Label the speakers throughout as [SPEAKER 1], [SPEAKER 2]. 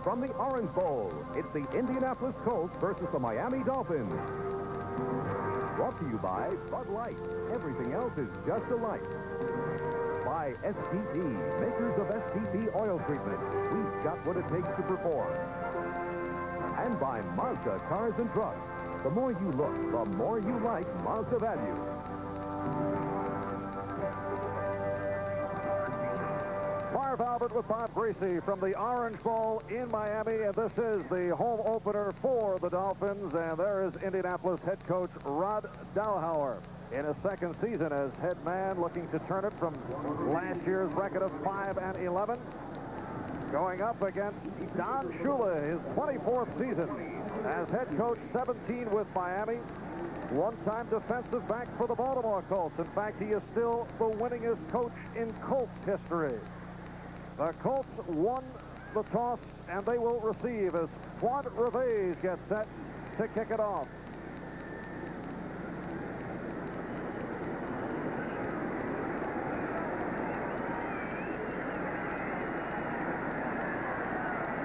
[SPEAKER 1] from the Orange Bowl. It's the Indianapolis Colts versus the Miami Dolphins. Brought to you by Bud Light. Everything else is just a light. By STP, makers of STP oil treatment. We've got what it takes to perform. And by Mazda Cars and Trucks. The more you look, the more you like Mazda values.
[SPEAKER 2] Marv Albert with Bob Greasy from the Orange Bowl in Miami, and this is the home opener for the Dolphins, and there is Indianapolis head coach Rod Dowhauer in his second season as head man, looking to turn it from last year's record of 5-11. Going up against Don Shula, his 24th season as head coach, 17 with Miami. One-time defensive back for the Baltimore Colts. In fact, he is still the winningest coach in Colts history. The Colts won the toss, and they will receive as Juan Revés gets set to kick it off.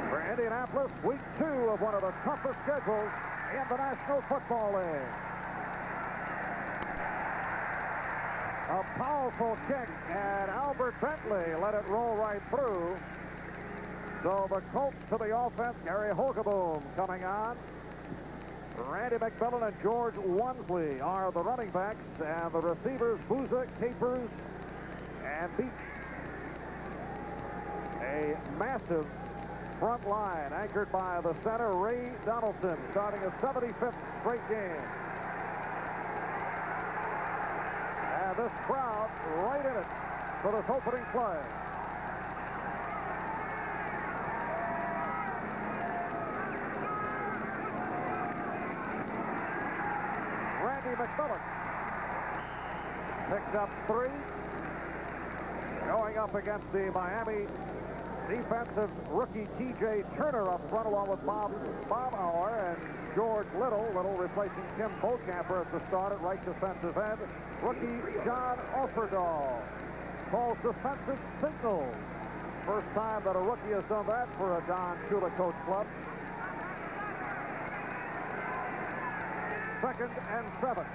[SPEAKER 2] For Indianapolis, week 2 of one of the toughest schedules in the National Football League. A powerful kick, and Albert Bentley let it roll right through. So the Colts to the offense, Gary Holgaboom coming on. Randy McMillan and George Wansley are the running backs, and the receivers, Booza, Capers, and Beach. A massive front line anchored by the center, Ray Donaldson, starting a 75th straight game. And this crowd right in it for this opening play. Randy McMillan picks up 3. Going up against the Miami defensive rookie T.J. Turner up front, along with Bob Baumhauer and George Little. Little replacing Tim Bokamper at the start at right defensive end. Rookie John Offerdahl calls defensive signals. First time that a rookie has done that for a Don Shula coach club. 2nd and 7.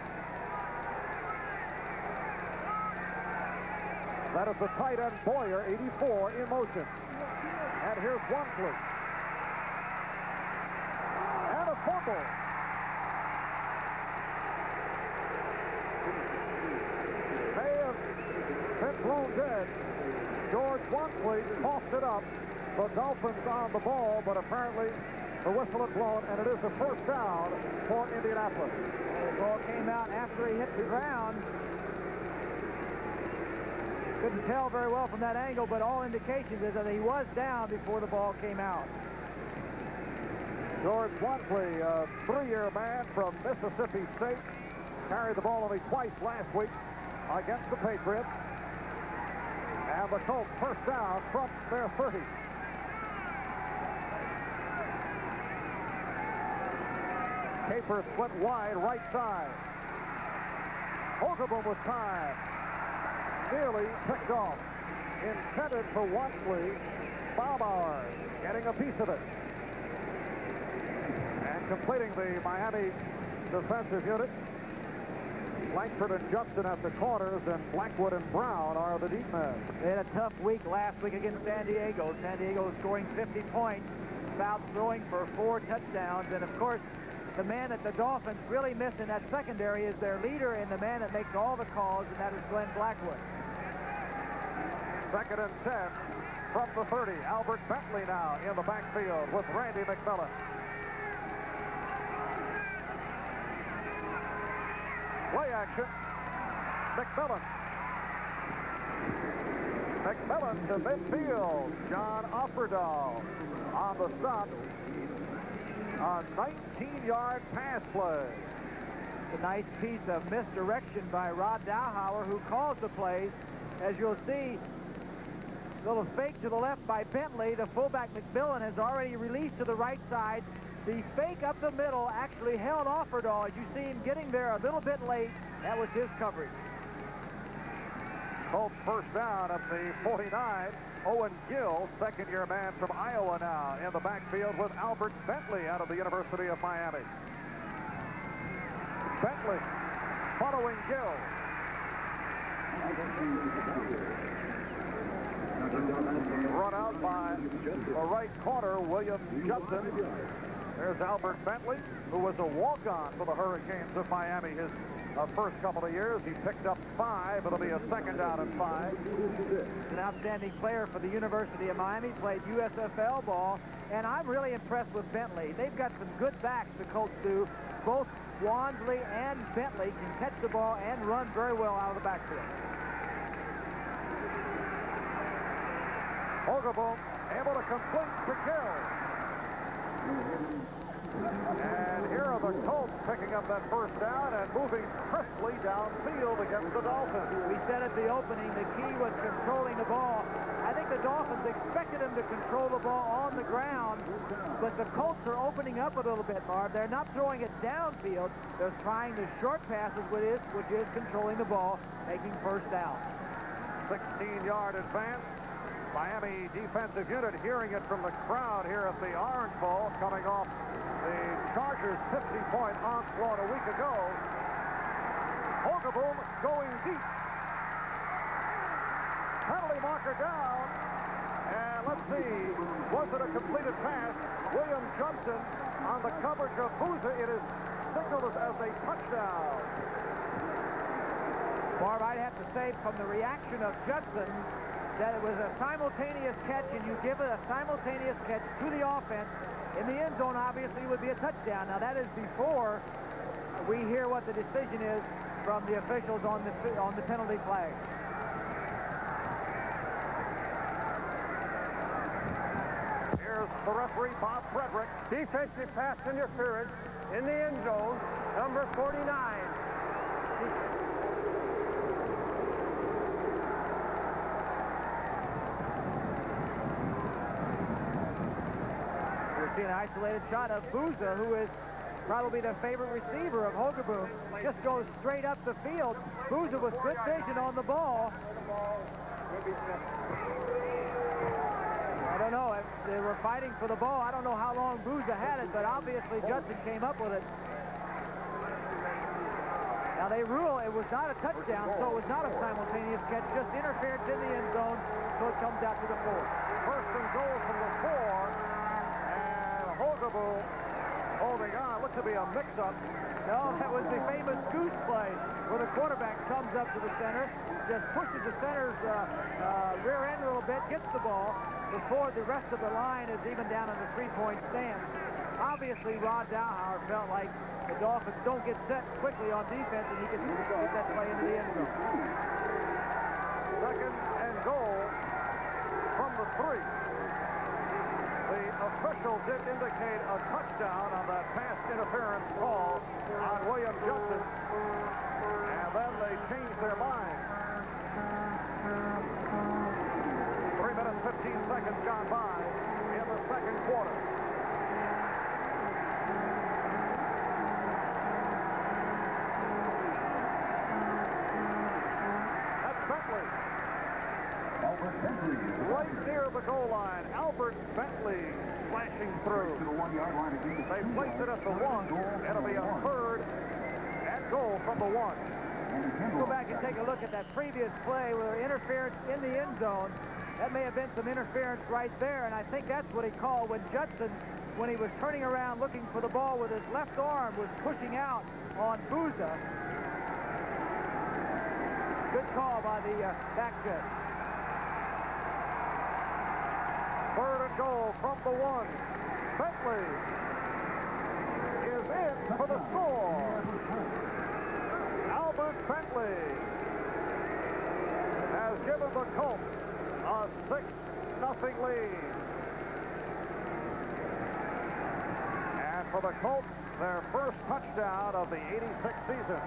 [SPEAKER 2] That is the tight end Boyer, 84, in motion. And here's Wansley. And a fumble. May have been thrown dead. George Wansley tossed it up. The Dolphins on the ball, but apparently the whistle had blown, and it is the first down for Indianapolis.
[SPEAKER 3] The ball came out after he hit the ground. Couldn't tell very well from that angle, but all indications is that he was down before the ball came out.
[SPEAKER 2] George Wansley, a 3-year man from Mississippi State, carried the ball only twice last week against the Patriots. And the Colts first down from their 30. Capers split wide right side. Holgaboom with time. Nearly picked off. Intended for Wansley. Baumhauer getting a piece of it. And completing the Miami defensive unit. Langford and Justin at the corners, and Blackwood and Brown are the deep men.
[SPEAKER 3] They had a tough week last week against San Diego. San Diego scoring 50 points, South throwing for 4 touchdowns, and of course, the man that the Dolphins really miss in that secondary is their leader and the man that makes all the calls, and that is Glenn Blackwood.
[SPEAKER 2] 2nd and 10 from the 30. Albert Bentley now in the backfield with Randy McMillan. Play action. McMillan. McMillan to midfield. John Offerdahl on the stop. A 19-yard pass play.
[SPEAKER 3] A nice piece of misdirection by Rod Dowhauer, who calls the plays. As you'll see, little fake to the left by Bentley. The fullback McMillan has already released to the right side. The fake up the middle actually held Offerdahl. As you see him getting there a little bit late, that was his coverage.
[SPEAKER 2] Colts first down at the 49. Owen Gill, second-year man from Iowa now in the backfield with Albert Bentley out of the University of Miami. Bentley following Gill. Run out by a right corner, William Judson. There's Albert Bentley, who was a walk-on for the Hurricanes of Miami his first couple of years. He picked up 5. It'll be a second down and 5.
[SPEAKER 3] An outstanding player for the University of Miami, played USFL ball, and I'm really impressed with Bentley. They've got some good backs, the Colts do. Both Wansley and Bentley can catch the ball and run very well out of the backfield.
[SPEAKER 2] Hogaboom able to complete to Gill. And here are the Colts picking up that first down and moving crisply downfield against the Dolphins.
[SPEAKER 3] We said at the opening the key was controlling the ball. I think the Dolphins expected him to control the ball on the ground, but the Colts are opening up a little bit, Marv. They're not throwing it downfield. They're trying the short passes, which is controlling the ball, making first down.
[SPEAKER 2] 16-yard advance. Miami defensive unit hearing it from the crowd here at the Orange Bowl, coming off the Chargers' 50-point onslaught a week ago. Hogaboom going deep. Penalty marker down. And let's see, was it a completed pass? William Johnson on the coverage of Booza. It is signaled as a touchdown.
[SPEAKER 3] Barb, I'd have to say from the reaction of Judson that it was a simultaneous catch, and you give it a simultaneous catch to the offense. In the end zone, obviously, would be a touchdown. Now, that is before we hear what the decision is from the officials on the penalty flag.
[SPEAKER 2] Here's the referee, Bob Frederick.
[SPEAKER 4] Defensive pass interference in the end zone, number 49.
[SPEAKER 3] See an isolated shot of Booza, who is probably the favorite receiver of Hogaboom. Just goes straight up the field. Booza with good vision on the ball. I don't know. They were fighting for the ball. I don't know how long Booza had it, but obviously Judson came up with it. Now they rule it was not a touchdown, so it was not a simultaneous catch, just interference in the end zone, so it comes out to the 4.
[SPEAKER 2] First and goal from the 4. Hogaboom holding on. Looks to be a mix-up.
[SPEAKER 3] No, that was the famous goose play where the quarterback comes up to the center, just pushes the center's rear end a little bit, gets the ball before the rest of the line is even down on the 3-point stand. Obviously, Rod Dowhauer felt like the Dolphins don't get set quickly on defense, and he can get that play into the end zone.
[SPEAKER 2] Second and goal from the 3. The official did indicate a touchdown on that pass interference call on William Johnson. And then they changed their mind. 3 minutes, 15 seconds gone by in the second quarter. That's Bentley. Right near the goal line, Albert Bentley flashing through. They place it at the 1. It'll be a third and goal from the 1.
[SPEAKER 3] Go back and take a look at that previous play where interference in the end zone. That may have been some interference right there, and I think that's what he called when Judson, when he was turning around looking for the ball with his left arm, was pushing out on Booza. Good call by the back judge.
[SPEAKER 2] Third and goal from the 1. Bentley is in for the score. Albert Bentley has given the Colts a 6-0 lead. And for the Colts, their first touchdown of the 86 season.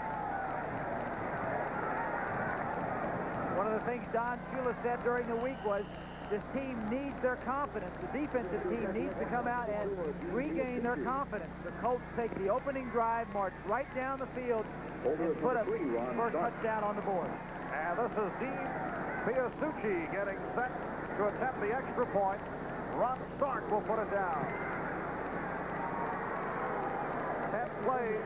[SPEAKER 3] One of the things Don Shula said during the week was this team needs their confidence. The defensive team needs to come out and regain their confidence. The Colts take the opening drive, march right down the field, and put a first touchdown on the board.
[SPEAKER 2] And this is deep Piasucci getting set to attempt the extra point. Ron Stark will put it down. 10 plays,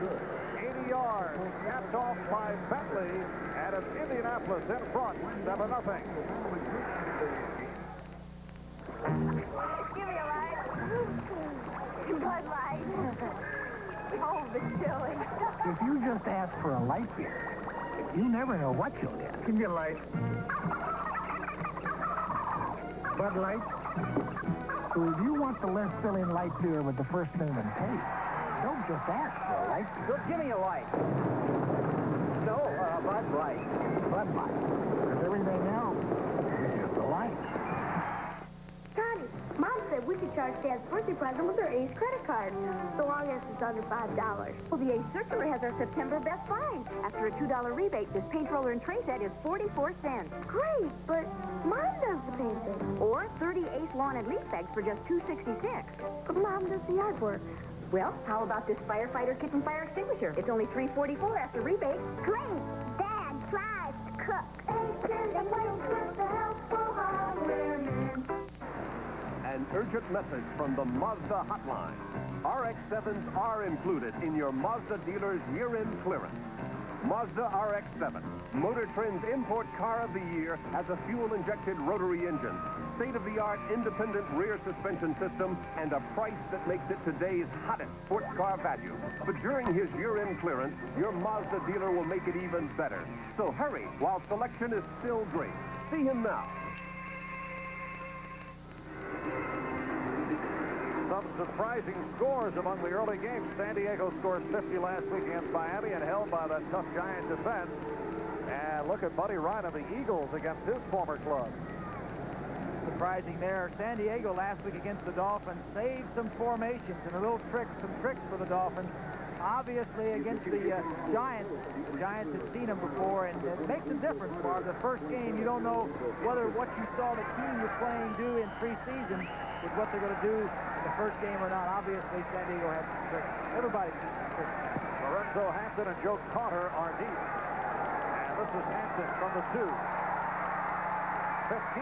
[SPEAKER 2] 80 yards, capped off by Bentley, and it's Indianapolis in front, 7-0.
[SPEAKER 5] Give me a light. Bud Light. Oh, the chili.
[SPEAKER 6] If you just ask for a light beer, you never know what you'll get. Give me a light. Bud Light. So if you want the less filling light beer with the first name and taste, don't just ask for a light beer.
[SPEAKER 3] So give me a light. No, Bud Light.
[SPEAKER 6] Bud Light. Because everything else is just a light.
[SPEAKER 5] Connie, Mom said we could charge Dad's birthday present with our Ace credit card, so long as it's under $5. Well, the Ace Circular has our September best find. After a $2 rebate, this paint roller and tray set is 44 cents. Great, but Mom does the painting. Or 30 Ace lawn and leaf bags for just $2.66. But Mom does the artwork. Well, how about this firefighter kitchen fire extinguisher? It's only $3.44 after rebate. Great! Dad tries to cook.
[SPEAKER 1] An urgent message from the Mazda hotline. RX-7s are included in your Mazda dealer's year-end clearance. Mazda RX-7, Motor Trend's Import Car of the Year, has a fuel-injected rotary engine, state-of-the-art independent rear suspension system, and a price that makes it today's hottest sports car value. But during his year-end clearance, your Mazda dealer will make it even better. So hurry while selection is still great. See him now.
[SPEAKER 2] Some surprising scores among the early games. San Diego scores 50 last week against Miami and held by that tough Giant defense. And look at Buddy Ryan of the Eagles against his former club.
[SPEAKER 3] Surprising there. San Diego last week against the Dolphins saved some formations and a little some tricks for the Dolphins. Obviously, against the Giants had seen them before, and it makes a difference, Marv. The first game, you don't know whether what you saw the team you're playing do in preseason is what they're going to do in the first game or not. Obviously, San Diego has some tricks. Everybody sees some tricks.
[SPEAKER 2] Lorenzo Hampton and Joe Carter are deep. And this is Hampton from the 2. 15.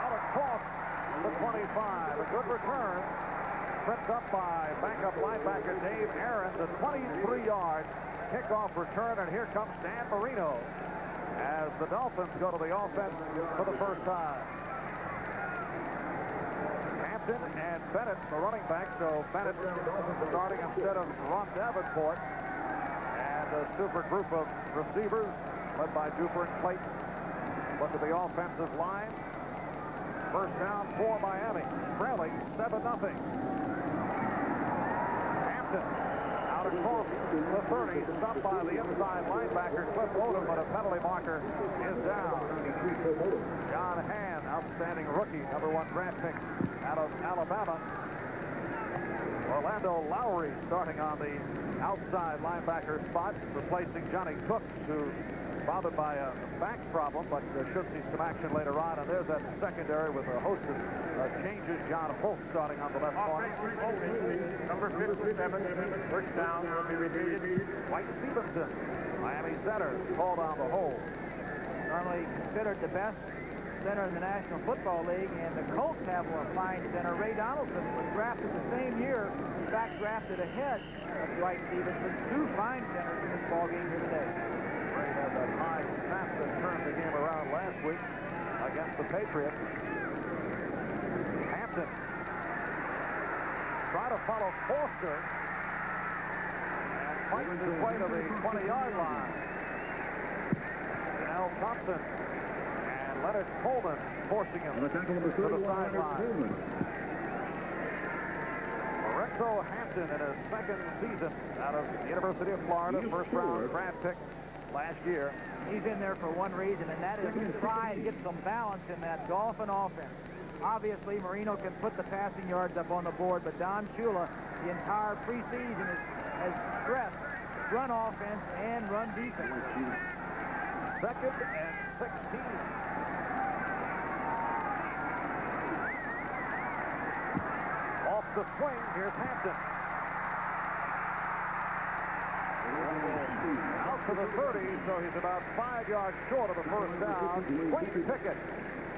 [SPEAKER 2] Out across the 25. A good return. Tripped up by backup linebacker Dave Aarons, a 23-yard kickoff return, and here comes Dan Marino as the Dolphins go to the offense for the first time. Hampton and Bennett, the running back, so Bennett starting instead of Ron Davenport, and a super group of receivers led by Duper and Clayton. Look at the offensive line. First down for Miami, trailing 7-0. Out across the 30, stopped by the inside linebacker Cliff Odom, but a penalty marker is down. John Hand, outstanding rookie, #1 draft pick out of Alabama. Orlando Lowry starting on the outside linebacker spot, replacing Johnny Cook, who bothered by a back problem, but should see some action later on. And there's that secondary with a host of changes. John Holt starting on the left corner.
[SPEAKER 4] Number 57, first down will be repeated.
[SPEAKER 2] White Stevenson, Miami center, called on the hold.
[SPEAKER 3] Normally considered the best center in the National Football League, and the Colts have a fine center. Ray Donaldson was drafted the same year, in fact drafted ahead of Dwight Stevenson. 2 fine centers in this ball game here today.
[SPEAKER 2] Ray had that high snap that turned the game around last week against the Patriots. Hampton try to follow Foster and fights his way to the 20-yard line. Janelle Thompson and Leonard Coleman forcing him to the sideline. Lorenzo Hampton in his second season out of the University of Florida, first-round draft pick last year.
[SPEAKER 3] He's in there for one reason, and that is to try to get some balance in that Dolphin offense. Obviously, Marino can put the passing yards up on the board, but Don Shula, the entire preseason, has stressed run offense and run defense.
[SPEAKER 2] 2nd and 16. Off the swing, here's Hampton. to the 30, so he's about 5 yards short of the first down. Wayne Pickett,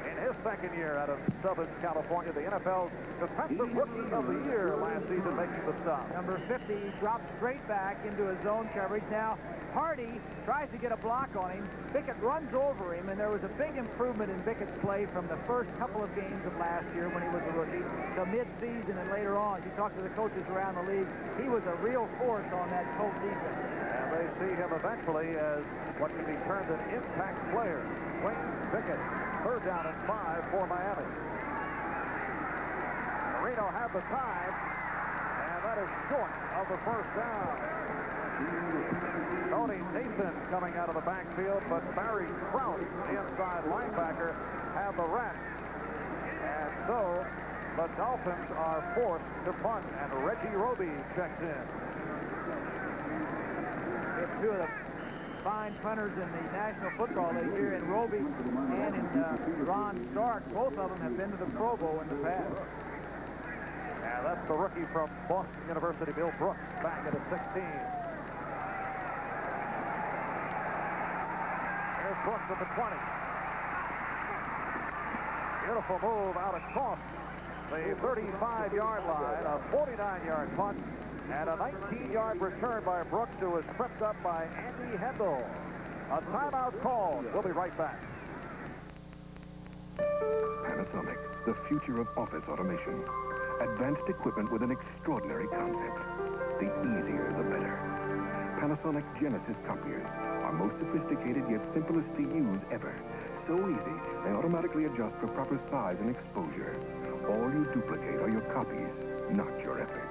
[SPEAKER 2] in his second year out of Southern California, the NFL's Defensive Rookie of the Year last season, making the stop.
[SPEAKER 3] Number 50 drops straight back into his zone coverage. Now, Hardy tries to get a block on him. Pickett runs over him, and there was a big improvement in Pickett's play from the first couple of games of last year when he was a rookie to mid-season and later on. As you talk to the coaches around the league, he was a real force on that Colts defense.
[SPEAKER 2] And they see him eventually as what can be termed an impact player. Wayne Pickett, 3rd down and 5 for Miami. Marino had the time, and that is short of the first down. Tony Nathan coming out of the backfield, but Barry Crouch, the inside linebacker, had the rest. And so the Dolphins are forced to punt, and Reggie Roby checks in.
[SPEAKER 3] We have two of the fine punters in the National Football League here in Roby and in Ron Stark. Both of them have been to the Pro Bowl in the past.
[SPEAKER 2] And that's the rookie from Boston University, Bill Brooks, back at a 16. Here's Brooks at the 20. Beautiful move out across the 35-yard line, a 49-yard punt, and a 19-yard return by Brooks, who was tripped up by Andy Hendel. A timeout called. We'll be right back.
[SPEAKER 7] Panasonic, the future of office automation. Advanced equipment with an extraordinary concept. The easier, the better. Panasonic Genesis copiers are most sophisticated yet simplest to use ever. So easy, they automatically adjust for proper size and exposure. All you duplicate are your copies, not your effort.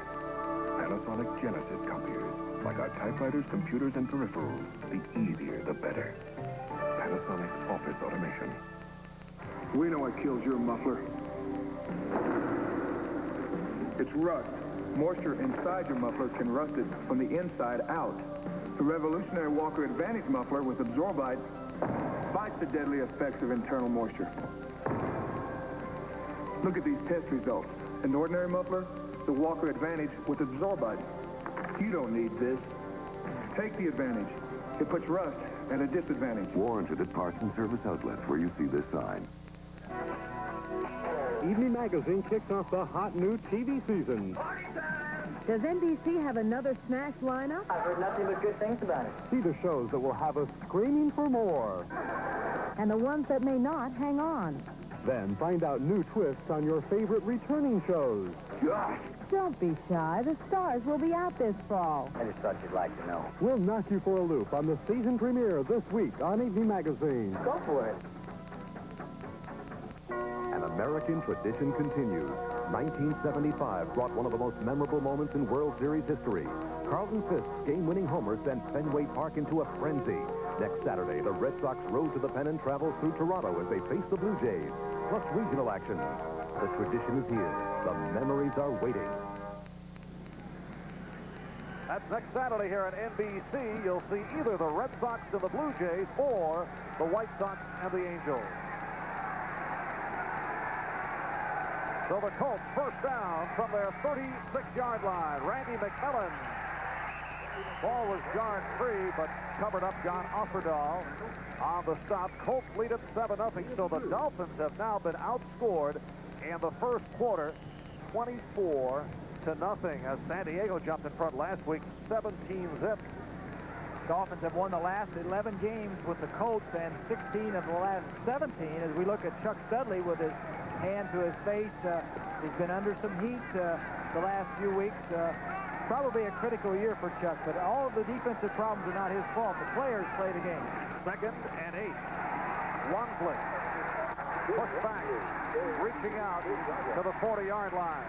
[SPEAKER 7] Panasonic Genesis copiers. Like our typewriters, computers, and peripherals, the easier, the better. Panasonic office automation.
[SPEAKER 8] We know what kills your muffler. It's rust. Moisture inside your muffler can rust it from the inside out. The revolutionary Walker Advantage muffler with Absorbite fights the deadly effects of internal moisture. Look at these test results. An ordinary muffler, the Walker Advantage with Absorbite. You don't need this. Take the Advantage. It puts rust at a disadvantage.
[SPEAKER 1] Warranted at parts and service outlets where you see this sign.
[SPEAKER 9] Evening Magazine kicks off the hot new TV season.
[SPEAKER 10] Does NBC have another smash lineup?
[SPEAKER 11] I've heard nothing but good things about it.
[SPEAKER 9] See the shows that will have us screaming for more.
[SPEAKER 10] And the ones that may not, hang on.
[SPEAKER 9] Then find out new twists on your favorite returning shows.
[SPEAKER 8] Gosh!
[SPEAKER 10] Don't be shy. The stars will be out this fall.
[SPEAKER 11] I just thought you'd like to know.
[SPEAKER 9] We'll knock you for a loop on the season premiere this week on Evening Magazine.
[SPEAKER 11] Go for it.
[SPEAKER 1] An American tradition continues. 1975 brought one of the most memorable moments in World Series history. Carlton Fisk's game-winning homer sent Fenway Park into a frenzy. Next Saturday, the Red Sox rode to the pen and traveled through Toronto as they face the Blue Jays, plus regional action. The tradition is here. The memories are waiting.
[SPEAKER 2] That's next Saturday here on NBC. You'll see either the Red Sox and the Blue Jays or the White Sox and the Angels. So the Colts first down from their 36-yard line. Randy McMillan. Ball was jarred free, but covered up John Offerdahl on the stop. Colts lead it 7-0. So the Dolphins have now been outscored in the first quarter, 24-0, as San Diego jumped in front last week, 17-zip.
[SPEAKER 3] Dolphins have won the last 11 games with the Colts and 16 of the last 17. As we look at Chuck Studley with his hand to his face, he's been under some heat the last few weeks. Probably a critical year for Chuck, but all of the defensive problems are not his fault. The players play the game.
[SPEAKER 2] 2nd and 8. One blitz. Push back. Reaching out to the 40-yard line.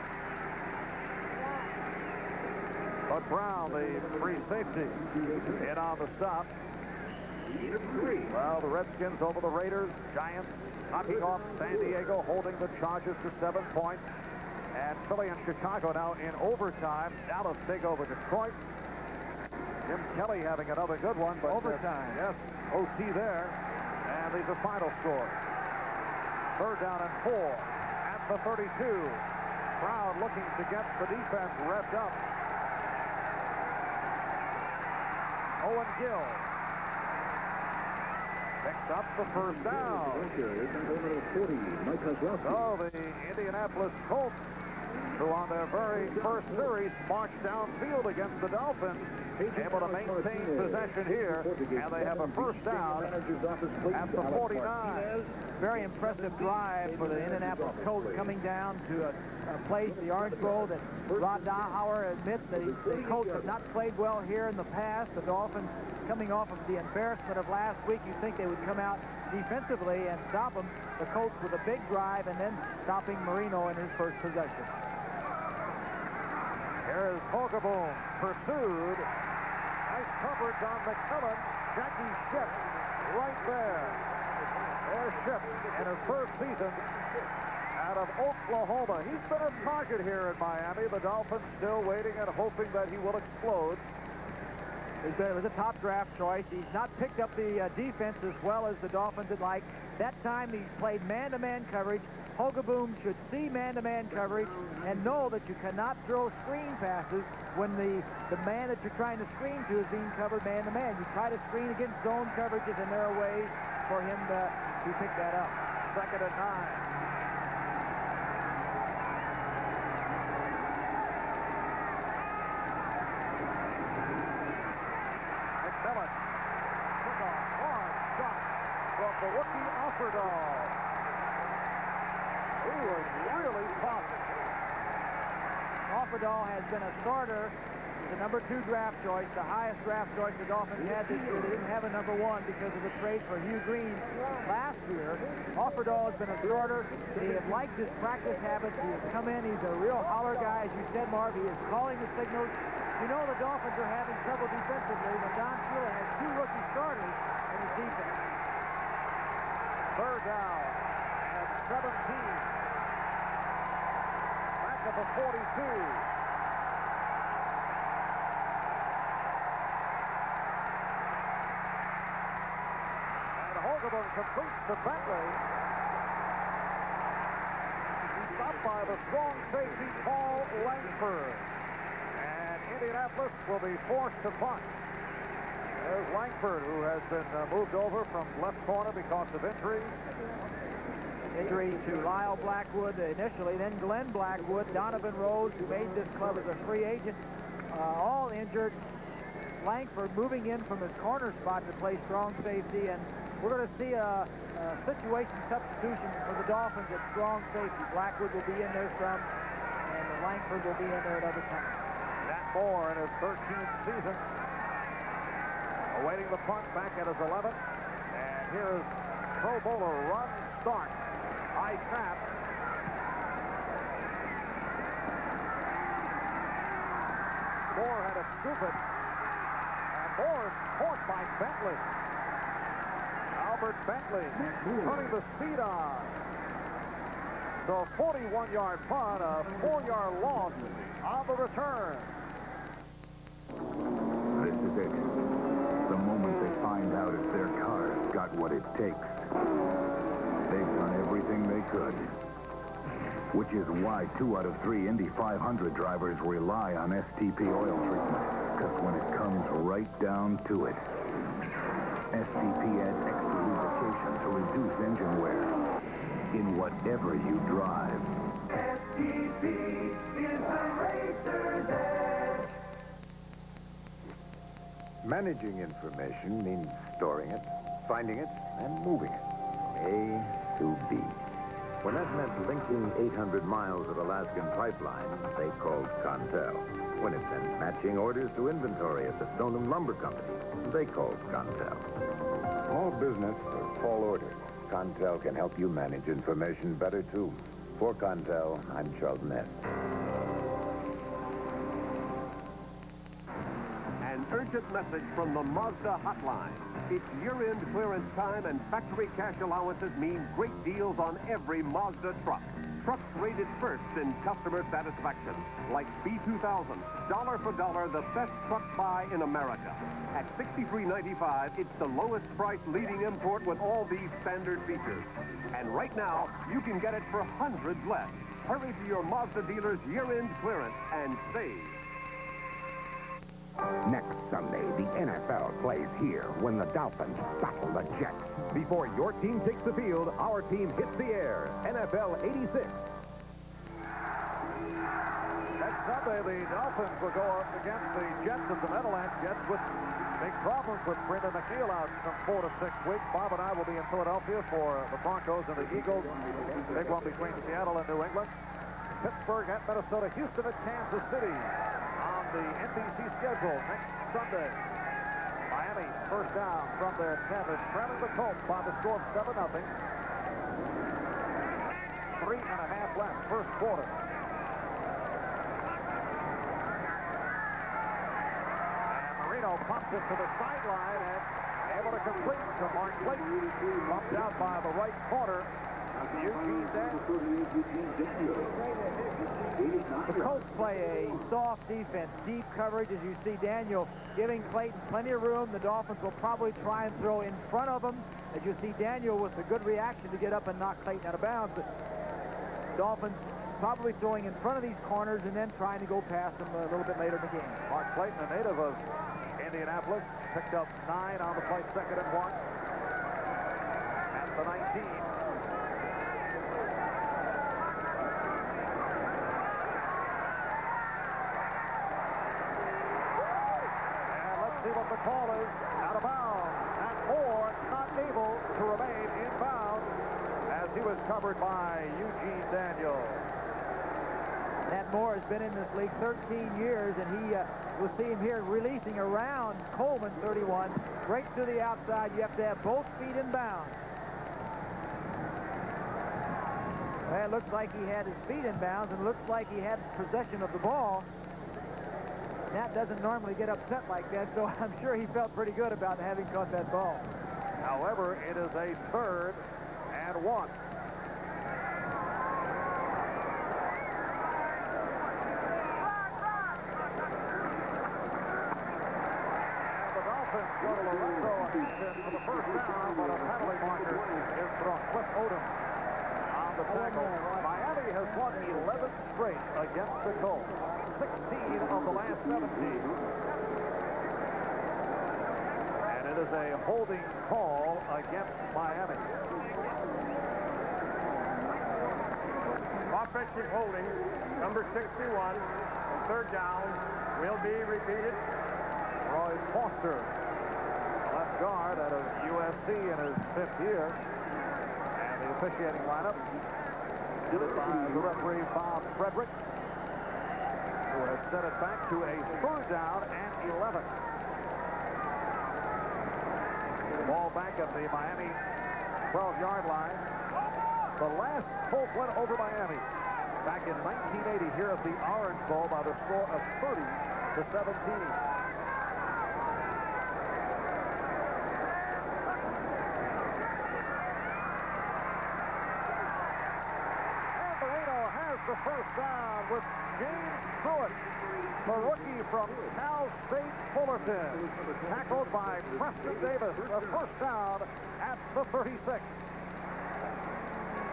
[SPEAKER 2] But Brown, the free safety, in on the stop. Well, the Redskins over the Raiders. Giants knocking off San Diego, holding the Chargers to 7 points. And Philly and Chicago now in overtime. Dallas take over Detroit. Jim Kelly having another good one, but
[SPEAKER 3] overtime.
[SPEAKER 2] Yes, OT there. And these are final scores. 3rd down and 4 at the 32. Brown looking to get the defense revved up. Owen Gill picks up the first down. So the Indianapolis Colts, who on their very first series marched downfield against the Dolphins, able to maintain possession here, and they have a first down at the 49.
[SPEAKER 3] Very impressive drive for the Indianapolis Colts coming down to a place, the Orange Bowl, that Rod Dowhauer admits that the Colts have not played well here in the past. The Dolphins, coming off of the embarrassment of last week, you'd think they would come out defensively and stop them. The Colts with a big drive and then stopping Marino in his first possession.
[SPEAKER 2] Here is Hogaboom, pursued. Nice coverage on McMillan. Jackie Shipp right there. There's Shipp in his first season out of Oklahoma. He's been a target here in Miami. The Dolphins still waiting and hoping that he will explode.
[SPEAKER 3] It was a top draft choice. He's not picked up the defense as well as the Dolphins would like. That time he played man-to-man coverage. Hogaboom should see man-to-man coverage and know that you cannot throw screen passes when the man that you're trying to screen to is being covered man-to-man. You try to screen against zone coverages, and there are ways for him to pick that up.
[SPEAKER 2] Second and 9. McMillan. Kickoff. Hard shot from the rookie Offerdahl. He was really tough.
[SPEAKER 3] Offerdahl has been a starter, the number 2 draft choice, the highest draft choice the Dolphins had this year. They didn't have a number 1 because of the trade for Hugh Green last year. Offerdahl has been a starter. They have liked his practice habits. He has come in. He's a real holler guy, as you said, Marv. He is calling the signals. You know the Dolphins are having trouble defensively, but Don Shula has 2 rookie starters in his defense.
[SPEAKER 2] Third down at 17. Back at the 42. And Hogaboom completes to Bentley. He's stopped by the strong safety, Paul Langford. And Indianapolis will be forced to punt. There's Langford, who has been moved over from left corner because of injury.
[SPEAKER 3] Injury to Lyle Blackwood initially, then Glenn Blackwood, Donovan Rose, who made this club as a free agent, all injured. Langford moving in from his corner spot to play strong safety, and we're going to see a situation substitution for the Dolphins at strong safety. Blackwood will be in there some, and Langford will be in there at other times.
[SPEAKER 2] Nat Moore in his 13th season, awaiting the punt back at his 11th. And here is Pro Bowler Ron Stark. High snap. Moore had to scoop it. And Moore is forced by Bentley. Albert Bentley turning the speed on. So 41-yard punt, a 4-yard loss on the return.
[SPEAKER 7] This is it. The moment they find out if their car's got what it takes. They've done everything they could. Which is why 2 out of 3 Indy 500 drivers rely on STP oil treatment. Because when it comes right down to it, STP adds extra lubrication to reduce engine wear in whatever you drive. STP is the racer's edge. Managing information means storing it, finding it, and moving it from A to B. When that meant linking 800 miles of Alaskan pipeline, they called Contel. When it meant matching orders to inventory at the Stoneham Lumber Company, they called Contel. Small business or tall order, Contel can help you manage information better, too. For Contel, I'm Charles Ness.
[SPEAKER 12] An urgent message from the Mazda hotline. It's year-end clearance time, and factory cash allowances mean great deals on every Mazda truck. Trucks rated first in customer satisfaction, like B2000, dollar for dollar, the best truck buy in America. At $63.95, it's the lowest price leading import with all these standard features. And right now, you can get it for hundreds less. Hurry to your Mazda dealer's year-end clearance and save.
[SPEAKER 13] Next Sunday, the NFL plays here when the Dolphins battle the Jets.
[SPEAKER 1] Before your team takes the field, our team hits the air. NFL 86.
[SPEAKER 2] Next Sunday, the Dolphins will go up against the Jets of the Meadowlands. Jets with big problems with Brendan McNeil out from 4 to 6 weeks. Bob and I will be in Philadelphia for the Broncos and the Eagles. Big one between Seattle and New England. Pittsburgh at Minnesota. Houston at Kansas City on the NBC schedule next Sunday. Miami, first down from their 10, is trailing the Colts by the score of 7-0. 3.5 left, first quarter. Pops it to the sideline and able to complete to Mark Clayton. Bumped out by the right corner. Eugene Daniels.
[SPEAKER 3] The Colts play a soft defense, deep coverage, as you see Daniel giving Clayton plenty of room. The Dolphins will probably try and throw in front of him, as you see Daniel with a good reaction to get up and knock Clayton out of bounds. But Dolphins probably throwing in front of these corners and then trying to go past them a little bit later in the game.
[SPEAKER 2] Mark Clayton, a native of Indianapolis, picked up 9 on the play, 2nd and 1. At the 19. And let's see what the call is. Out of bounds. And Moore not able to remain in bounds as he was covered by Eugene Daniels.
[SPEAKER 3] Matt Moore has been in this league 13 years, and we'll see him here releasing around Coleman, 31. Right to the outside. You have to have both feet in bounds. Well, it looks like he had his feet in bounds, and looks like he had possession of the ball. Matt doesn't normally get upset like that, so I'm sure he felt pretty good about having caught that ball.
[SPEAKER 2] However, it is a 3rd and 1. Go to Lorenzo and for the first down, but a penalty marker is thrown. Cliff Odom on the tackle. Miami has won 11 straight against the Colts. 16 of the last 17. And it is a holding call against Miami.
[SPEAKER 4] Offensive holding, number 61, 3rd down, will be repeated.
[SPEAKER 2] Roy Foster, left guard out of USC in his 5th year. And the officiating lineup headed by the referee Bob Frederick, who has set it back to a 3rd down and 11. Ball back at the Miami 12-yard line. The last Colts went over Miami back in 1980 here at the Orange Bowl by the score of 30 to 17. The first down with James Pruitt, the rookie from Cal State Fullerton, tackled by Preston Davis. The first down at the 36.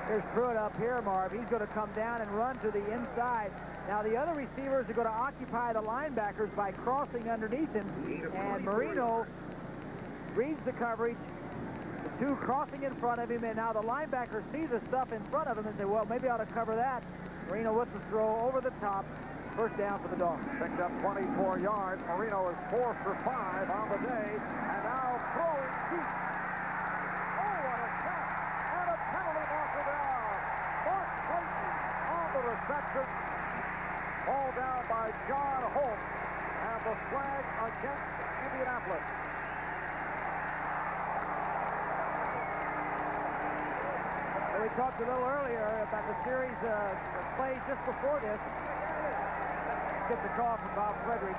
[SPEAKER 3] Here's Pruitt up here, Marv. He's going to come down and run to the inside. Now the other receivers are going to occupy the linebackers by crossing underneath him, and Marino reads the coverage. The 2 crossing in front of him, and now the linebackers see the stuff in front of him and say, well, maybe I ought to cover that. Marino with the throw over the top. First down for the Dolphins.
[SPEAKER 2] Picked up 24 yards. Marino is 4 for 5 on the day. And now throwing deep. Oh, what a catch. And a penalty marker down. Mark Clayton on the reception. Ball down by John Holt. And the flag against Indianapolis.
[SPEAKER 3] We talked a little earlier about the series of plays just before this. Get the call from Bob Frederick.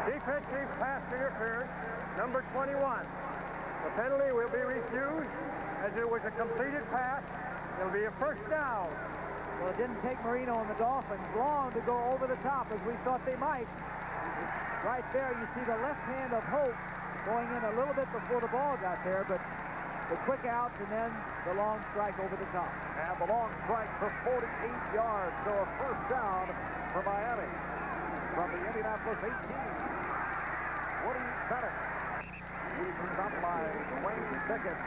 [SPEAKER 4] Defensive pass interference, number 21. The penalty will be refused as it was a completed pass. It'll be a first down.
[SPEAKER 3] Well, it didn't take Marino and the Dolphins long to go over the top as we thought they might. Right there, you see the left hand of Hope going in a little bit before the ball got there, but the quick outs, and then the long strike over the top.
[SPEAKER 2] And the long strike for 48 yards, so a first down for Miami. From the Indianapolis 18. Woody Bennett. Stopped by Wayne Pickett.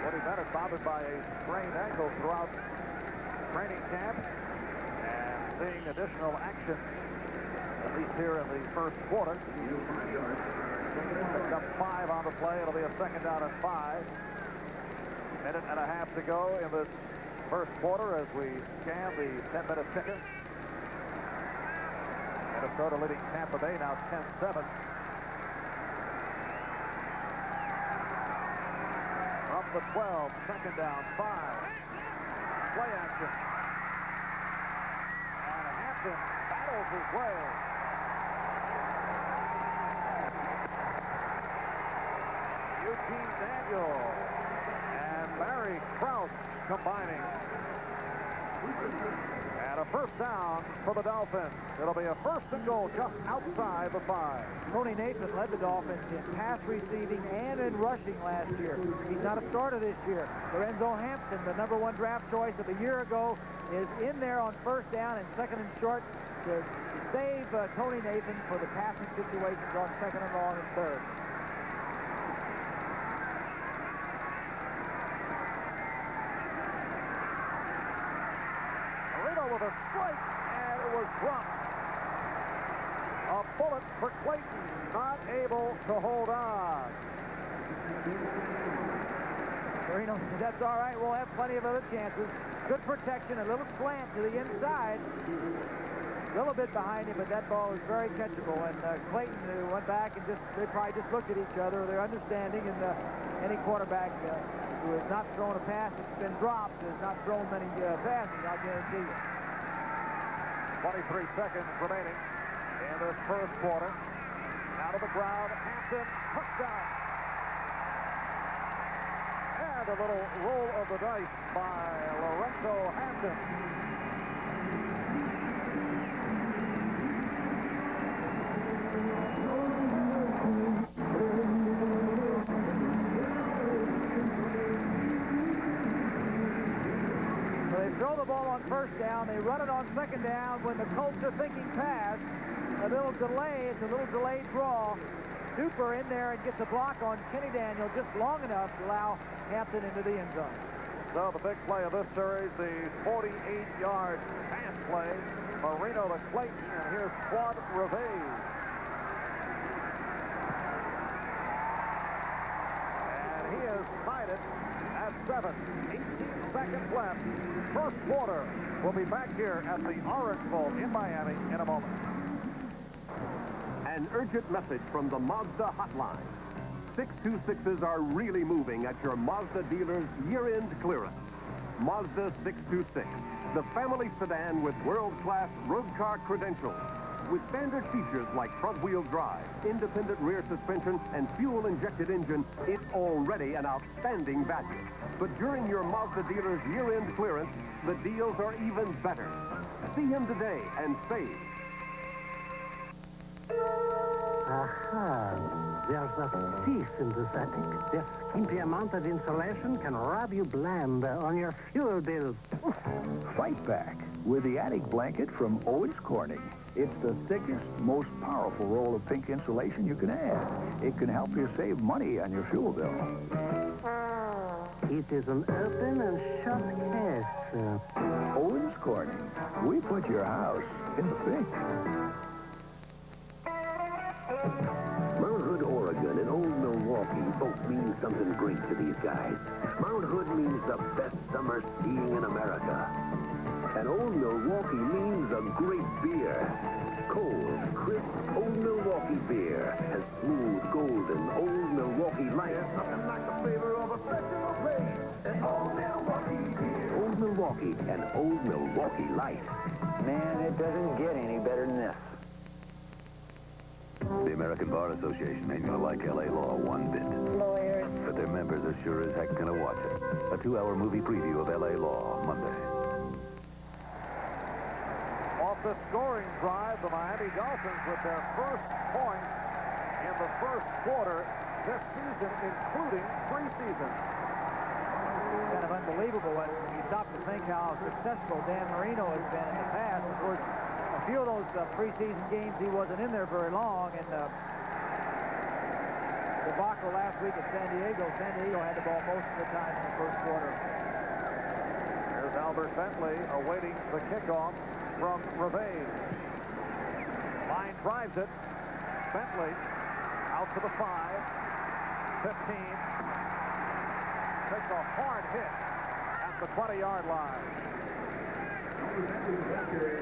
[SPEAKER 2] Woody Bennett bothered by a sprained ankle throughout training camp. And seeing additional action, at least here in the first quarter. Picked up 5 on the play. It'll be a second down and 5. Minute and a half to go in this first quarter as we scan the 10-minute ticker. Minnesota leading Tampa Bay now 10-7. From the 12, second down, 5. Play action. And Hampton battles his way. Eugene Daniel and Barry Krause combining. And a first down for the Dolphins. It'll be a first and goal just outside the 5.
[SPEAKER 3] Tony Nathan led the Dolphins in pass receiving and in rushing last year. He's not a starter this year. Lorenzo Hampton, the #1 draft choice of a year ago, is in there on first down and second and short to save Tony Nathan for the passing situations on second and long and third.
[SPEAKER 2] With a strike, and it was dropped. A bullet for Clayton, not able to hold on.
[SPEAKER 3] Marino said, that's all right. We'll have plenty of other chances. Good protection, a little slant to the inside. A little bit behind him, but that ball was very catchable. And Clayton went back and they probably just looked at each other. Their understanding, and any quarterback who has not thrown a pass that's been dropped has not thrown many passes, I'll guarantee you.
[SPEAKER 2] 23 seconds remaining in this first quarter. Out of the ground, Hampton, touchdown. And a little roll of the dice by Lorenzo Hampton.
[SPEAKER 3] Throw the ball on first down. They run it on second down when the Colts are thinking pass. A little delay. It's a little delayed draw. Duper in there and gets a block on Kenny Daniel just long enough to allow Hampton into the end zone.
[SPEAKER 2] So the big play of this series, the 48-yard pass play. Marino to Clayton, and here's Quad Revay. And he has tied it at 7. 18 seconds left. First quarter. We'll be back here at the Orange Bowl in Miami in a moment.
[SPEAKER 12] An urgent message from the Mazda hotline. 626s are really moving at your Mazda dealer's year-end clearance. Mazda 626, the family sedan with world-class road car credentials. With standard features like front-wheel drive, independent rear suspension, and fuel-injected engine, it's already an outstanding value. But during your Mazda dealer's year-end clearance, the deals are even better. See him today and save.
[SPEAKER 14] Aha, there's a thief in this attic. This skimpy amount of insulation can rob you blind on your fuel bill.
[SPEAKER 15] Fight back with the attic blanket from Owens Corning. It's the thickest, most powerful roll of pink insulation you can add. It can help you save money on your fuel bill.
[SPEAKER 14] It is an open and shut case.
[SPEAKER 15] Owens Corning. We put your house in the pink.
[SPEAKER 16] Mount Hood, Oregon and Old Milwaukee both mean something great to these guys. Mount Hood means the best summer skiing in America. And Old Milwaukee means a great beer. Cold, crisp Old Milwaukee beer has smooth, golden Old Milwaukee Light. Nothing like the flavor of a festival place. And Old Milwaukee beer. Old Milwaukee and Old Milwaukee Light.
[SPEAKER 11] Man, it doesn't get any better than this.
[SPEAKER 17] The American Bar Association ain't gonna like L.A. law one bit.
[SPEAKER 5] Lawyers.
[SPEAKER 17] But their members are sure as heck gonna watch it. A 2-hour movie preview of L.A. law, Monday.
[SPEAKER 2] Off the scoring drive, the Miami Dolphins with their first point in the first quarter this season, including free season.
[SPEAKER 3] Kind of unbelievable when you stop to think how successful Dan Marino has been in the past. Of course, a few of those preseason games he wasn't in there very long, and debacle last week at San Diego. San Diego had the ball most of the time in the first quarter.
[SPEAKER 2] Here's Albert Bentley awaiting the kickoff from Revane. Line drives it. Bentley out to the 5. 15. Takes a hard hit at the 20-yard line.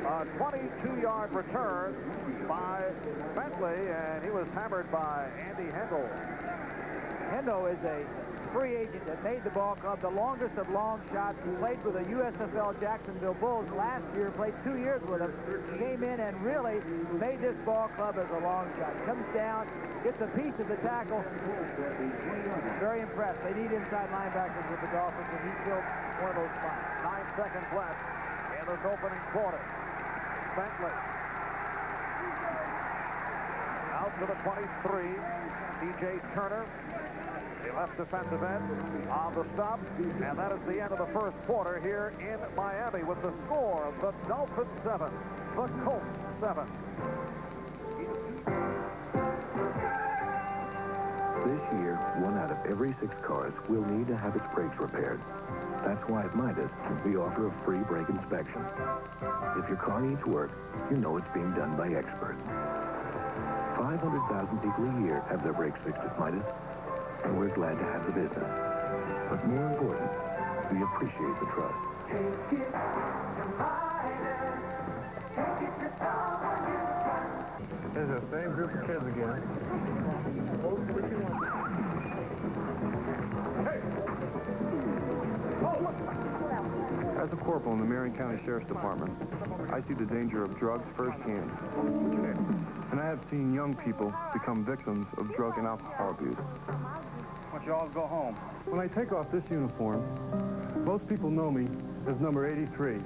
[SPEAKER 2] A 22-yard return by Bentley, and he was hammered by Andy Hendel.
[SPEAKER 3] Hendo is a free agent that made the ball club the longest of long shots. He played for the USFL Jacksonville Bulls last year, played 2 years with them, came in and really made this ball club as a long shot. Comes down, gets a piece of the tackle. Very impressed. They need inside linebackers with the Dolphins, and he filled one of those spots.
[SPEAKER 2] 9 seconds left in this opening quarter. Bentley out to the 23. DJ Turner, the left defensive end, on the stop. And that is the end of the first quarter here in Miami with the score of the Dolphins 7, the Colts 7.
[SPEAKER 7] This year, 1 out of every 6 cars will need to have its brakes repaired. That's why at Midas, we offer a free brake inspection. If your car needs work, you know it's being done by experts. 500,000 people a year have their brakes fixed at Midas, and we're glad to have the business. But more important, we appreciate the trust.
[SPEAKER 18] Take it to Midas. Take it to someone you trust.
[SPEAKER 9] There's the same group of kids again.
[SPEAKER 19] As a corporal in the Marion County Sheriff's Department, I see the danger of drugs firsthand. And I have seen young people become victims of drug and alcohol abuse.
[SPEAKER 9] Why don't you all go home? When I take off this uniform, most people know me as number 83,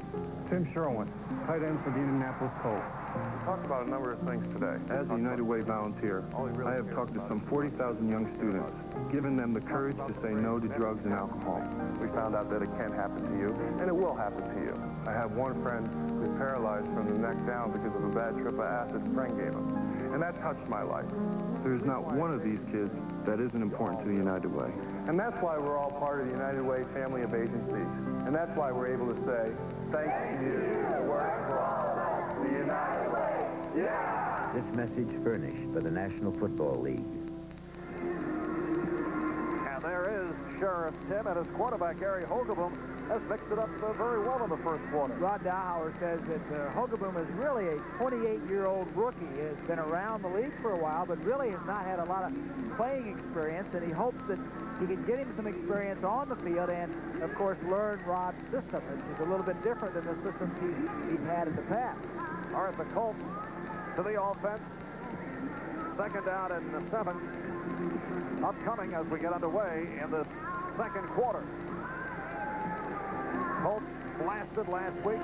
[SPEAKER 9] Tim Sherwin, tight end for the Indianapolis Colts.
[SPEAKER 19] We talked about a number of things today. As a United Way volunteer, I have talked to some 40,000 young students, giving them the courage to say no to drugs and alcohol. We found out that it can happen to you, and it will happen to you. I have one friend who's paralyzed from the neck down because of a bad trip of acid a friend gave him, and that touched my life. There's not one of these kids that isn't important to the United Way. And that's why we're all part of the United Way family of agencies. And that's why we're able to say, thank you for working for all of us, the United Way. Yeah!
[SPEAKER 11] This message furnished by the National Football League.
[SPEAKER 2] And there is Sheriff Tim, and his quarterback, Gary Hogeboom, has mixed it up very well in the first quarter.
[SPEAKER 3] Rod Dowhauer says that Hogeboom is really a 28-year-old rookie. He has been around the league for a while, but really has not had a lot of playing experience, and he hopes that he can get him some experience on the field and, of course, learn Rod's system, which is a little bit different than the systems he's had in the past.
[SPEAKER 2] All right, the Colts to the offense. Second down and 7. Upcoming as we get underway in the second quarter. Colts blasted last week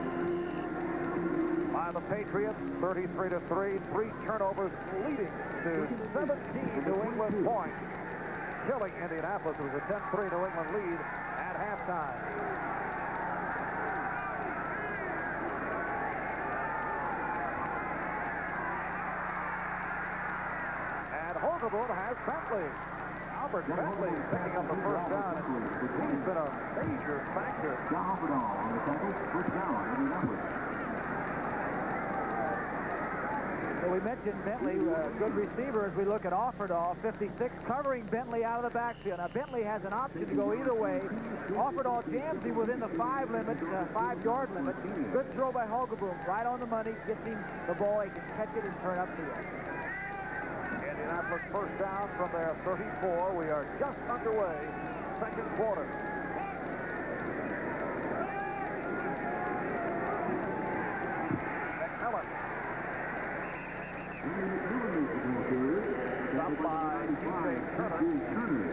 [SPEAKER 2] by the Patriots, 33-3. 3 turnovers leading to 17 New England points, killing Indianapolis. It was a 10-3 New England lead at halftime. Hogeboom has Bentley. Albert Bentley picking up the first down. He's been a major factor.
[SPEAKER 3] So we mentioned Bentley, good receiver as we look at Offerdahl, 56, covering Bentley out of the backfield. Now Bentley has an option to go either way. Offerdahl jams him within the 5-yard limit. Good throw by Hogeboom, right on the money, gets him the ball. He can catch it and turn upfield.
[SPEAKER 2] Indianapolis first down from their 34. We are just underway, second quarter. McMillan. Stopped by DJ Turner.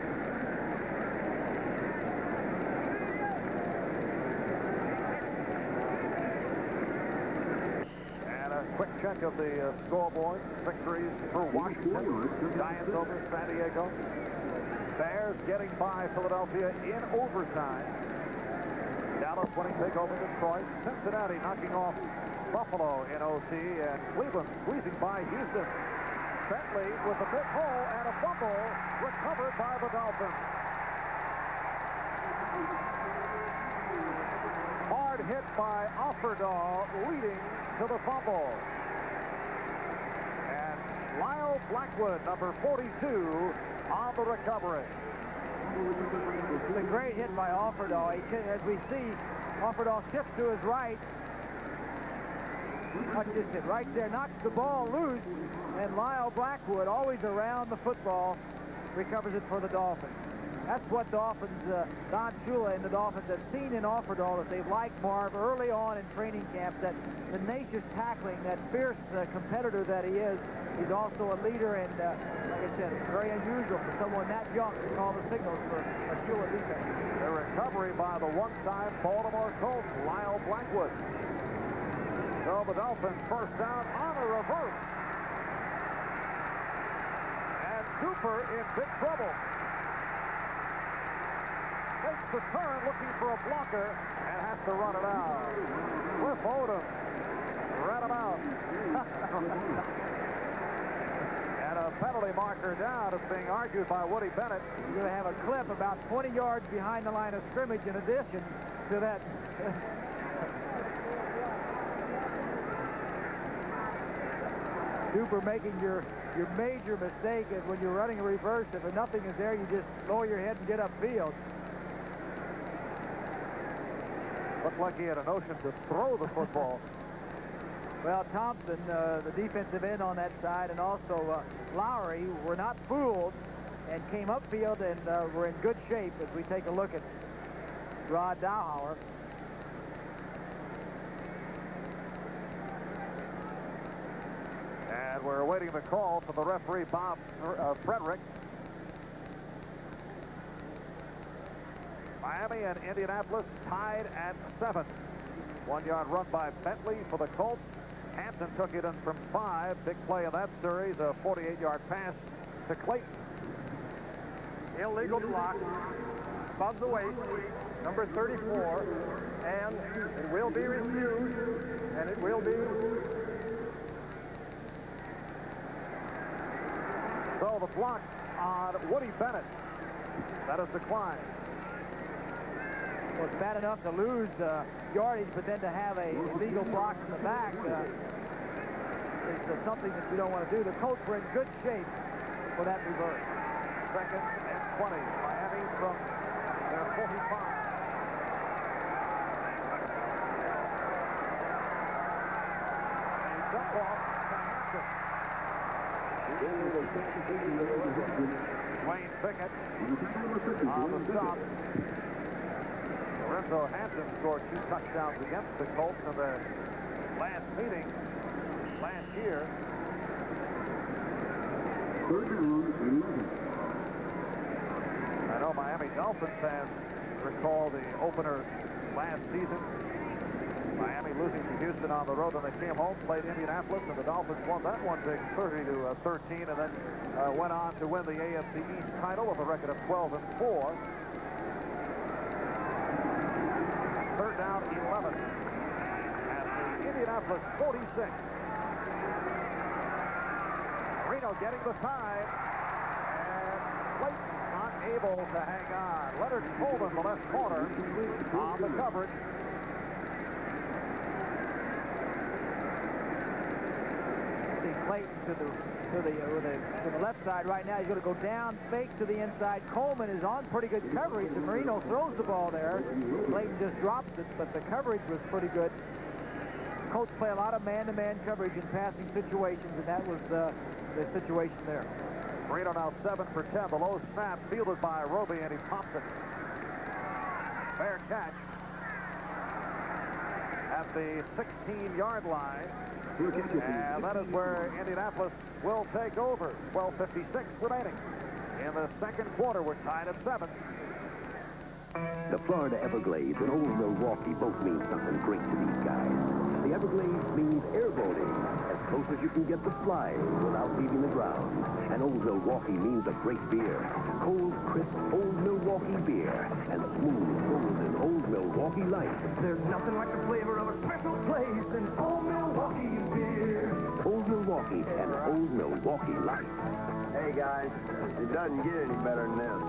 [SPEAKER 2] Quick check of the scoreboard. Victories for Washington. Giants over San Diego. Bears getting by Philadelphia in overtime. Dallas winning big over Detroit. Cincinnati knocking off Buffalo in OT, and Cleveland squeezing by Houston. Bentley with a big hole and a fumble recovered by the Dolphins. Hard hit by Offerdahl, leading to the fumble. And Lyle Blackwood, number 42, on the recovery.
[SPEAKER 3] It's a great hit by Offerdahl. As we see, Offerdahl shifts to his right. Watch this hit right there, knocks the ball loose, and Lyle Blackwood, always around the football, recovers it for the Dolphins. That's what Dolphins, Don Shula and the Dolphins have seen in Offerdahl, that they've liked Marv early on in training camps, that tenacious tackling, that fierce competitor that he is. He's also a leader, and like I said, it's very unusual for someone that young to call the signals for a Shula defense.
[SPEAKER 2] The recovery by the one-time Baltimore Colts, Lyle Blackwood. So the Dolphins first down on a reverse. And Cooper in big trouble. Takes the turn looking for a blocker and has to run it out. Cliff Odom ran him out. And a penalty marker down is being argued by Woody Bennett.
[SPEAKER 3] You're going to have a clip about 20 yards behind the line of scrimmage in addition to that. Cooper making your major mistake is when you're running a reverse. If nothing is there, you just lower your head and get upfield.
[SPEAKER 2] Looked like he had a notion to throw the football.
[SPEAKER 3] Well, Thompson, the defensive end on that side, and also Lowry were not fooled and came upfield and were in good shape as we take a look at Rod Dowhauer.
[SPEAKER 2] And we're awaiting the call from the referee, Bob Frederick. Miami and Indianapolis tied at 7. 1-yard run by Bentley for the Colts. Hampton took it in from 5. Big play in that series, a 48-yard pass to Clayton.
[SPEAKER 4] Illegal block, above the waist, number 34, and it will be refused, and it will be...
[SPEAKER 2] So the block on Woody Bennett. That is declined.
[SPEAKER 3] Well, it's bad enough to lose yardage, but then to have a illegal block in the back is something that you don't want to do. The Colts were in good shape for that reverse.
[SPEAKER 2] 2nd and 20. Miami from their 45. And he took off to Hampton. Wayne Pickett on the stop. Lorenzo Hampton scored 2 touchdowns against the Colts in their last meeting last year. I know Miami Dolphins fans recall the opener last season. Miami losing to Houston on the road, and they came home, played Indianapolis, and the Dolphins won that one big 30-13, and then went on to win the AFC East title with a record of 12-4. Third down, 11 at the Indianapolis 46. Reno getting the time, and Clayton unable to hang on. Leonard Coleman, the left corner, on the coverage.
[SPEAKER 3] Clayton to the left side right now. He's going to go down, fake to the inside. Coleman is on pretty good coverage, and Marino throws the ball there. Clayton just drops it, but the coverage was pretty good. Colts play a lot of man-to-man coverage in passing situations, and that was the situation there.
[SPEAKER 2] Marino now 7 for 10. The low snap fielded by Roby, and he pops it. Fair catch at the 16-yard line. And that is where Indianapolis will take over. 12:56 remaining. In the second quarter, we're tied at 7.
[SPEAKER 16] The Florida Everglades and Old Milwaukee both mean something great to these guys. The Everglades means airboating, as close as you can get to flying without leaving the ground. And Old Milwaukee means a great beer. Cold, crisp, Old Milwaukee beer. And smooth, golden Old Milwaukee Light.
[SPEAKER 18] There's nothing like the flavor of a special place than Old Milwaukee beer.
[SPEAKER 16] Old Milwaukee and Old Milwaukee Light.
[SPEAKER 20] Hey, guys, it doesn't get any better than this.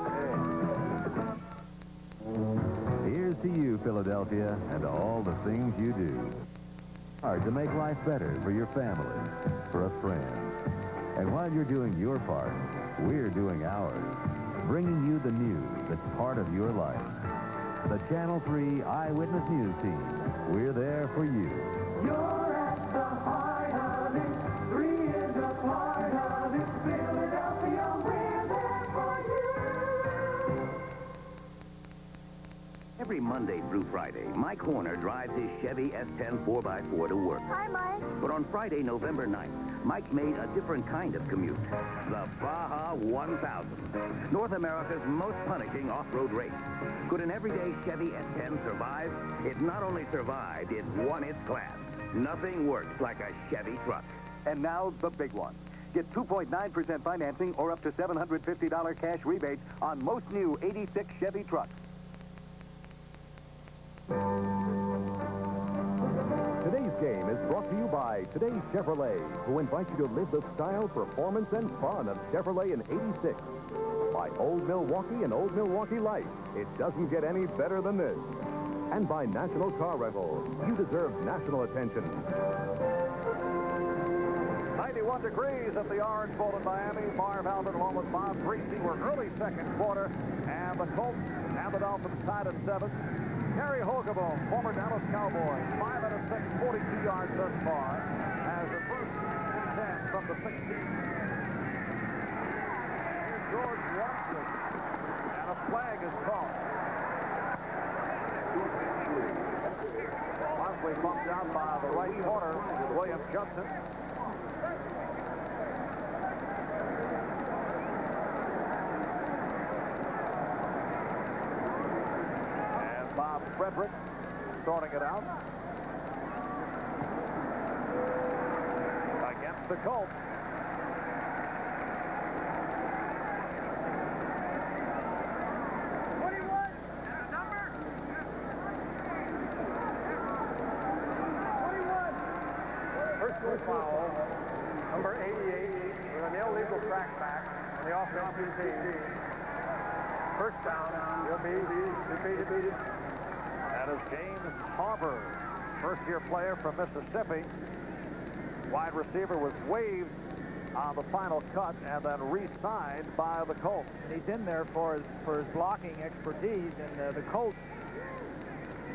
[SPEAKER 1] Here's to you, Philadelphia, and all the things you do. Hard to make life better for your family, for a friend. And while you're doing your part, we're doing ours, bringing you the news that's part of your life. The Channel 3 Eyewitness News Team. We're there for you.
[SPEAKER 18] You're at the heart of it. 3 is a part of it. Philadelphia, we're there for you.
[SPEAKER 17] Every Monday through Friday, Mike Horner drives his Chevy S10 4x4 to work.
[SPEAKER 5] Hi, Mike.
[SPEAKER 17] But on Friday, November 9th, Mike made a different kind of commute. The Baja 1000, North America's most punishing off-road race. Could an everyday Chevy S10 survive? It not only survived, it won its class. Nothing works like a Chevy truck.
[SPEAKER 21] And now, the big one. Get 2.9% financing or up to $750 cash rebates on most new 86 Chevy trucks.
[SPEAKER 1] Today's game is brought to you by Today's Chevrolet, who invite you to live the style, performance, and fun of Chevrolet in '86. By Old Milwaukee and Old Milwaukee Light. It doesn't get any better than this. And by National Car Rental. You deserve national attention.
[SPEAKER 2] 91 degrees at the Orange Bowl in Miami. Marv Albert along with Bob Greasy were early second quarter. And the Colts and the Dolphins tied at 7. Harry Hogaboom, former Dallas Cowboy, 5 out of 6, 42 yards thus far, as the first and 10 from the 16. Here's George Watson, and a flag is called. Mosley bumped out by the right corner, William Judson. Bob Frederick sorting it out against the Colts.
[SPEAKER 4] Personal foul, number 88, with an illegal crackback on the offensive team. First down, he'll be defeated.
[SPEAKER 2] That is James Harbor, first-year player from Mississippi. Wide receiver was waived on the final cut and then re-signed by the Colts.
[SPEAKER 3] And he's in there for his blocking expertise, and the Colts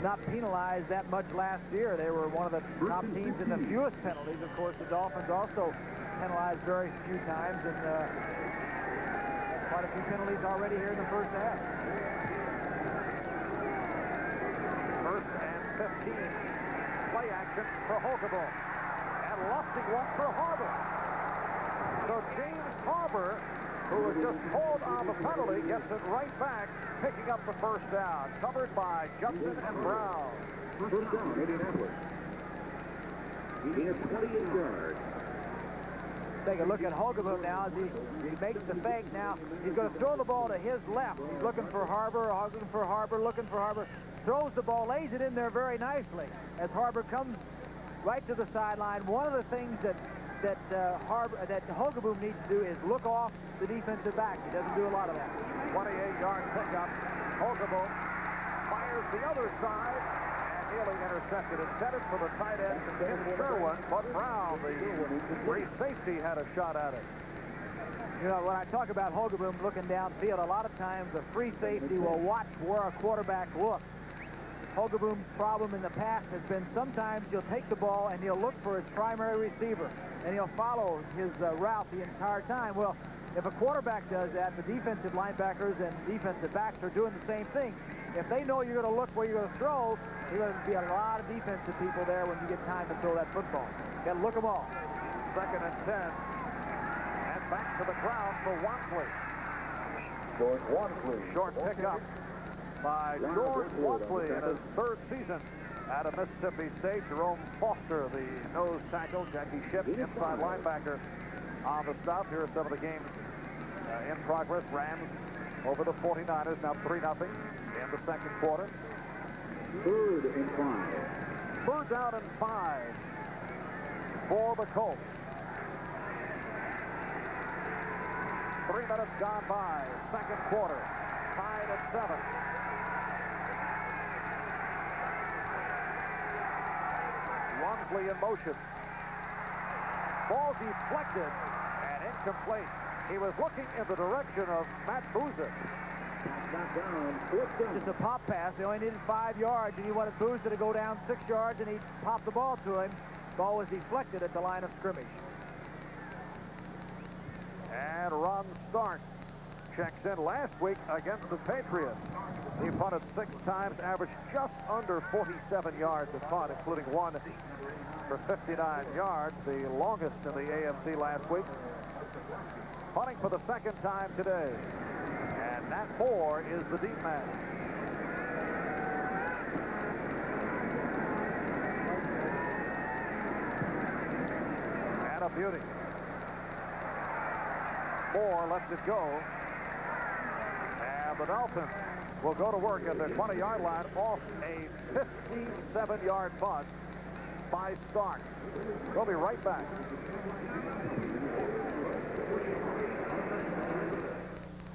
[SPEAKER 3] not penalized that much last year. They were one of the top teams in the fewest penalties. Of course, the Dolphins also penalized very few times, and quite a few penalties already here in the first half.
[SPEAKER 2] First and 15. Play action for Hogaboom. And Lustig one for Harbor. So James Harbor, who was just called on the penalty, gets it right back, picking up the first down. Covered by Judson and Brown.
[SPEAKER 16] First down, Indianapolis. He has 28 yards.
[SPEAKER 3] Take a look at Hogaboom now as he makes the fake. Now he's going to throw the ball to his left. He's looking for Harbor, looking for Harbor. Throws the ball, lays it in there very nicely as Harbor comes right to the sideline. One of the things that Hogaboom needs to do is look off the defensive back. He doesn't do a lot of that.
[SPEAKER 2] 28-yard pickup. Hogaboom fires the other side and nearly intercepted. Intended for the tight end, Tim Sherwin, but Brown, the free safety, had a shot at it.
[SPEAKER 3] You know, when I talk about Hogaboom looking downfield, a lot of times the free safety will watch where a quarterback looks. Hogaboom's problem in the past has been sometimes he'll take the ball and he'll look for his primary receiver, and he'll follow his route the entire time. Well, if a quarterback does that, the defensive linebackers and defensive backs are doing the same thing. If they know you're going to look where you're going to throw, there's going to be a lot of defensive people there when you get time to throw that football. Got to look them all.
[SPEAKER 2] Second and 10. And back to the ground for Wansley. Short pickup by George Wansley in his third season Out of Mississippi State, Jerome Foster, the nose tackle. Jackie Shipp, inside linebacker on the stop. Here are some of the games in progress. Rams over the 49ers, now 3-0 in the second quarter.
[SPEAKER 6] 3rd and 5.
[SPEAKER 2] 3rd down and 5 for the Colts. 3 minutes gone by, second quarter, tied at 7. Walmsley in motion. Ball deflected and incomplete. He was looking in the direction of Matt Boozer.
[SPEAKER 3] Just a pop pass. They only needed 5 yards, and he wanted Boozer to go down 6 yards, and he popped the ball to him. Ball was deflected at the line of scrimmage.
[SPEAKER 2] And Ron Stark checks in last week against the Patriots. He punted 6 times, averaged just under 47 yards a punt, including one for 59 yards, the longest in the AFC last week. Punting for the 2nd time today. And Nat Moore is the deep man. And a beauty. Moore lets it go. And the Dolphins will go to work at their 20-yard line off a 57-yard punt by Stark. We'll be right back.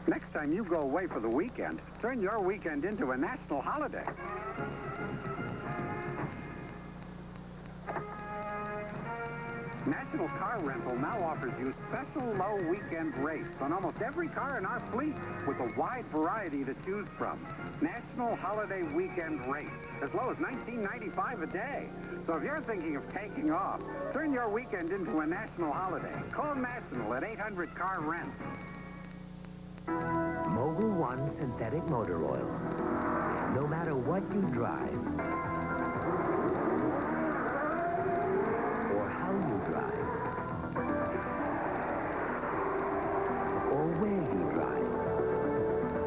[SPEAKER 6] Next time you go away for the weekend, turn your weekend into a national holiday. National Car Rental now offers you special low weekend rates on almost every car in our fleet with a wide variety to choose from. National Holiday Weekend rates, as low as $19.95 a day. So if you're thinking of taking off, turn your weekend into a national holiday. Call National at 800-CAR-RENT.
[SPEAKER 22] Mobil One synthetic motor oil. No matter what you drive, or how you drive, or where you drive,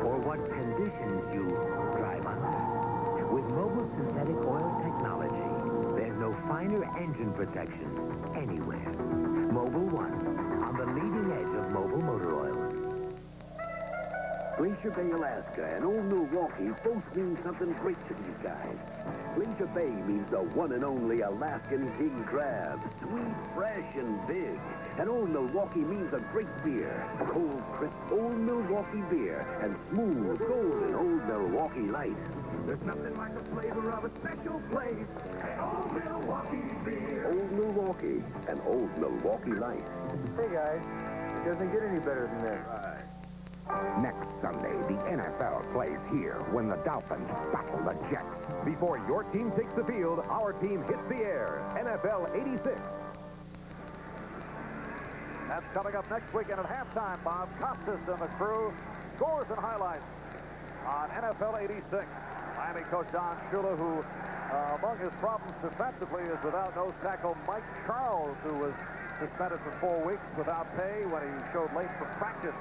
[SPEAKER 22] or what conditions you drive under. With Mobil synthetic oil technology, there's no finer engine protection anywhere. Mobil One, on the leading edge of mobile motor oil.
[SPEAKER 16] Glacier Bay, Alaska, and Old Milwaukee both mean something great to these guys. Glacier Bay means the one and only Alaskan king crab. Sweet, fresh, and big. And Old Milwaukee means a great beer. Cold, crisp Old Milwaukee beer. And smooth, golden Old Milwaukee Light. There's nothing like the flavor of a special place. And Old Milwaukee beer. Old Milwaukee and Old Milwaukee Light.
[SPEAKER 20] Hey, guys. It doesn't get any better than this.
[SPEAKER 13] Next Sunday, the NFL plays here when the Dolphins battle the Jets.
[SPEAKER 1] Before your team takes the field, our team hits the air. NFL 86.
[SPEAKER 2] That's coming up next weekend at halftime. Bob Costas and the crew. Scores and highlights on NFL 86. Miami coach Don Shula, who among his problems defensively is without nose tackle Mike Charles, who was suspended for 4 weeks without pay when he showed late for practice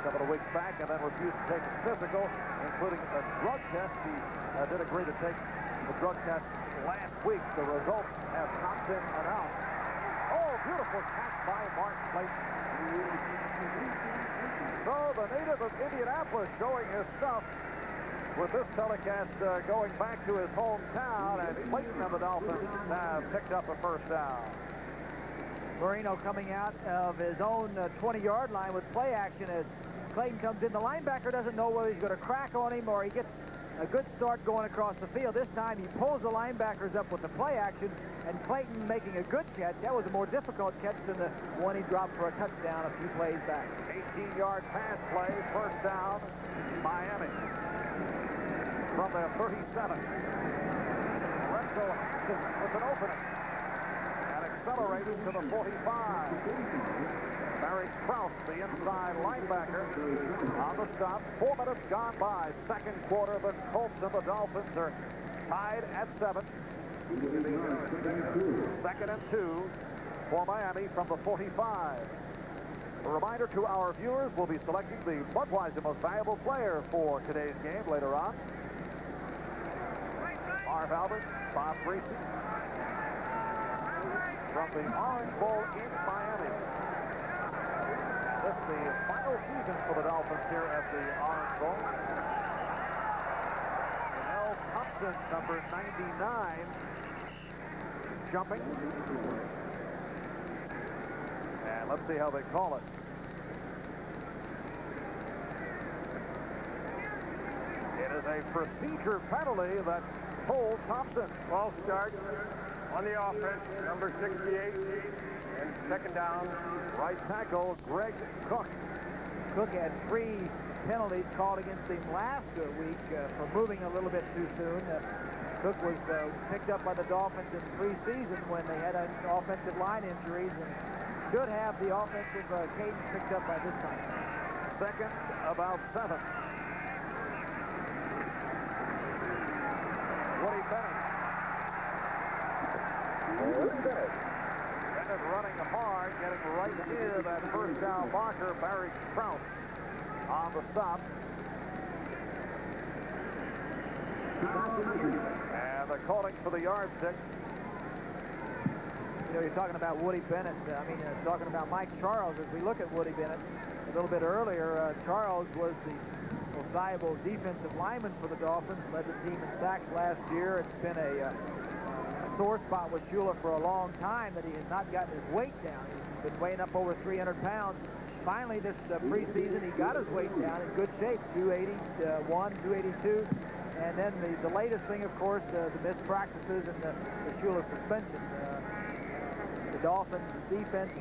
[SPEAKER 2] a couple of weeks back and then refused to take a physical, including a drug test. He did agree to take the drug test last week. The results have not been announced. Oh, beautiful catch by Mark Clayton. So the native of Indianapolis showing his stuff with this telecast going back to his hometown, and Clayton and the Dolphins have picked up a first down.
[SPEAKER 3] Marino coming out of his own 20-yard line with play action as Clayton comes in. The linebacker doesn't know whether he's going to crack on him or he gets a good start going across the field. This time he pulls the linebackers up with the play action, and Clayton making a good catch. That was a more difficult catch than the one he dropped for a touchdown a few plays back.
[SPEAKER 2] 18-yard pass play, first down, Miami. From their 37. Lorenzo Hampton with an opening. And accelerating to the 45. Barry Krause, the inside linebacker, on the stop. 4 minutes gone by. Second quarter, the Colts and the Dolphins are tied at 7. 2nd and 2 for Miami from the 45. A reminder to our viewers, we'll be selecting the Budweiser Most Valuable Player for today's game later on. Marv Albert, Bob Greasy. From the Orange Bowl in Miami. This is the final season for the Dolphins here at the Orange Bowl. Janelle Thompson, number 99, jumping. And let's see how they call it. It is a procedure penalty that holds Thompson.
[SPEAKER 4] False start on the offense, number 68, and second down.
[SPEAKER 2] Right tackle, Greg Cook.
[SPEAKER 3] Cook had 3 penalties called against him last week for moving a little bit too soon. Cook was picked up by the Dolphins in preseason when they had offensive line injuries and should have the offensive cadence picked up by this time.
[SPEAKER 2] Second, about 7. Woody Bennett. Bennett running hard, getting right near that first down marker, Barry Trout on the stop. And they're calling for the yardstick.
[SPEAKER 3] You know, you're talking about Woody Bennett. Talking about Mike Charles. As we look at Woody Bennett a little bit earlier, Charles was the most valuable defensive lineman for the Dolphins, led the team in sacks last year. It's been a sore spot with Shula for a long time that he has not gotten his weight down. He's been weighing up over 300 pounds. Finally, this preseason, he got his weight down in good shape, 281, 282. And then the latest thing, of course, the missed practices and the Shula suspension. The Dolphins defense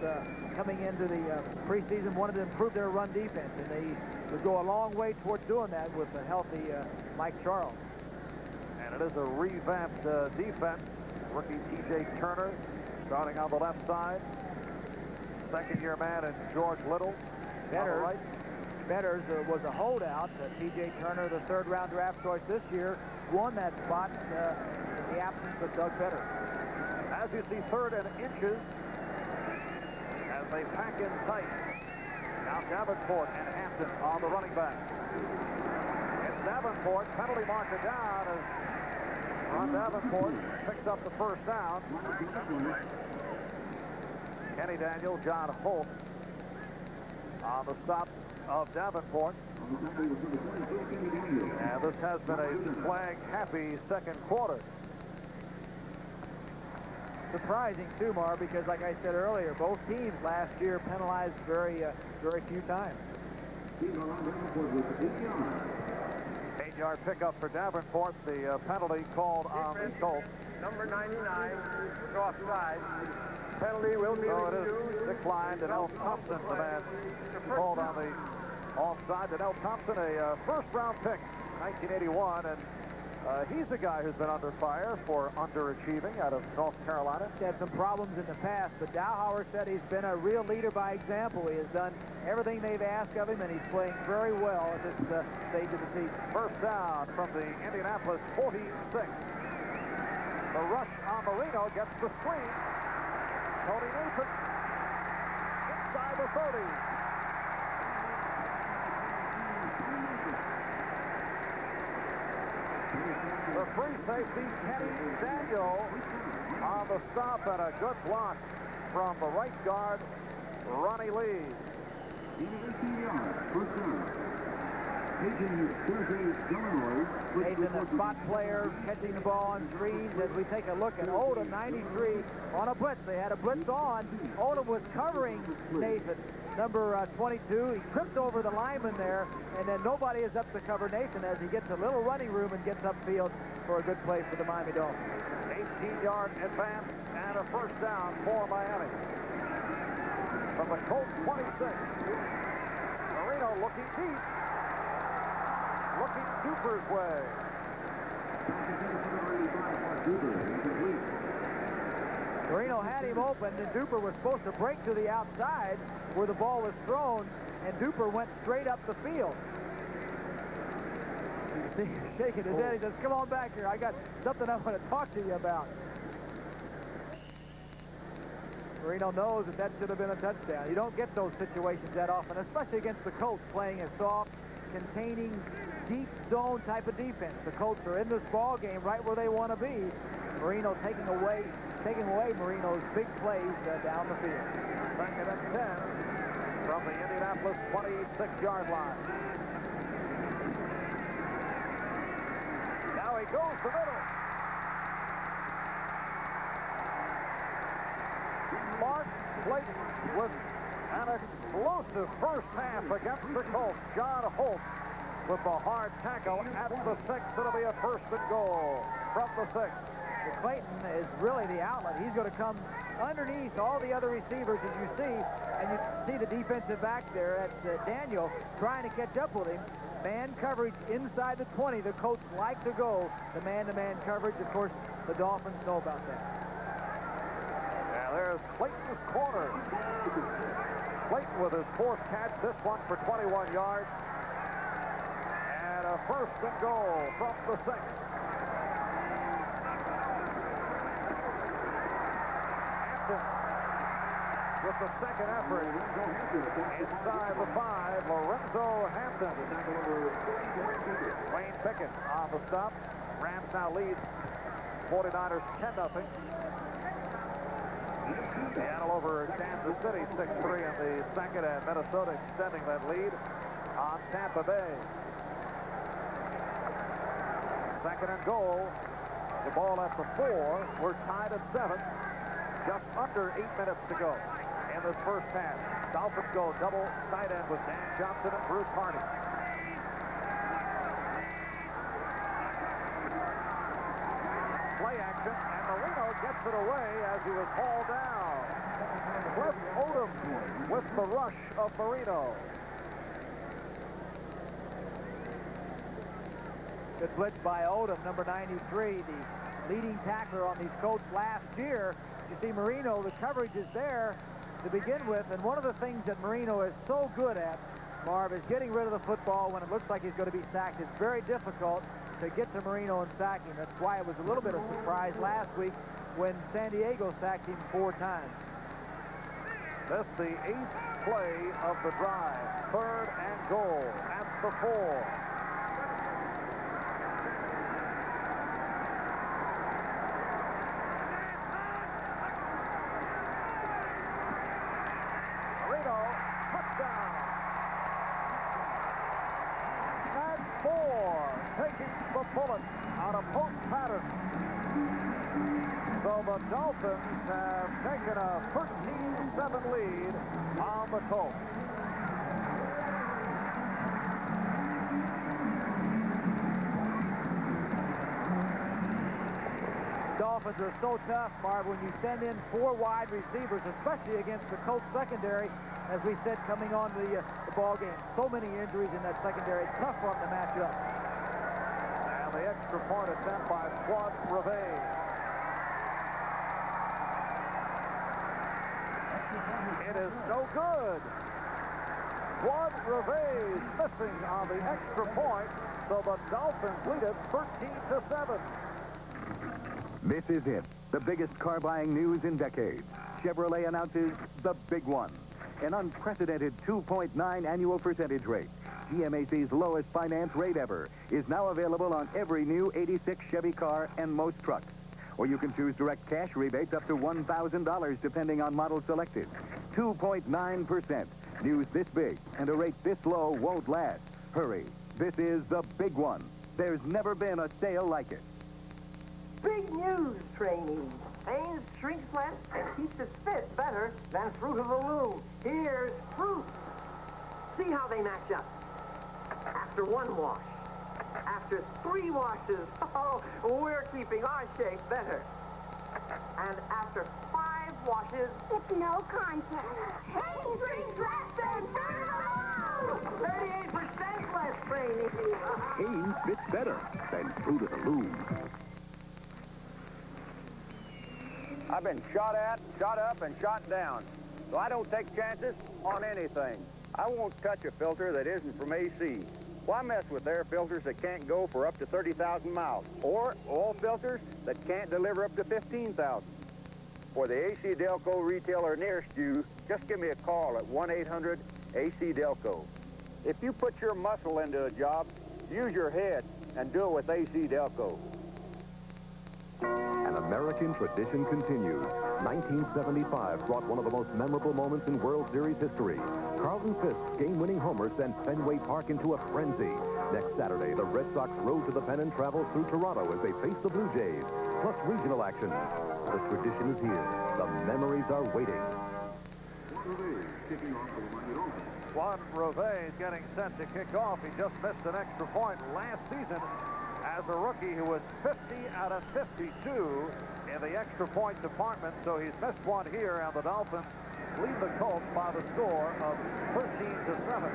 [SPEAKER 3] coming into the preseason wanted to improve their run defense, and they would go a long way towards doing that with a healthy Mike Charles.
[SPEAKER 2] And it is a revamped defense. Rookie T.J. Turner starting on the left side. Second-year man in George Little.
[SPEAKER 3] Betters, Betters was a holdout. T.J. Turner, the third-round draft choice this year, won that spot in the absence of Doug Betters.
[SPEAKER 2] As you see, 3rd and inches as they pack in tight. Now Davenport and Hampton on the running back. It's Davenport, penalty marker down as Ron Davenport picks up the first down. Kenny Daniel, John Holt on the stop of Davenport. And this has been a flag-happy second quarter.
[SPEAKER 3] Surprising, too, Mar, because like I said earlier, both teams last year penalized very few times.
[SPEAKER 2] 8-yard pickup for Davenport. The penalty called on the Colts.
[SPEAKER 4] Number 99 is offside. Penalty will be reduced.
[SPEAKER 2] Declined. Danelle Thompson, the man called on the offside. Danelle Thompson, a first-round pick, 1981, and he's a guy who's been under fire for underachieving out of North Carolina.
[SPEAKER 3] He had some problems in the past, but Dowhauer said he's been a real leader by example. He has done everything they've asked of him, and he's playing very well at this stage of the season.
[SPEAKER 2] First down from the Indianapolis 46. The rush on Marino gets the screen. Tony Nathan inside the 30. The free safety, Kenny Daniel, on the stop, and a good block from the right guard, Ronnie Lee.
[SPEAKER 3] Nathan, a spot player, catching the ball on screens. As we take a look at Odom, 93, on a blitz. They had a blitz on. Odom was covering Nathan, number 22. He tripped over the lineman there, and then nobody is up to cover Nathan as he gets a little running room and gets upfield for a good play for the Miami Dolphins.
[SPEAKER 2] 18-yard advance and a first down for Miami. From the Colts 26. Marino looking deep. Looking Duper's way.
[SPEAKER 3] Marino had him open, and Duper was supposed to break to the outside where the ball was thrown, and Duper went straight up the field. You see him shaking his head. He says, come on back here. I got something I want to talk to you about. Marino knows that should have been a touchdown. You don't get those situations that often, especially against the Colts, playing a soft, containing deep zone type of defense. The Colts are in this ball game right where they want to be. Marino taking away Marino's big plays down the field.
[SPEAKER 2] 2nd and 10 from the Indianapolis 26-yard line. Now he goes to middle. Mark Clayton with an explosive first half against the Colts. John Holt with the hard tackle at the 6. It'll be a 1st and goal from the 6.
[SPEAKER 3] Well, Clayton is really the outlet. He's going to come underneath all the other receivers, as you see, and you see the defensive back there at Daniel trying to catch up with him. Man coverage inside the 20. The Colts like to go the man-to-man coverage. Of course, the Dolphins know about that.
[SPEAKER 2] Now there's Clayton's corner. Clayton with his 4th catch, this one for 21 yards. And a 1st and goal from the 6. With the 2nd effort inside the 5, Lorenzo Hampton. Wayne Pickett on the stop. Rams now lead 49ers 10-0. Seattle over Kansas City 6-3 in the 2nd, and Minnesota extending that lead on Tampa Bay. 2nd and goal. The ball at the 4. We're tied at 7. Just under 8 minutes to go in this first half. Dolphins go double tight end with Dan Johnson and Bruce Hardy. Play action, and Marino gets it away as he was hauled down. Cliff Odom with the rush of Marino.
[SPEAKER 3] Good blitz by Odom, number 93, the leading tackler on these Colts last year. You see Marino, the coverage is there to begin with, and one of the things that Marino is so good at, Marv, is getting rid of the football when it looks like he's going to be sacked. It's very difficult to get to Marino and sack him. That's why it was a little bit of a surprise last week when San Diego sacked him 4 times.
[SPEAKER 2] That's the 8th play of the drive. 3rd and goal at the 4. Bullet on a post pattern. So the Dolphins have taken a 13-7 lead on the Colts.
[SPEAKER 3] Dolphins are so tough, Marv, when you send in 4 wide receivers, especially against the Colts secondary, as we said, coming on the ball game. So many injuries in that secondary. It's tough for them to match up.
[SPEAKER 2] The extra point attempt by Claude Revay. It is no good. Claude Revay is missing on the extra point, so the Dolphins lead it 13-7.
[SPEAKER 21] This is it, the biggest car buying news in decades. Chevrolet announces the big one, an unprecedented 2.9 annual percentage rate. GMAC's lowest finance rate ever is now available on every new 86 Chevy car and most trucks. Or you can choose direct cash rebates up to $1,000 depending on model selected. 2.9%. News this big and a rate this low won't last. Hurry. This is the big one. There's never been a sale like it.
[SPEAKER 8] Big news, trainees. Hanes shrinks less and keeps its fit better than Fruit of the Loom. Here's Fruit. See how they match up. After 1 wash. After 3 washes, oh, we're keeping our shape better. And after 5 washes,
[SPEAKER 5] it's no contest. Hanes shrinks less than Fruit of the Loom.
[SPEAKER 8] 38% less, trainees.
[SPEAKER 21] Hanes fits better than Fruit of the Loom.
[SPEAKER 4] I've been shot at, shot up, and shot down. So I don't take chances on anything. I won't touch a filter that isn't from AC. Why mess with air filters that can't go for up to 30,000 miles? Or oil filters that can't deliver up to 15,000? For the AC Delco retailer nearest you, just give me a call at 1-800-AC Delco. If you put your muscle into a job, use your head and do it with AC Delco.
[SPEAKER 1] An American tradition continues. 1975 brought one of the most memorable moments in World Series history. Carlton Fisk's game-winning homer sent Fenway Park into a frenzy. Next Saturday, the Red Sox rode to the Pen and traveled through Toronto as they face the Blue Jays, plus regional action. The tradition is here. The memories are waiting.
[SPEAKER 2] Juan Reve is getting set to kick off. He just missed an extra point last season as a rookie who was 50 out of 52 in the extra point department. So he's missed one here, and the Dolphins lead the Colts by the score of 13-7.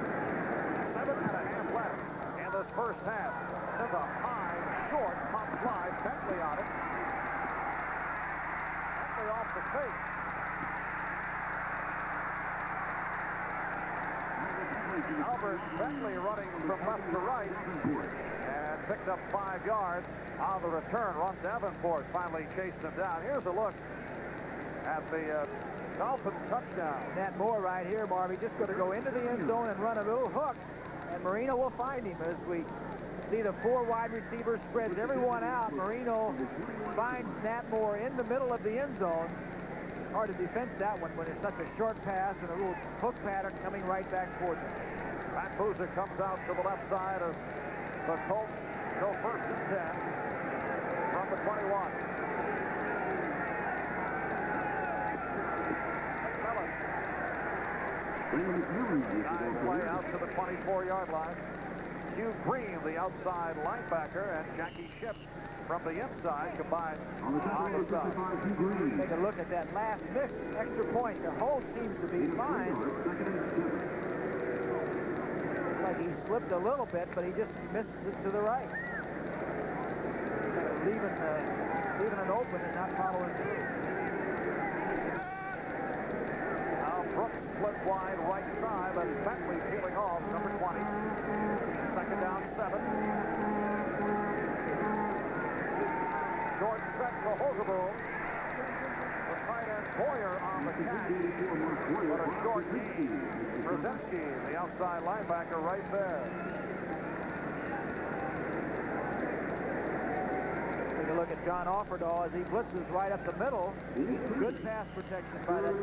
[SPEAKER 2] 7.5 left in this first half. There's a high, short, pop fly. Bentley on it. Bentley off the face. Albert Bentley running from left to right and picked up 5 yards on the return. Ron Davenport finally chased him down. Here's a look at the Dolphins touchdown.
[SPEAKER 3] Nat Moore right here, Marvy, just going to go into the end zone and run a little hook, and Marino will find him as we see the 4 wide receivers spreads everyone out. Marino finds Nat Moore in the middle of the end zone. Hard to defend that one when it's such a short pass and a little hook pattern coming right back towards him.
[SPEAKER 2] Matt Boozer comes out to the left side of the Colts. Go first and 10 from the 21. Nice play out to the 24-yard line. Hugh Green, the outside linebacker, and Jackie Shipp from the inside combined on the side.
[SPEAKER 3] Take a look at that last missed extra point. The hole seems to be fine. Looks like he slipped a little bit, but he just missed it to the right. Kind of leaving it open and not following through.
[SPEAKER 2] Now Brooks split wide right side, and Bentley peeling off number 20. Second down 7. Short set for Hogeboom. The tight end Boyer on the catch. But a short knee. Brzezinski, the outside linebacker, right there.
[SPEAKER 3] Take a look at John Offerdahl as he blitzes right up the middle. Good pass protection by that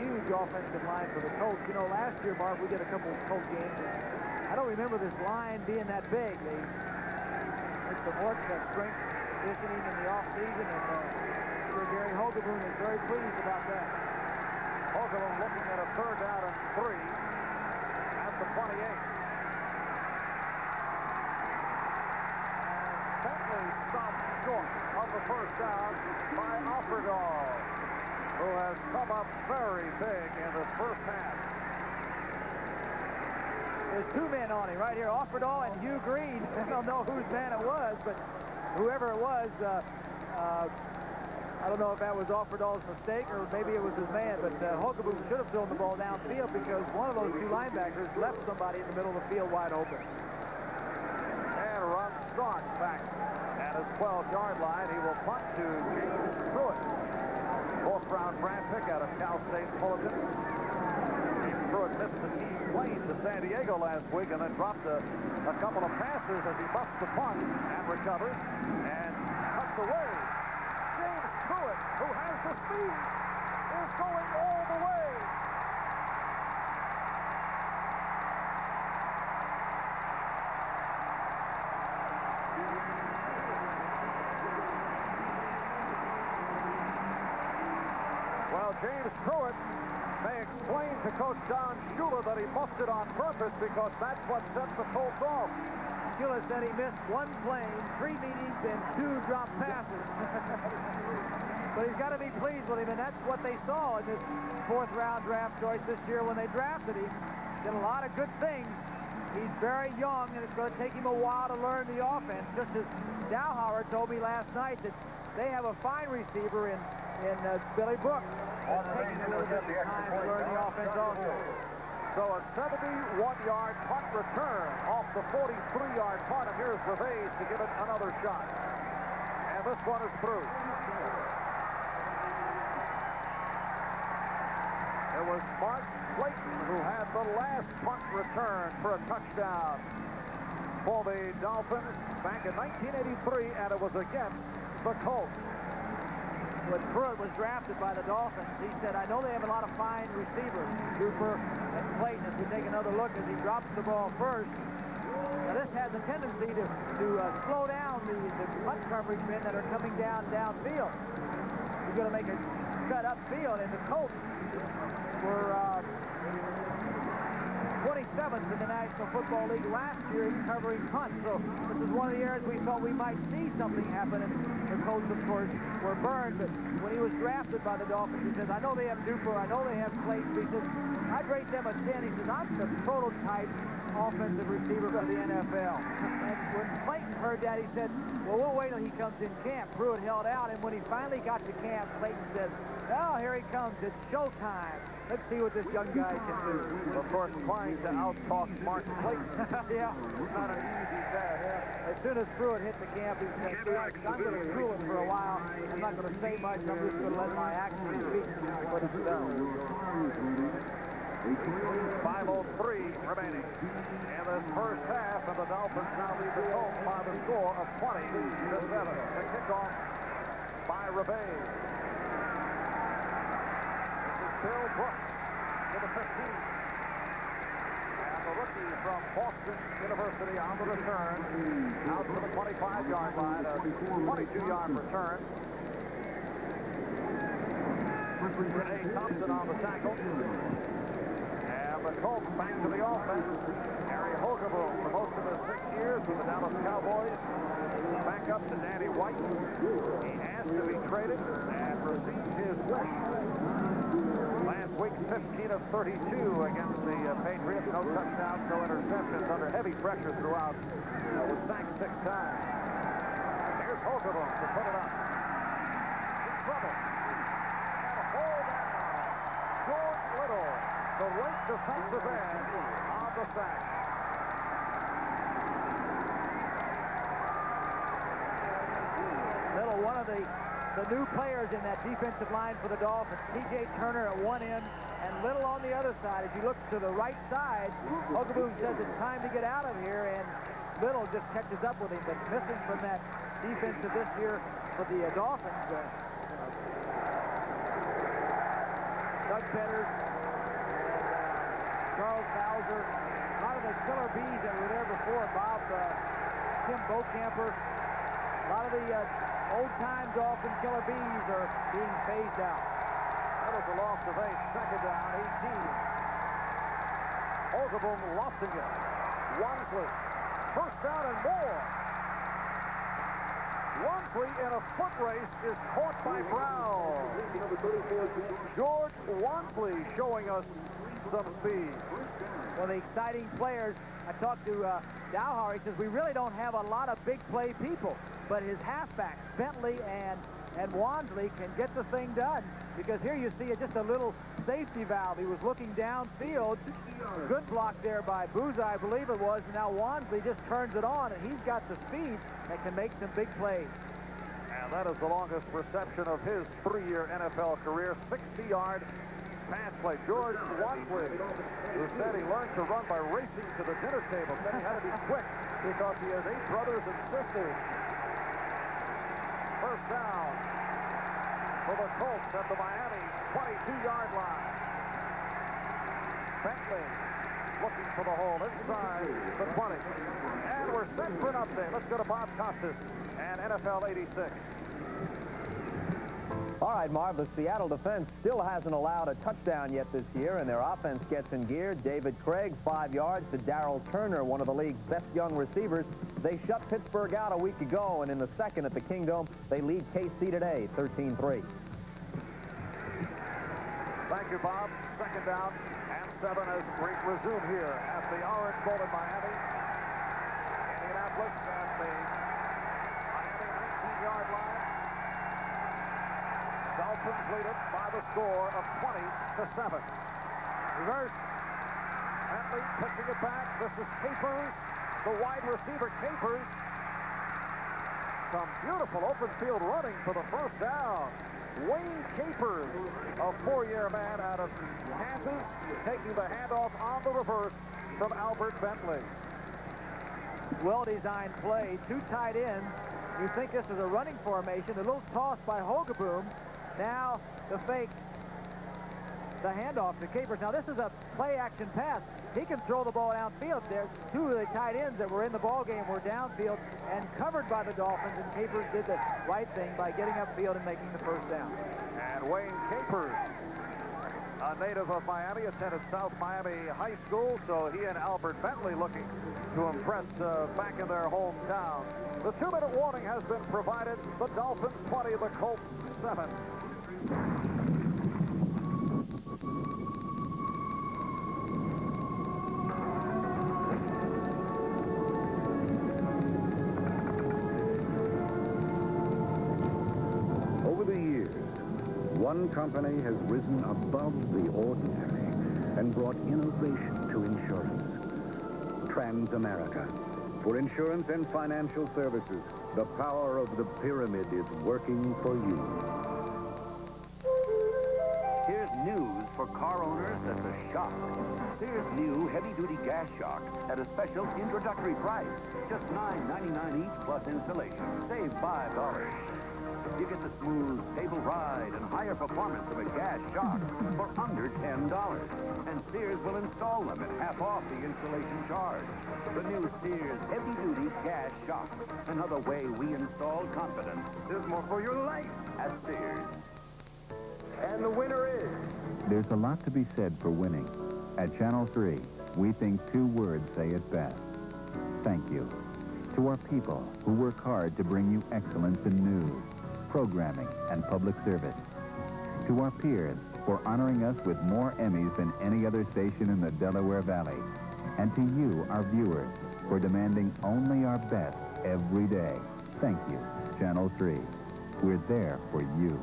[SPEAKER 3] huge offensive line for the Colts. You know, last year, Mark, we did a couple of Colts games. I don't remember this line being that big. They did some work that strength conditioning in the offseason, and Gary Hogeboom is very pleased about that.
[SPEAKER 2] Hogeboom looking at a third down and 3 at the 28. And Bentley stopped short of the first down by Offerdahl, who has come up very big in this first half.
[SPEAKER 3] There's 2 men on him right here, Offerdahl and Hugh Green. I don't know whose man it was, but whoever it was, I don't know if that was Offerdahl's mistake or maybe it was his man, but Hogeboom should have thrown the ball downfield because one of those 2 linebackers left somebody in the middle of the field wide open.
[SPEAKER 2] And Ron Stark back at his 12-yard line. He will punt to James Pruitt. 4th-round draft pick out of Cal State Fullerton. James Pruitt missed the team plane to San Diego last week and then dropped a couple of passes as he busts the punt and recovers and cuts away. James Pruitt, who has the speed, is going all the way. Well, James Pruitt may explain to Coach Don Shula that he busted on purpose because that's what set the Colts off.
[SPEAKER 3] Shula said he missed 1 plane, 3 meetings, and 2 drop passes. But he's got to be pleased with him, and that's what they saw in this 4th-round draft choice this year when they drafted him. Did a lot of good things. He's very young, and it's going to take him a while to learn the offense. Just as Dowhauer told me last night that they have a fine receiver in Billy Brooks. It's taking a little bit of time to learn the offense also.
[SPEAKER 2] So a 71-yard punt return off the 43-yard punt, and here's Revage to give it another shot. And this one is through. It was Mark Clayton who had the last punt return for a touchdown. for the Dolphins back in 1983, and it was against the Colts.
[SPEAKER 3] When Pruitt was drafted by the Dolphins, he said, I know they have a lot of fine receivers, Cooper and Clayton, as we take another look as he drops the ball first. Now, this has a tendency to slow down the punt coverage men that are coming downfield. He's going to make a cut upfield, and the Colts were 27th in the National Football League last year in covering punts. So this is one of the areas we thought we might see something happen. And the Colts, of course, were burned. But when he was drafted by the Dolphins, he says, I know they have Duper, I know they have Clayton. He says, I'd rate them a 10. He says, I'm the prototype offensive receiver for the NFL. And when Clayton heard that, he said, well, we'll wait till he comes in camp. Pruitt held out, and when he finally got to camp, Clayton said, oh, here he comes. It's showtime. Let's see what this young guy can do.
[SPEAKER 2] Of course, trying to out-talk Mark Clayton.
[SPEAKER 3] Yeah.
[SPEAKER 2] Not an easy task.
[SPEAKER 3] As soon as Pruitt hit the camp, he said, I'm going to cool it for a while. I'm not going to say much. I'm just going to let my actions speak for themselves.
[SPEAKER 2] 5:03 remaining in this first half, and the Dolphins now lead the Colts by the score of 20-7. The kickoff by Rebay. This is Bill Brooks to the 15. And the rookie from Boston University on the return, out to the 25-yard line, a 22-yard return. Renee Thompson on the tackle. And the Colts back to the offense. Harry Hogaboom, for most of his 6 years with the Dallas Cowboys, back up to Danny White. He asked to be traded and received his wish. Last week, 15 of 32 against the Patriots. No touchdowns, no interceptions, under heavy pressure throughout. Was sacked 6 times. Here's Hogaboom to put it up. In trouble. And a hold down. George Little, the right defensive end, on the sack.
[SPEAKER 3] Little, one of the new players in that defensive line for the Dolphins. T.J. Turner at one end and Little on the other side. If you look to the right side, Hogaboom says it's time to get out of here, and Little just catches up with him. But missing from that defense of this year for the Dolphins. Doug Petters, Charles Bowser, a lot of the killer bees that were there before, Bob, Tim Bocamper, a lot of the old-time Dolphin killer bees are being phased out.
[SPEAKER 2] That was a loss of 8, second down, 18. Hogaboom lofting it. Wansley, first down and more. Wansley in a foot race is caught by Brown. George Wansley showing us some speed.
[SPEAKER 3] Well, the exciting players, I talked to Dowhauer. He says, we really don't have a lot of big play people, but his halfbacks, Bentley and Wansley, can get the thing done. Because here you see just a little safety valve. He was looking downfield. Good block there by Booza, I believe it was. And now Wansley just turns it on, and he's got the speed that can make some big plays.
[SPEAKER 2] And that is the longest reception of his 3-year NFL career, 60-yard pass play. George Wansley, who said he learned to run by racing to the dinner table, said he had to be quick because he has 8 brothers and sisters. First down for the Colts at the Miami 22-yard line. Bentley looking for the hole inside the 20. And we're set for an update. Let's go to Bob Costas and NFL 86.
[SPEAKER 10] All right, Marv, the Seattle defense still hasn't allowed a touchdown yet this year, and their offense gets in gear. David Craig, 5 yards to Darrell Turner, one of the league's best young receivers. They shut Pittsburgh out a week ago, and in the second at the Kingdome, they lead KC today, 13-3.
[SPEAKER 2] Thank you, Bob. Second down and 7 as we resume here at the Orange Bowl in Miami. Indianapolis at the Miami 19-yard line. Dolphins lead it by the score of 20-7. Reverse. Bentley pitching it back. This is Capers, the wide receiver Capers. Some beautiful open field running for the first down. Wayne Capers, a 4-year man out of Kansas, taking the handoff on the reverse from Albert Bentley.
[SPEAKER 3] well-designed play. Two tight ends. You think this is a running formation. A little toss by Hogaboom. Now the fake. The handoff to Capers. Now this is a play-action pass. He can throw the ball downfield. There, two of the tight ends that were in the ball game were downfield and covered by the Dolphins, and Capers did the right thing by getting upfield and making the first down.
[SPEAKER 2] And Wayne Capers, a native of Miami, attended South Miami High School, so he and Albert Bentley looking to impress back in their hometown. The 2-minute warning has been provided. The Dolphins 20, the Colts 7.
[SPEAKER 21] One company has risen above the ordinary and brought innovation to insurance. Transamerica. For insurance and financial services, the power of the pyramid is working for you.
[SPEAKER 17] Here's news for car owners that's a shock. Here's new heavy-duty gas shock at a special introductory price. Just $9.99 each plus installation. Save $5. You get the smooth, stable ride and higher performance of a gas shock for under $10. And Sears will install them at half off the installation charge. The new Sears heavy-duty gas shock. Another way we install confidence. There's more for your life at Sears.
[SPEAKER 2] And the winner is...
[SPEAKER 11] There's a lot to be said for winning. At Channel 3, we think two words say it best. Thank you. To our people who work hard to bring you excellence in news, programming, and public service. To our peers for honoring us with more Emmys than any other station in the Delaware Valley. And to you, our viewers, for demanding only our best every day. Thank you, Channel 3. We're there for you.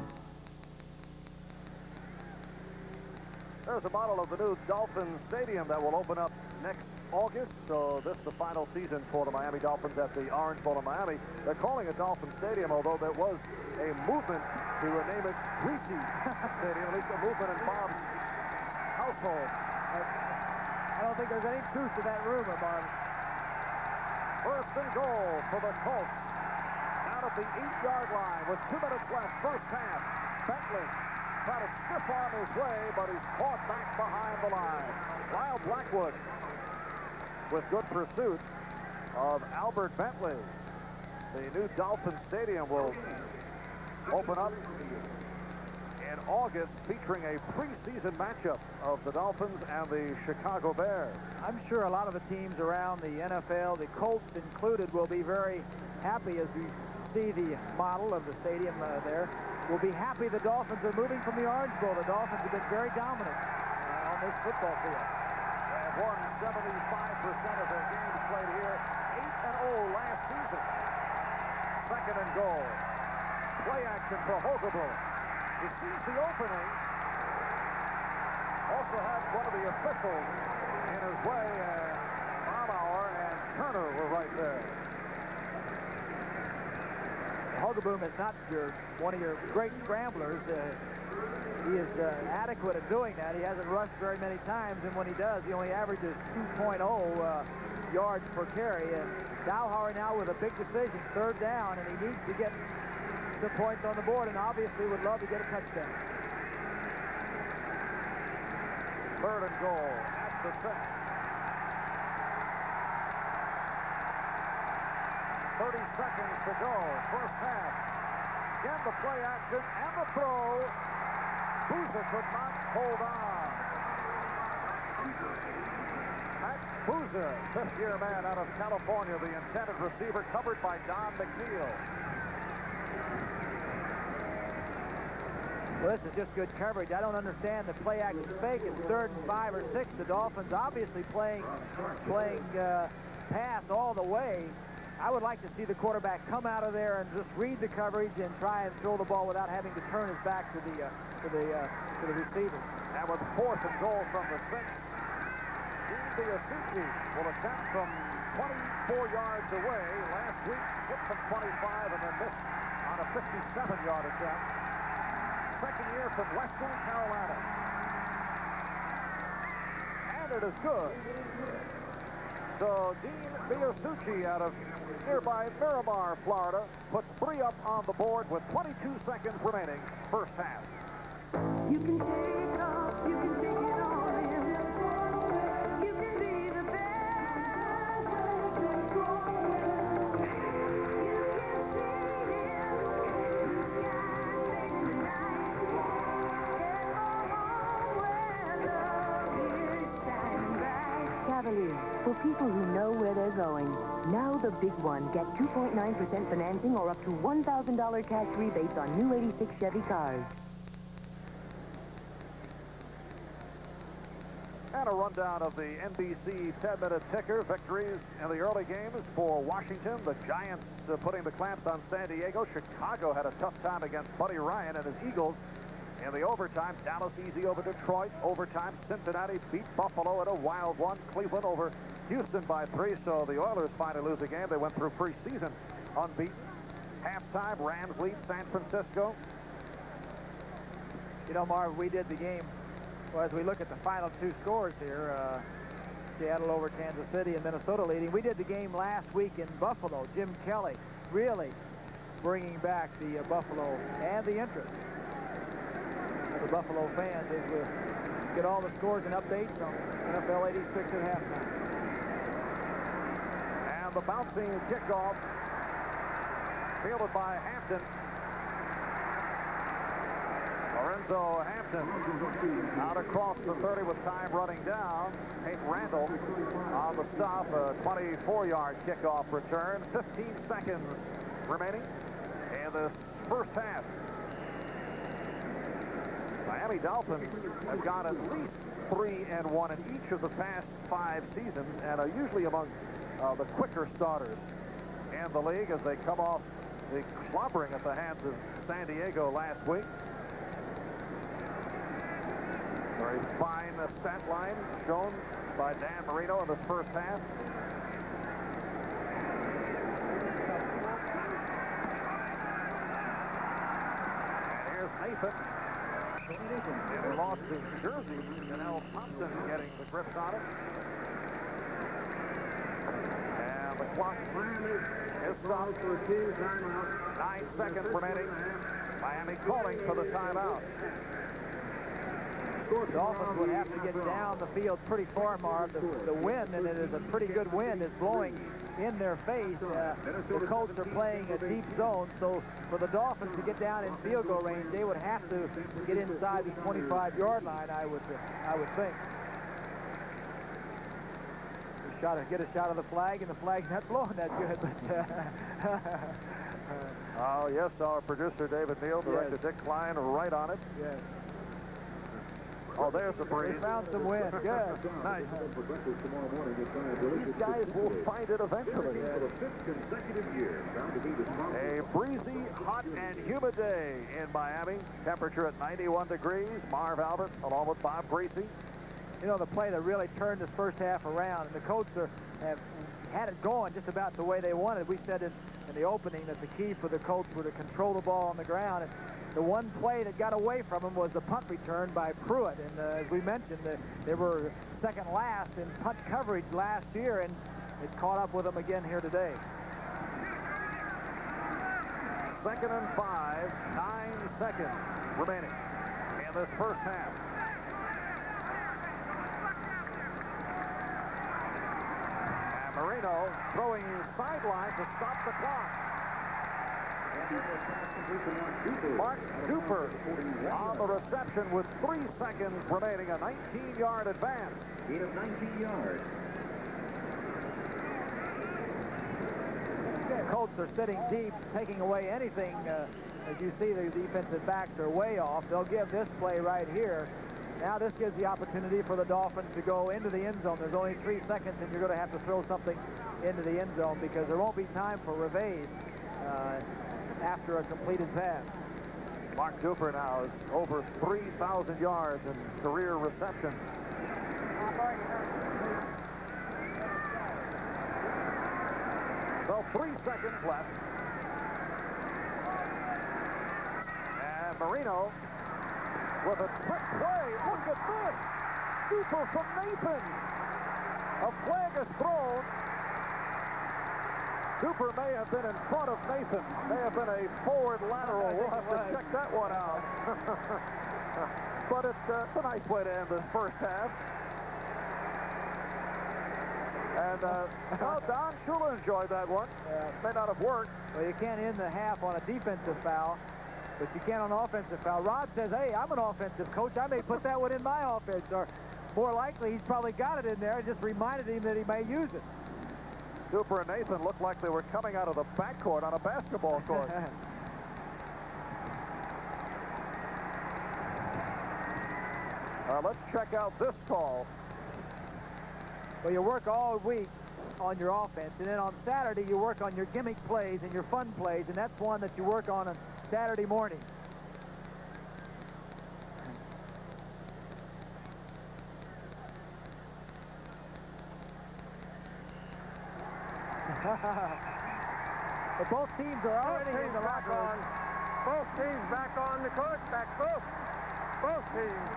[SPEAKER 2] There's a model of the new Dolphins Stadium that will open up next August. So this is the final season for the Miami Dolphins at the Orange Bowl in Miami. They're calling it Dolphin Stadium, although there was a movement to name it Greasy Stadium, at least a movement in Bob's household.
[SPEAKER 3] I don't think there's any truth to that rumor, Bob.
[SPEAKER 2] First and goal for the Colts. Down at the 8-yard line with 2 minutes left. First pass. Bentley trying to stiff arm his way, but he's caught back behind the line. Lyle Blackwood with good pursuit of Albert Bentley. The new Dolphin Stadium will open up in August, featuring a preseason matchup of the Dolphins and the Chicago Bears.
[SPEAKER 3] I'm sure a lot of the teams around the NFL, the Colts included, will be very happy as we see the model of the stadium there. We'll be happy the Dolphins are moving from the Orange Bowl. The Dolphins have been very dominant on this football field.
[SPEAKER 2] They have won 75% of their games played here. 8-0 last season. Second and goal. Play action for Hogaboom. He sees the opening. Also had one of the officials in his way. Baumauer and Turner were right there.
[SPEAKER 3] Hogaboom is not one of your great scramblers. He is adequate at doing that. He hasn't rushed very many times, and when he does, he only averages 2.0 yards per carry. And Dowhauer now with a big decision, third down, and he needs to get the points on the board, and obviously would love to get a touchdown.
[SPEAKER 2] Third and goal at the 6. 30 seconds to go. First pass. Again, the play action and the throw. Boozer could not hold on. Max Boozer, fifth-year man out of California, the intended receiver, covered by Don McNeil.
[SPEAKER 3] Well, this is just good coverage. I don't understand the play action fake. It's 3rd and 5 or 6. The Dolphins obviously playing pass all the way. I would like to see the quarterback come out of there and just read the coverage and try and throw the ball without having to turn his back to the receiver.
[SPEAKER 2] And with 4th and goal from the 6, Dean Biasucci will attempt from 24 yards away. Last week, hit from 25 and then missed on a 57-yard attempt. Second year from Western Carolina. And it is good. So Dean Miyasuchi out of nearby Miramar, Florida, puts 3 up on the board with 22 seconds remaining, first half.
[SPEAKER 18] You can take off, you can take it all in. You can be the best.
[SPEAKER 5] Cavalier, for people who know where they're going. Now the big one. Get 2.9% financing or up to $1,000 cash rebates on new 86 Chevy cars.
[SPEAKER 2] And a rundown of the NBC 10-minute ticker. Victories in the early games for Washington. The Giants putting the clamps on San Diego. Chicago had a tough time against Buddy Ryan and his Eagles. In the overtime, Dallas easy over Detroit. Overtime, Cincinnati beat Buffalo in a wild one. Cleveland over Houston by 3. So the Oilers finally lose a game. They went through preseason unbeaten. Halftime, Rams lead San Francisco.
[SPEAKER 3] You know, Marv, we did the game. Well, as we look at the final 2 scores here, Seattle over Kansas City and Minnesota leading. We did the game last week in Buffalo. Jim Kelly really bringing back the Buffalo and the interest of the Buffalo fans as we get all the scores and updates on NFL 86 at halftime.
[SPEAKER 2] And the bouncing kickoff fielded by Hampton. Lorenzo Hampton out across the 30 with time running down. Hank Randall on the stop, a 24-yard kickoff return. 15 seconds remaining in this first half. Miami Dolphins have gone at least 3-1 in each of the past 5 seasons and are usually among the quicker starters in the league as they come off the clobbering at the hands of San Diego last week. Very fine stat line shown by Dan Marino in this first half. And here's Nathan. And he lost his jersey, and Al Thompson getting the grips on it. And the clock is stopped for a team timeout. 9 seconds remaining. Miami calling for the timeout.
[SPEAKER 3] The Dolphins would have to get down the field pretty far, Marv. The wind, and it is a pretty good wind, is blowing in their face. The Colts are playing a deep zone, so for the Dolphins to get down in field goal range, they would have to get inside the 25-yard line, I would think. Get a shot of the flag, and the flag's not blowing that good. But
[SPEAKER 2] oh, yes, our producer, David Neal, director Dick Klein, right on it.
[SPEAKER 3] Yes.
[SPEAKER 2] Oh, there's the breeze.
[SPEAKER 3] They found some wind. Good.
[SPEAKER 2] Nice. These guys will find it eventually. A breezy, hot, and humid day in Miami. Temperature at 91 degrees. Marv Albert along with Bob Greasy.
[SPEAKER 3] You know, the play that really turned this first half around, and the Colts have had it going just about the way they wanted. We said in the opening that the key for the Colts were to control the ball on the ground. And the one play that got away from him was the punt return by Pruitt. And as we mentioned, they were second last in punt coverage last year, and it caught up with them again here today.
[SPEAKER 2] 2nd and 5, 9 seconds remaining in this first half. And Marino throwing sideline to stop the clock. Mark Duper on the reception with 3 seconds remaining, a 19-yard advance.
[SPEAKER 18] Gain of 19 yards.
[SPEAKER 3] The Colts are sitting deep, taking away anything. As you see, the defensive backs are way off. They'll give this play right here. Now this gives the opportunity for the Dolphins to go into the end zone. There's only 3 seconds, and you're going to have to throw something into the end zone because there won't be time for Revés after a completed pass.
[SPEAKER 2] Mark Duper now is over 3,000 yards in career reception. So 3 seconds left. And Marino with a quick play. Look at this. Duper from Nathan. A flag is thrown. Duper may have been in front of Nathan. May have been a forward lateral. We'll have to check that one out. But it's a nice way to end this first half. And Don Shula enjoyed that one. May not have worked.
[SPEAKER 3] Well, you can't end the half on a defensive foul, but you can on an offensive foul. Rod says, hey, I'm an offensive coach. I may put that one in my offense. Or more likely, he's probably got it in there and just reminded him that he may use it.
[SPEAKER 2] Duper and Nathan looked like they were coming out of the backcourt on a basketball court. Let's check out this call.
[SPEAKER 3] Well, you work all week on your offense, and then on Saturday you work on your gimmick plays and your fun plays, and that's one that you work on Saturday morning. But both teams are already in the locker room.
[SPEAKER 20] Both teams back on the court. Both teams.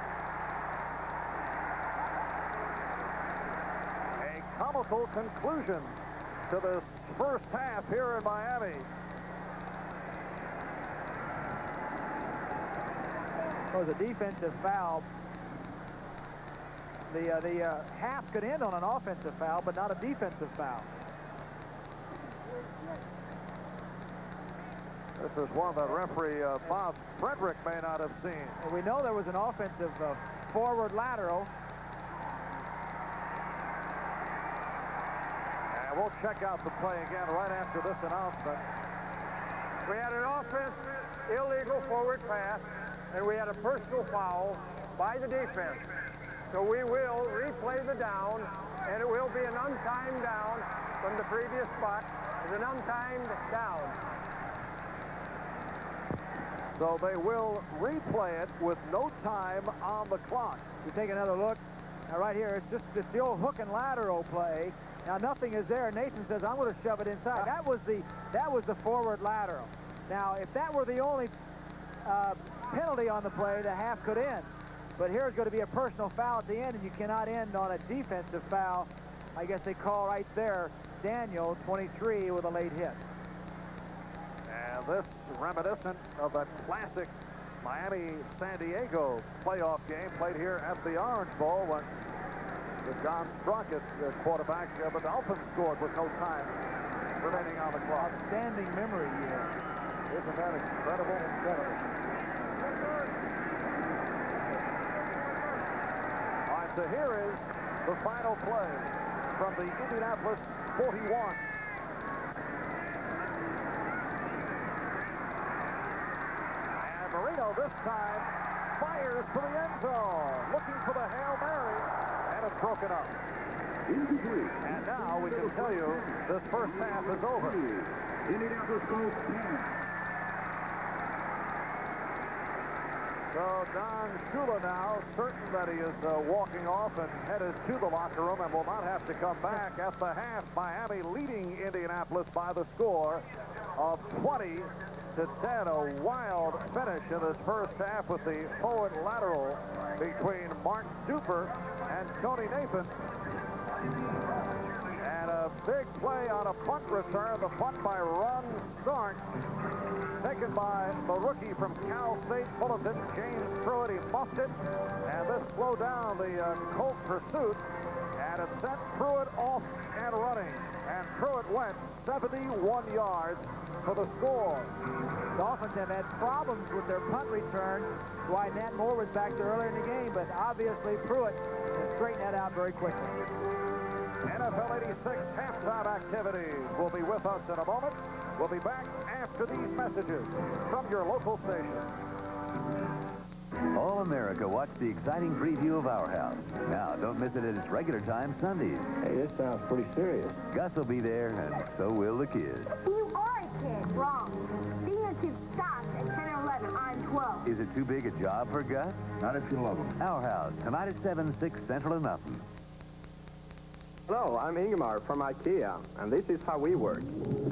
[SPEAKER 2] A comical conclusion to this first half here in Miami.
[SPEAKER 3] It was a defensive foul. The half could end on an offensive foul, but not a defensive foul.
[SPEAKER 2] This is one that referee Bob Frederick may not have seen.
[SPEAKER 3] And we know there was an offensive forward lateral.
[SPEAKER 2] And we'll check out the play again right after this announcement.
[SPEAKER 20] We had an offense illegal forward pass, and we had a personal foul by the defense. So we will replay the down, and it will be an untimed down from the previous spot. It's an untimed down.
[SPEAKER 2] So they will replay it with no time on the clock.
[SPEAKER 3] You take another look. Now right here, it's the old hook and lateral play. Now nothing is there. Nathan says, I'm going to shove it inside. That was the forward lateral. Now if that were the only penalty on the play, the half could end. But here's going to be a personal foul at the end, and you cannot end on a defensive foul. I guess they call right there Daniel, 23, with a late hit.
[SPEAKER 2] And this reminiscent of that classic Miami-San Diego playoff game played here at the Orange Bowl when the John Sprocket quarterback, the Dolphins scored with no time remaining on the clock.
[SPEAKER 3] Outstanding memory you have.
[SPEAKER 2] Isn't that incredible? Incredible. All right, so here is the final play from the Indianapolis 41. Marino this time fires to the end zone, looking for the Hail Mary, and it's broken up. And now we can tell you this first half is over.
[SPEAKER 18] Indianapolis Colts 10.
[SPEAKER 2] So Don Shula now certain that he is walking off and headed to the locker room and will not have to come back at the half. Miami leading Indianapolis by the score of 20-10. A wild finish in this first half with the forward lateral between Mark Duper and Tony Nathan. And a big play on a punt return. The punt by Ron Stark, taken by the rookie from Cal State Fullerton, James Pruitt. He muffed it, and this slowed down the Colt pursuit, and it sent Pruitt off and running. And Pruitt went 71 yards for the score.
[SPEAKER 3] Dolphins have had problems with their punt return. That's why Nat Moore was back there earlier in the game, but obviously Pruitt has straightened that out very quickly.
[SPEAKER 2] NFL 86 halftime activities will be with us in a moment. We'll be back after these messages from your local station.
[SPEAKER 12] All America, watch the exciting preview of Our House. Now, don't miss it at its regular time, Sundays.
[SPEAKER 15] Hey, this sounds pretty serious.
[SPEAKER 12] Gus will be there, and so will the kids.
[SPEAKER 5] You are a kid. Wrong. Dealership stops at 10 or 11. I'm 12.
[SPEAKER 12] Is it too big a job for Gus?
[SPEAKER 15] Not if you love them.
[SPEAKER 12] Our House, tonight at 7, 6 Central and Mountain.
[SPEAKER 14] Hello, I'm Ingemar from IKEA, and this is how we work.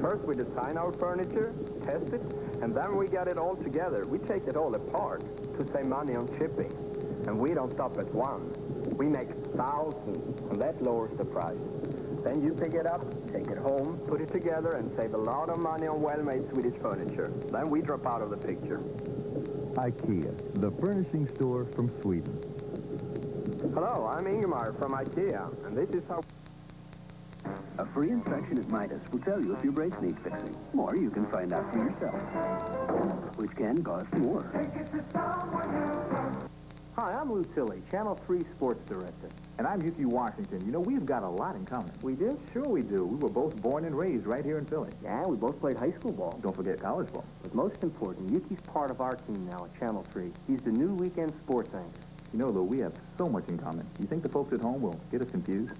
[SPEAKER 14] First, we design our furniture, test it, and then we get it all together. We take it all apart to save money on shipping, and we don't stop at one. We make thousands, and that lowers the price. Then you pick it up, take it home, put it together, and save a lot of money on well-made Swedish furniture. Then we drop out of the picture.
[SPEAKER 11] IKEA, the furnishing store from Sweden.
[SPEAKER 14] Hello, I'm Ingemar from IKEA, and this is how...
[SPEAKER 16] A free inspection at Midas will tell you if your brakes need fixing, or you can find out for yourself, which can cost more.
[SPEAKER 7] Hi, I'm Lou Tilley, Channel 3 Sports Director. And I'm Yuki Washington. You know, we've got a lot in common. We do? Sure we do. We were both born and raised right here in Philly. Yeah, we both played high school ball. Don't forget college ball. But most important, Yuki's part of our team now at Channel 3. He's the new weekend sports anchor. You know, Lou, we have so much in common. You think the folks at home will get us confused?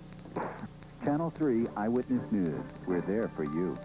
[SPEAKER 11] Channel 3 Eyewitness News. We're there for you.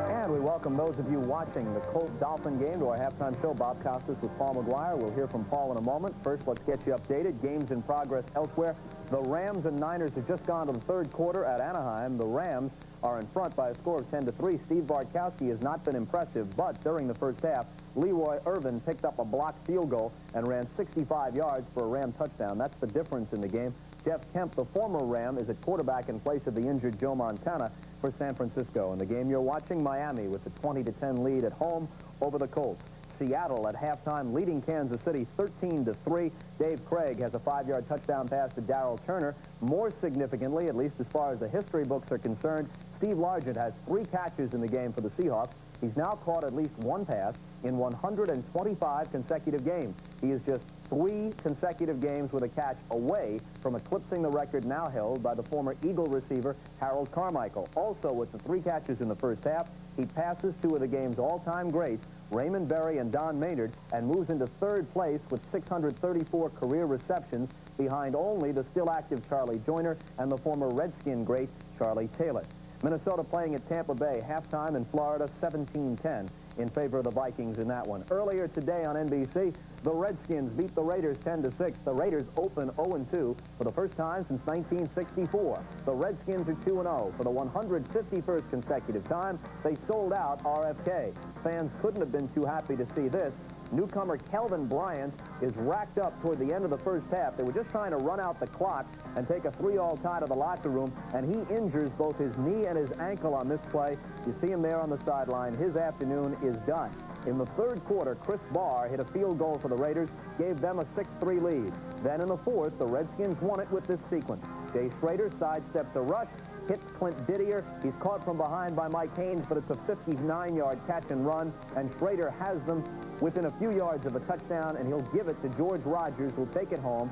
[SPEAKER 10] And we welcome those of you watching the Colts-Dolphin game to our halftime show. Bob Costas with Paul McGuire. We'll hear from Paul in a moment. First, let's get you updated. Games in progress elsewhere. The Rams and Niners have just gone to the third quarter at Anaheim. The Rams are in front by a score of 10-3. Steve Bartkowski has not been impressive, but during the first half, Leroy Irvin picked up a blocked field goal and ran 65 yards for a Ram touchdown. That's the difference in the game. Jeff Kemp, the former Ram, is at quarterback in place of the injured Joe Montana for San Francisco. In the game you're watching, Miami with the 20-10 lead at home over the Colts. Seattle at halftime leading Kansas City 13-3. Dave Craig has a 5-yard touchdown pass to Darrell Turner. More significantly, at least as far as the history books are concerned, Steve Largent has 3 catches in the game for the Seahawks. He's now caught at least 1 pass in 125 consecutive games. He is just 3 consecutive games with a catch away from eclipsing the record now held by the former Eagle receiver Harold Carmichael. Also, with the 3 catches in the first half, he passes 2 of the game's all-time greats, Raymond Berry and Don Maynard, and moves into 3rd place with 634 career receptions behind only the still active Charlie Joyner and the former Redskin great Charlie Taylor. Minnesota playing at Tampa Bay, halftime in Florida, 17-10 in favor of the Vikings in that one. Earlier today on NBC, the Redskins beat the Raiders 10-6. The Raiders open 0-2 for the first time since 1964. The Redskins are 2-0 for the 151st consecutive time. They sold out RFK. Fans couldn't have been too happy to see this. Newcomer Kelvin Bryant is racked up toward the end of the first half. They were just trying to run out the clock and take a 3-all tie to the locker room, and he injures both his knee and his ankle on this play. You see him there on the sideline. His afternoon is done. In the 3rd quarter, Chris Barr hit a field goal for the Raiders, gave them a 6-3 lead. Then in the 4th, the Redskins won it with this sequence. Jay Schrader sidesteps a rush, hits Clint Didier. He's caught from behind by Mike Haynes, but it's a 59-yard catch and run, and Schrader has them within a few yards of a touchdown, and he'll give it to George Rogers, who'll take it home.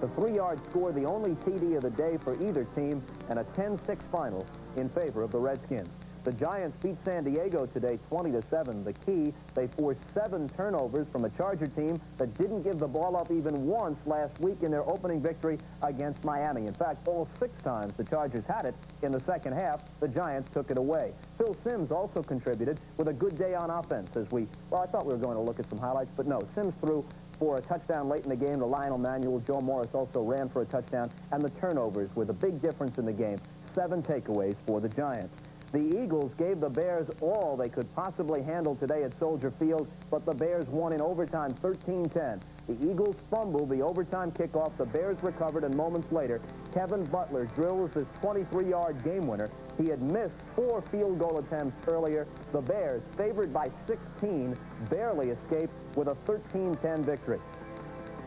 [SPEAKER 10] The 3-yard score, the only TD of the day for either team, and a 10-6 final in favor of the Redskins. The Giants beat San Diego today 20-7. The key, they forced 7 turnovers from a Charger team that didn't give the ball up even once last week in their opening victory against Miami. In fact, all 6 times the Chargers had it in the second half, the Giants took it away. Phil Simms also contributed with a good day on offense as I thought we were going to look at some highlights, but no, Simms threw for a touchdown late in the game to Lionel Manuel. Joe Morris also ran for a touchdown, and the turnovers were the big difference in the game. 7 takeaways for the Giants. The Eagles gave the Bears all they could possibly handle today at Soldier Field, but the Bears won in overtime 13-10. The Eagles fumbled the overtime kickoff. The Bears recovered, and moments later, Kevin Butler drills his 23-yard game winner. He had missed 4 field goal attempts earlier. The Bears, favored by 16, barely escaped with a 13-10 victory.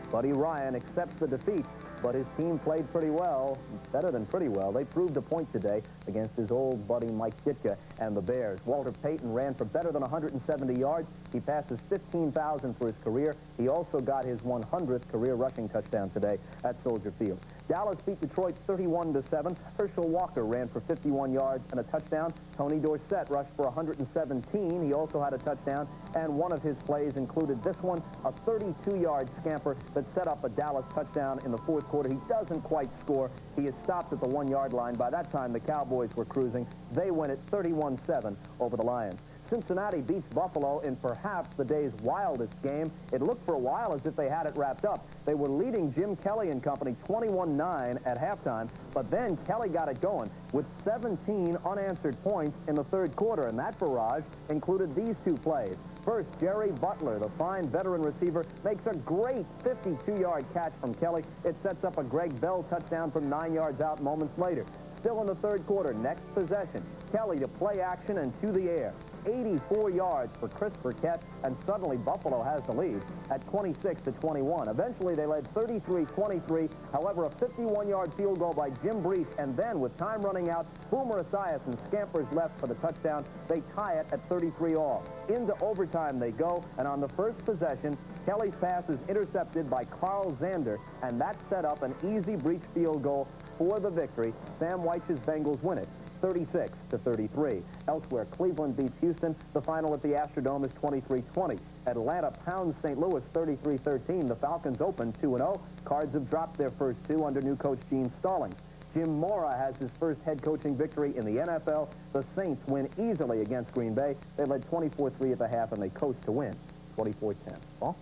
[SPEAKER 10] Buddy Ryan accepts the defeat, but his team played pretty well, better than pretty well. They proved a point today against his old buddy Mike Ditka and the Bears. Walter Payton ran for better than 170 yards. He passes 15,000 for his career. He also got his 100th career rushing touchdown today at Soldier Field. Dallas beat Detroit 31-7. Herschel Walker ran for 51 yards and a touchdown. Tony Dorsett rushed for 117. He also had a touchdown, and one of his plays included this one, a 32-yard scamper that set up a Dallas touchdown in the 4th quarter. He doesn't quite score. He is stopped at the 1-yard line. By that time, the Cowboys were cruising. They win it 31-7 over the Lions. Cincinnati beats Buffalo in perhaps the day's wildest game. It looked for a while as if they had it wrapped up. They were leading Jim Kelly and company 21-9 at halftime, but then Kelly got it going with 17 unanswered points in the third quarter, and that barrage included these two plays. First, Jerry Butler, the fine veteran receiver, makes a great 52-yard catch from Kelly. It sets up a Greg Bell touchdown from 9 yards out moments later. Still in the third quarter, next possession, Kelly to play action and to the air. 84 yards for Christopher Kett, and suddenly Buffalo has the lead at 26-21. Eventually, they led 33-23. However, a 51-yard field goal by Jim Brees, and then with time running out, Boomer Esiason scampers left for the touchdown. They tie it at 33 all. Into overtime they go, and on the first possession, Kelly's pass is intercepted by Carl Zander, and that set up an easy breach field goal for the victory. Sam Weich's Bengals win it 36-33. Elsewhere, Cleveland beats Houston. The final at the Astrodome is 23-20. Atlanta pounds St. Louis 33-13. The Falcons open 2-0. Cards have dropped their first two under new coach Gene Stallings. Jim Mora has his first head coaching victory in the NFL. The Saints win easily against Green Bay. They led 24-3 at the half, and they coast to win 24-10. Paul?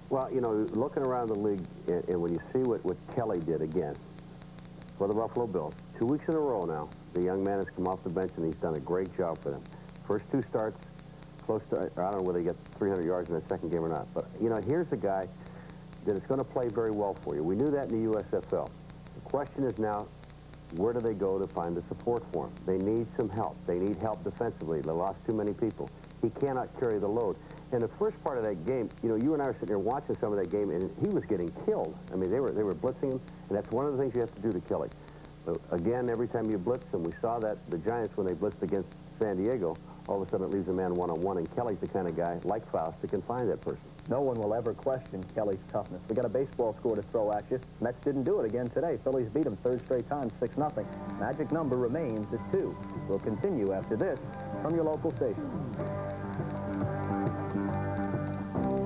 [SPEAKER 9] Well, you know, looking around the league, and when you see what Kelly did again for the Buffalo Bills, 2 weeks in a row now, the young man has come off the bench, and he's done a great job for them. First two starts, close to, I don't know whether he gets 300 yards in that second game or not. But, you know, here's a guy that is going to play very well for you. We knew that in the USFL. The question is now, where do they go to find the support for him? They need some help. They need help defensively. They lost too many people. He cannot carry the load. And the first part of that game, you know, you and I were sitting there watching some of that game, and he was getting killed. I mean, they were blitzing him, and that's one of the things you have to do to kill him. But again, every time you blitz him, we saw that the Giants, when they blitzed against San Diego, all of a sudden it leaves a man one-on-one, and Kelly's the kind of guy, like Faust, that can find that person.
[SPEAKER 10] No one will ever question Kelly's toughness. We got a baseball score to throw at you. Mets didn't do it again today. Phillies beat them third straight time, 6-0. Magic number remains at 2. We'll continue after this from your local station.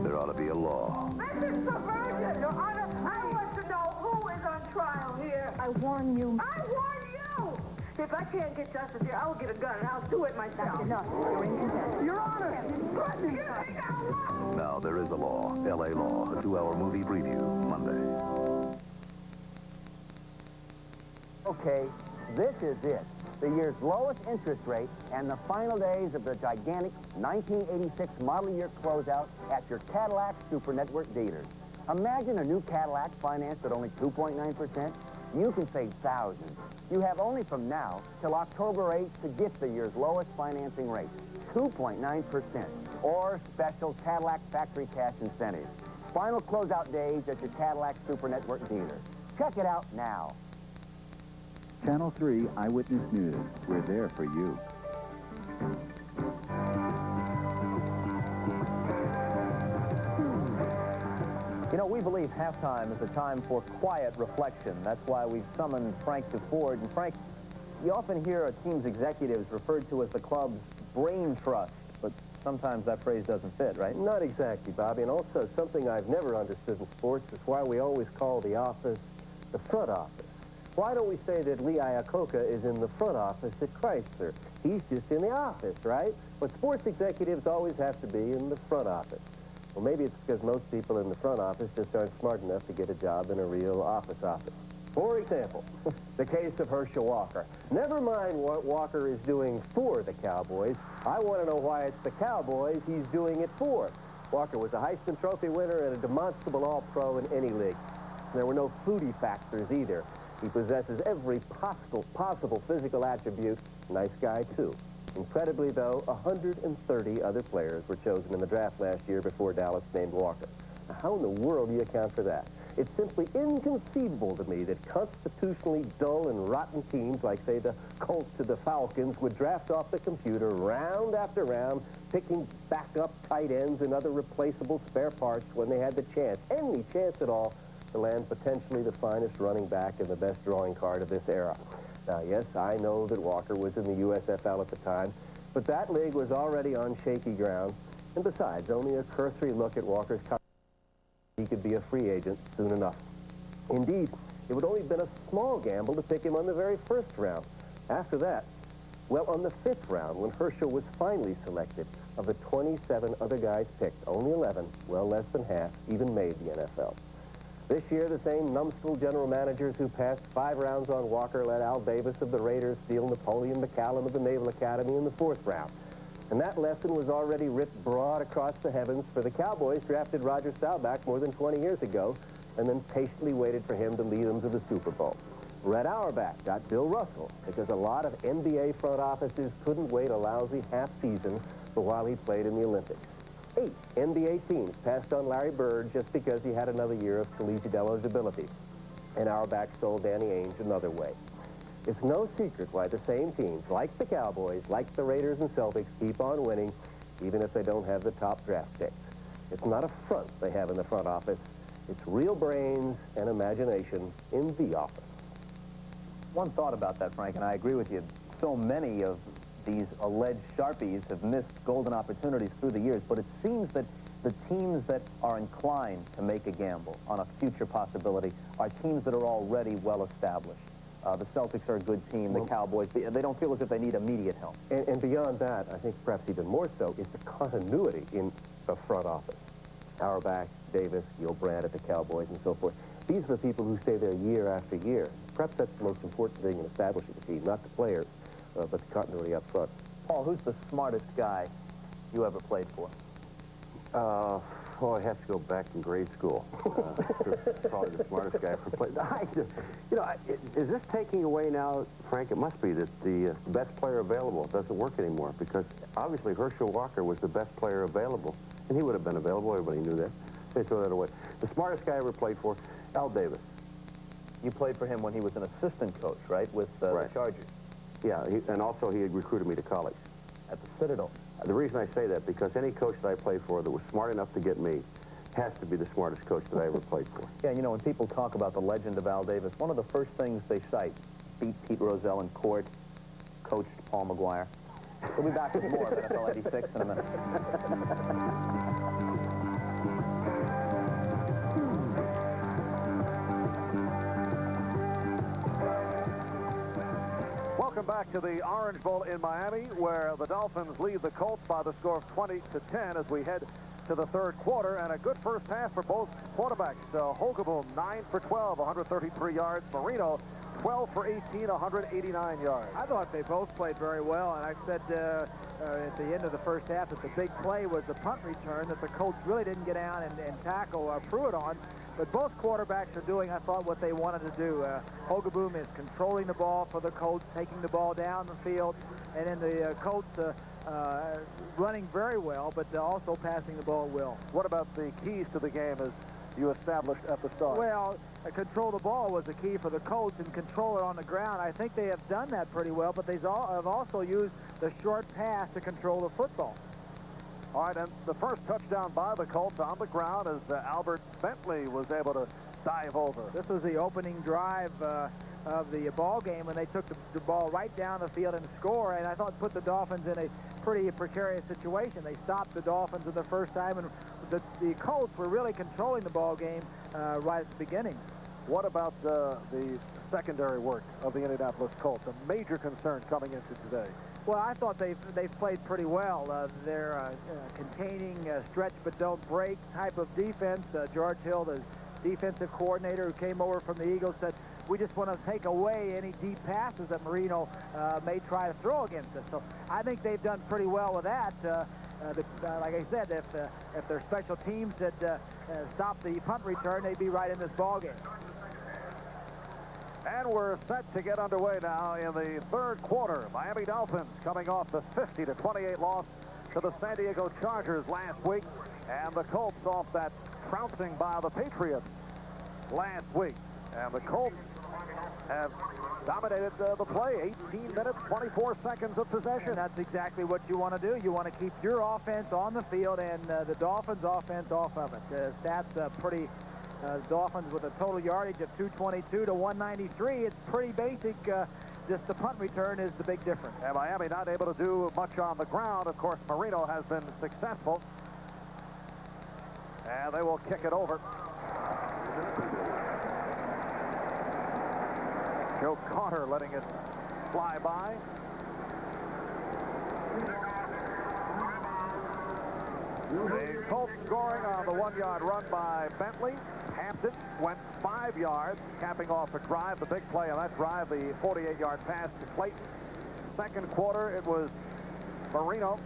[SPEAKER 12] There ought to be a law.
[SPEAKER 18] This is subversion, Your Honor. I want to know who is on trial here. I warn you. I warn you! If I can't get justice here, I'll get a gun and I'll do it myself. That's enough. You're in contempt. Your Honor!
[SPEAKER 12] Now there is a law. L.A. Law. A 2-hour movie preview. Monday.
[SPEAKER 19] Okay, this is it. The year's lowest interest rate and the final days of the gigantic 1986 model year closeout at your Cadillac Super Network dealers. Imagine a new Cadillac financed at only 2.9%. You can save thousands. You have only from now till October 8th to get the year's lowest financing rate, 2.9%, or special Cadillac factory cash incentives. Final closeout days at your Cadillac Super Network dealers. Check it out now.
[SPEAKER 11] Channel 3 Eyewitness News. We're there for you.
[SPEAKER 10] You know, we believe halftime is a time for quiet reflection. That's why we've summoned Frank DeFord. And Frank, you often hear a team's executives referred to as the club's brain trust, but sometimes that phrase doesn't fit, right?
[SPEAKER 23] Not exactly, Bobby. And also, something I've never understood in sports is why we always call the office the front office. Why don't we say that Lee Iacocca is in the front office at Chrysler? He's just in the office, right? But sports executives always have to be in the front office. Well, maybe it's because most people in the front office just aren't smart enough to get a job in a real office. For example, the case of Herschel Walker. Never mind what Walker is doing for the Cowboys. I want to know why it's the Cowboys he's doing it for. Walker was a Heisman Trophy winner and a demonstrable All-Pro in any league. There were no foodie factors either. He possesses every possible physical attribute. Nice guy, too. Incredibly, though, 130 other players were chosen in the draft last year before Dallas named Walker. Now, how in the world do you account for that? It's simply inconceivable to me that constitutionally dull and rotten teams like, say, the Colts to the Falcons would draft off the computer round after round, picking backup tight ends and other replaceable spare parts when they had the chance, any chance at all, to land potentially the finest running back and the best drawing card of this era. Now, yes, I know that Walker was in the USFL at the time, but that league was already on shaky ground. And besides, only a cursory look at Walker's contract, he could be a free agent soon enough. Indeed, it would only have been a small gamble to pick him on the very first round. After that, Well, on the 5th round, when Herschel was finally selected, of the 27 other guys picked, only 11, well less than half, even made the NFL. This year, the same numbskull general managers who passed 5 rounds on Walker let Al Davis of the Raiders steal Napoleon McCallum of the Naval Academy in the 4th round. And that lesson was already writ broad across the heavens, for the Cowboys drafted Roger Staubach more than 20 years ago and then patiently waited for him to lead them to the Super Bowl. Red Auerbach got Bill Russell because a lot of NBA front offices couldn't wait a lousy half season for while he played in the Olympics. 8 NBA teams passed on Larry Bird just because he had another year of collegiate eligibility. And Auerbach sold Danny Ainge another way. It's no secret why the same teams, like the Cowboys, like the Raiders and Celtics, keep on winning, even if they don't have the top draft picks. It's not a front they have in the front office. It's real brains and imagination in the office.
[SPEAKER 10] One thought about that, Frank, and I agree with you. So many of these alleged Sharpies have missed golden opportunities through the years, but it seems that the teams that are inclined to make a gamble on a future possibility are teams that are already well established. The Celtics are a good team. The Cowboys, they don't feel as if they need immediate help.
[SPEAKER 23] And beyond that, I think perhaps even more so, is the continuity in the front office. Auerbach, Davis, Gil Brandt at the Cowboys, and so forth. These are the people who stay there year after year. Perhaps that's the most important thing in establishing a team, not the players, but the continuity up front.
[SPEAKER 10] Paul, who's the smartest guy you ever played for?
[SPEAKER 9] Oh, I have to go back in grade school. Probably the smartest guy ever played. Is this taking away now, Frank? It must be that the best player available doesn't work anymore, because obviously Herschel Walker was the best player available, and he would have been available. Everybody knew that. They throw that away. The smartest guy I ever played for, Al Davis.
[SPEAKER 10] You played for him when he was an assistant coach, right, with the Chargers?
[SPEAKER 9] Yeah, and also he had recruited me to college.
[SPEAKER 10] At the Citadel.
[SPEAKER 9] The reason I say that, because any coach that I played for that was smart enough to get me has to be the smartest coach that I ever played for.
[SPEAKER 10] Yeah, you know, when people talk about the legend of Al Davis, one of the first things they cite, beat Pete Rozelle in court, coached Paul McGuire. We'll be back with more of NFL 86 in a minute.
[SPEAKER 2] Welcome back to the Orange Bowl in Miami, where the Dolphins lead the Colts by the score of 20-10 as we head to the 3rd quarter, and a good first half for both quarterbacks. Holcomb, 9 for 12, 133 yards. Marino, 12 for 18, 189 yards.
[SPEAKER 3] I thought they both played very well, and I said at the end of the first half that the big play was the punt return that the Colts really didn't get down and tackle Pruitt on. But both quarterbacks are doing, I thought, what they wanted to do. Hogaboom is controlling the ball for the Colts, taking the ball down the field, and then the Colts running very well, but also passing the ball well.
[SPEAKER 2] What about the keys to the game as you established at the start?
[SPEAKER 3] Well, control the ball was the key for the Colts, and control it on the ground. I think they have done that pretty well, but they have also used the short pass to control the football.
[SPEAKER 2] All right, and the first touchdown by the Colts on the ground as Albert Bentley was able to dive over.
[SPEAKER 3] This was the opening drive of the ball game when they took the ball right down the field and score, and I thought put the Dolphins in a pretty precarious situation. They stopped the Dolphins for the first time, and the Colts were really controlling the ball game right at the beginning.
[SPEAKER 2] What about the secondary work of the Indianapolis Colts? A major concern coming into today.
[SPEAKER 3] Well, I thought they've played pretty well. They're containing stretch but don't break type of defense. George Hill, the defensive coordinator who came over from the Eagles, said, we just want to take away any deep passes that Marino may try to throw against us. So I think they've done pretty well with that. Like I said, if their special teams had stopped the punt return, they'd be right in this ballgame.
[SPEAKER 2] And we're set to get underway now in the 3rd quarter. Miami Dolphins coming off the 50-28 loss to the San Diego Chargers last week, and the Colts off that trouncing by the Patriots last week. And the Colts have dominated the play, 18 minutes, 24 seconds of possession.
[SPEAKER 3] And that's exactly what you want to do. You want to keep your offense on the field and the Dolphins' offense off of it. The stats pretty... Dolphins with a total yardage of 222 to 193. It's pretty basic. Just the punt return is the big difference.
[SPEAKER 2] And Miami not able to do much on the ground. Of course, Marino has been successful. And they will kick it over. Joe Carter letting it fly by. The Colts scoring on the 1-yard run by Bentley. Hampton went 5 yards, capping off a drive. The big play on that drive, the 48-yard pass to Clayton. Second quarter, it was Marino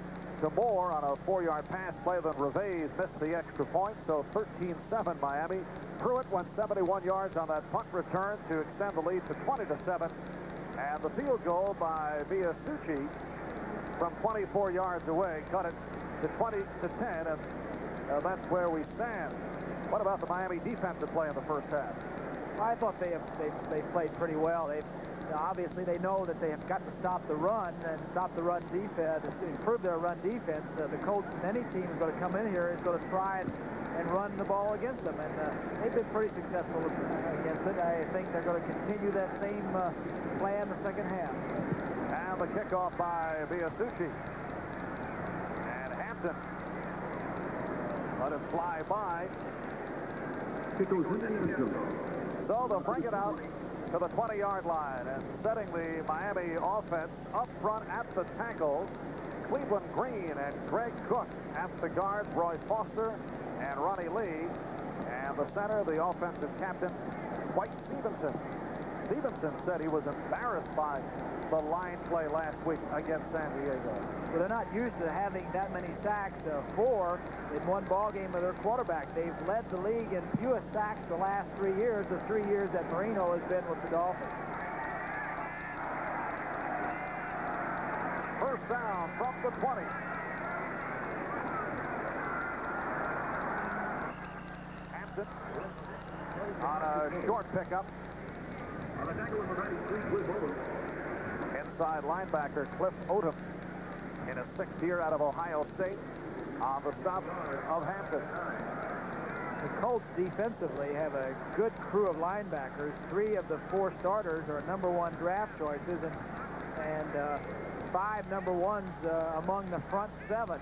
[SPEAKER 2] to Moore on a 4-yard pass play. Then Reveiz missed the extra point, so 13-7 Miami. Pruitt went 71 yards on that punt return to extend the lead to 20-7. And the field goal by Viasucci from 24 yards away cut it to 20-10, and that's where we stand. What about the Miami defensive play in the first half?
[SPEAKER 3] I thought they played pretty well. Obviously they know that they have got to stop the run and stop the run defense, improve their run defense. The Colts, any team is going to come in here is going to try and run the ball against them, and they've been pretty successful against it. I think they're going to continue that same plan the second half.
[SPEAKER 2] And the kickoff by Viasucci. And Hampton let it fly by. So they'll bring it out to the 20-yard line, and setting the Miami offense up front at the tackles, Cleveland Green and Greg Cook at the guards, Roy Foster and Ronnie Lee, and the center, the offensive captain, Dwight Stevenson. Stevenson said he was embarrassed by the line play last week against San Diego.
[SPEAKER 3] Well, they're not used to having that many sacks, 4 in one ball game with their quarterback. They've led the league in fewest sacks the last 3 years, the 3 years that Marino has been with the Dolphins.
[SPEAKER 2] First down from the 20. Hampton on a short pickup. Inside linebacker Cliff Odom in his 6th year out of Ohio State on the stop of Hampton.
[SPEAKER 3] The Colts defensively have a good crew of linebackers. 3 of the 4 starters are #1 draft choices, and 5 #1s among the front 7.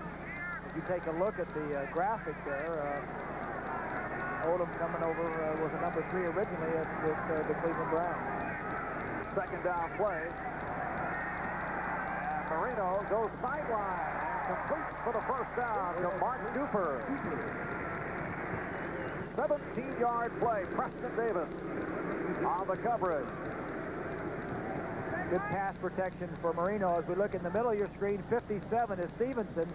[SPEAKER 3] If you take a look at the graphic there, Odom coming over was a #3 originally with the Cleveland Browns.
[SPEAKER 2] Second down play. And Marino goes sideline and completes for the first down to Mark Duper. 17-yard play. Preston Davis on the coverage.
[SPEAKER 3] Good pass protection for Marino. As we look in the middle of your screen, 57 is Stevenson.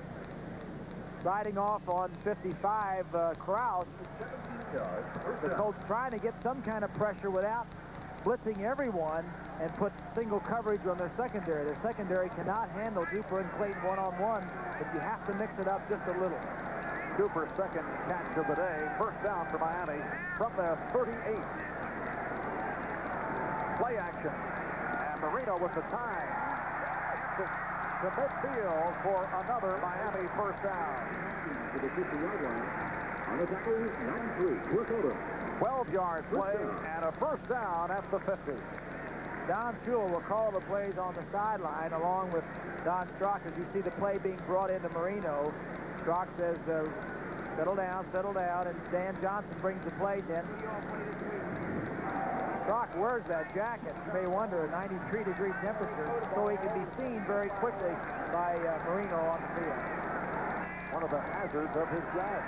[SPEAKER 3] Sliding off on 55, Kraus. The Colts trying to get some kind of pressure without blitzing everyone and put single coverage on their secondary. Their secondary cannot handle Duper and Clayton one-on-one, but you have to mix it up just a little.
[SPEAKER 2] Duper's second catch of the day. First down for Miami from their 38. Play action. And Marino with the time. To midfield for another Miami first down. To the 50-yard line. On the tackle, 9-3. 12-yard play and a first down at the 50.
[SPEAKER 3] Don Shule will call the plays on the sideline along with Don Strock as you see the play being brought into Marino. Strock says, settle down, and Dan Johnson brings the play in. Strock wears that jacket, you may wonder, a 93-degree temperature, so he can be seen very quickly by Marino on the field.
[SPEAKER 2] One of the hazards of his job.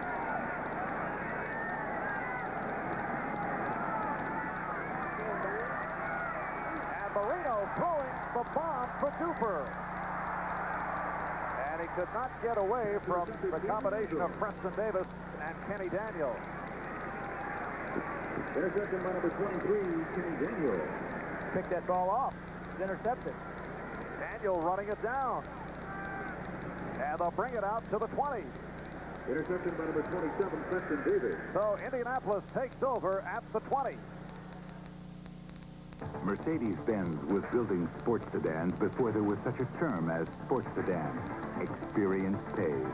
[SPEAKER 2] And Marino throwing the bomb for Duper. And he could not get away from the combination of Preston Davis and Kenny Daniel.
[SPEAKER 1] Interception by number 23, Kenny Daniel.
[SPEAKER 3] Picked that ball off. It's intercepted.
[SPEAKER 2] Daniel running it down. And they'll bring it out to the 20.
[SPEAKER 1] Interception by number 27, Preston Davis.
[SPEAKER 2] So Indianapolis takes over at the 20.
[SPEAKER 11] Mercedes-Benz was building sports sedans before there was such a term as sports sedan. Experience pays.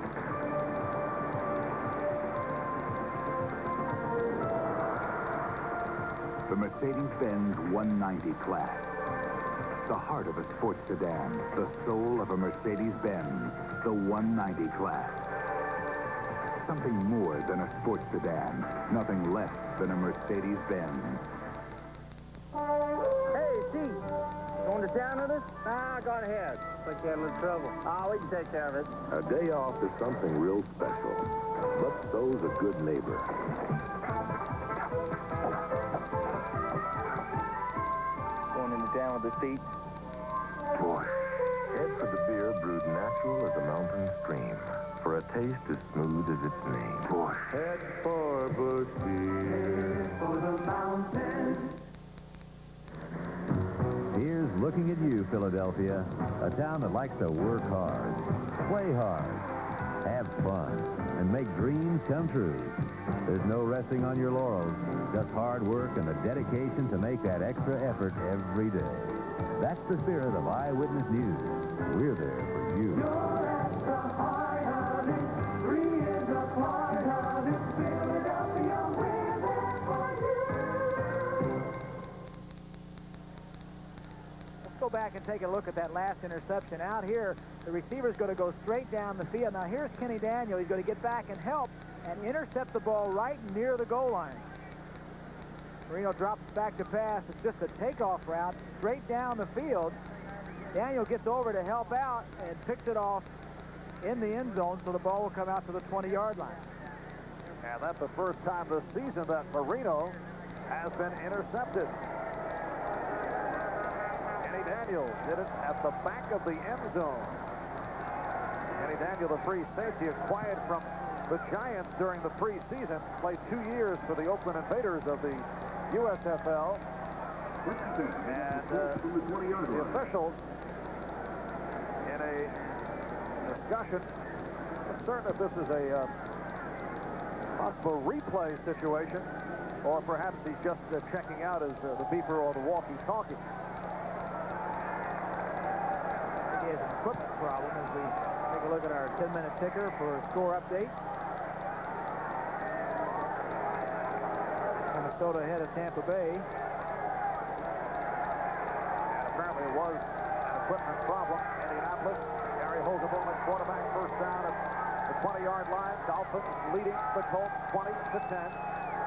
[SPEAKER 11] The Mercedes-Benz 190 class. The heart of a sports sedan, the soul of a Mercedes-Benz, the 190 class. Something more than a sports sedan, nothing less than a Mercedes-Benz.
[SPEAKER 3] Hey, Steve, going to down with us? Nah, go ahead. Think you had a little trouble. Oh, we can take care of it.
[SPEAKER 1] A day off is something real special, but so's a good neighbor.
[SPEAKER 3] Going in the down with the seat.
[SPEAKER 1] Boy, head for the beer brewed natural as a mountain stream, for a taste as smooth as its name. Boy, head for Bush beer.
[SPEAKER 18] For the mountains.
[SPEAKER 12] Here's looking at you, Philadelphia, a town that likes to work hard, play hard, have fun, and make dreams come true. There's no resting on your laurels, just hard work and the dedication to make that extra effort every day. That's the spirit of Eyewitness News. We're there for you.
[SPEAKER 18] You're at the heart of it. 3 is a part of it. Philadelphia, we're there for you.
[SPEAKER 3] Let's go back and take a look at that last interception. Out here, the receiver's going to go straight down the field. Now, here's Kenny Daniel. He's going to get back and help and intercept the ball right near the goal line. Marino drops back to pass. It's just a takeoff route straight down the field. Daniel gets over to help out and picks it off in the end zone, so the ball will come out to the 20-yard line.
[SPEAKER 2] And that's the first time this season that Marino has been intercepted. Kenny Daniel did it at the back of the end zone. Kenny Daniel, the free safety, acquired from the Giants during the preseason, played 2 years for the Oakland Invaders of the USFL. And the officials, in a discussion, are certain if this is a possible replay situation, or perhaps he's just checking out as the beeper or the walkie-talkie.
[SPEAKER 3] I think he has an equipment problem as we take a look at our 10-minute ticker for a score update. Minnesota ahead of Tampa Bay.
[SPEAKER 2] And apparently it was an equipment problem. Indianapolis, Gary Hogaboom at quarterback, first down at the 20-yard line. Dolphins leading the Colts 20-10.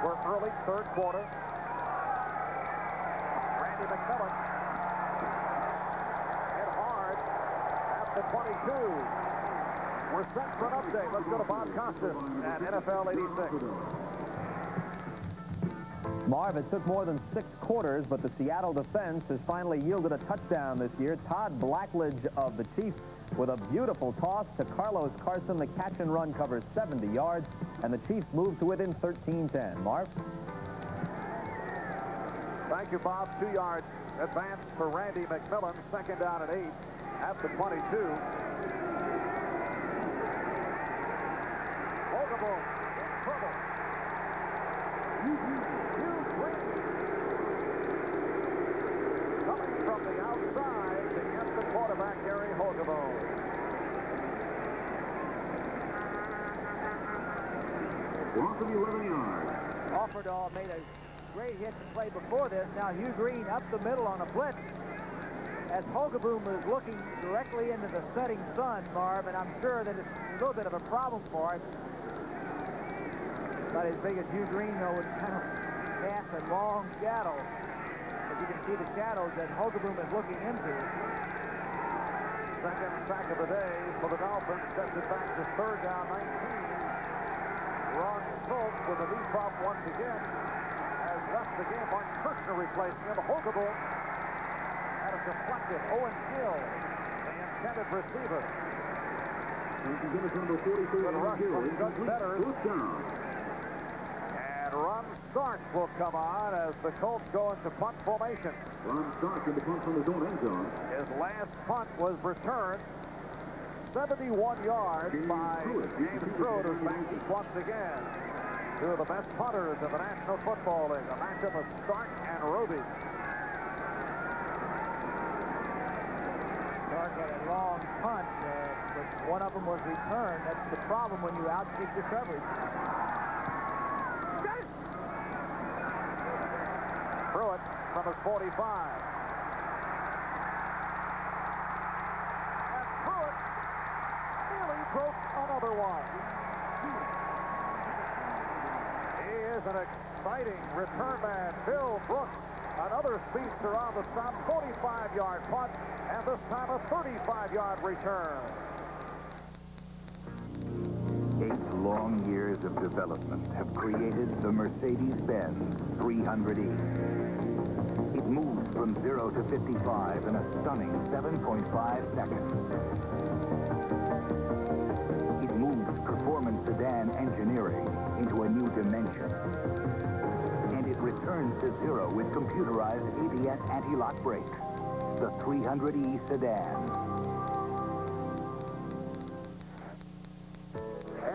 [SPEAKER 2] We're early third quarter. Randy McMillan hit hard at the 22. We're set for an update. Let's go to Bob Costas at NFL 86.
[SPEAKER 10] Marv, it took more than 6 quarters, but the Seattle defense has finally yielded a touchdown this year. Todd Blackledge of the Chiefs with a beautiful toss to Carlos Carson. The catch and run covers 70 yards, and the Chiefs move to within 13-10. Marv?
[SPEAKER 2] Thank you, Bob. 2-yard advance for Randy McMillan. Second down and 8 at the 22. Hogaboom in trouble. Coming from the outside to get the quarterback, Gary Hogaboom.
[SPEAKER 18] Loss of 11 yards.
[SPEAKER 3] Offerdahl made a great hit to play before this. Now Hugh Green up the middle on a blitz as Hogaboom is looking directly into the setting sun, Marv, and I'm sure that it's a little bit of a problem for him. Not as big as Hugh Green, though, would kind of cast a long shadow. As you can see the shadows that Hogaboom is looking into.
[SPEAKER 2] Second sack of the day for the Dolphins. Sets it back to third down 19. Ron Schultz with a knee pop once again has left the game. Mark Kirshner replacing him. Hogaboom had a deflected. Owen Gill, the intended receiver. Good rush from Doug Betters. And Ron Stark will come on as the Colts go into punt formation.
[SPEAKER 18] Ron Stark in the punt from his own end zone.
[SPEAKER 2] His last punt was returned 71 yards by James Pruitt, who's back once again. Two of the best punters in the National Football League. A matchup of Stark and Roby.
[SPEAKER 3] Stark had a long punt, but one of them was returned. That's the problem when you outkick your coverage.
[SPEAKER 2] Pruitt from his 45. And Pruitt nearly broke another one. He is an exciting return man. Bill Brooks Another speedster on the stop, 45-yard punt, and this time a 35-yard return.
[SPEAKER 11] 8 long years of development have created the Mercedes-Benz 300E. It moves from 0 to 55 in a stunning 7.5 seconds. It moves performance sedan engineering into a new dimension. And it returns to 0 with computerized ABS anti-lock brakes. The 300E sedan.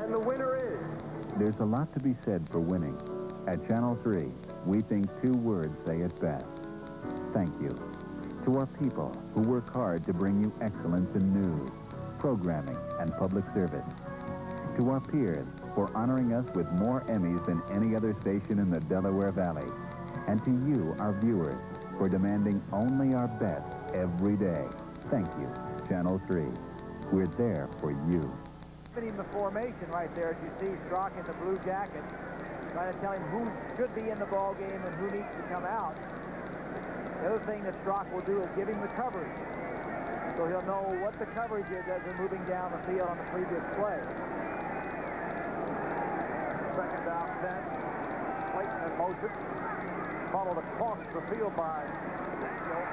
[SPEAKER 23] And the winner is...
[SPEAKER 11] There's a lot to be said for winning. At Channel 3, we think 2 words say it best. Thank you. To our people who work hard to bring you excellence in news, programming, and public service. To our peers for honoring us with more Emmys than any other station in the Delaware Valley. And to you, our viewers, for demanding only our best every day. Thank you, Channel 3. We're there for you.
[SPEAKER 3] Giving the formation right there, as you see Strock in the blue jacket, trying to tell him who should be in the ball game and who needs to come out. The other thing that Strock will do is give him the coverage, so he'll know what the coverage is as they're moving down the field on the previous play.
[SPEAKER 2] Second down 10. Clayton in motion. Followed across the field by Daniel.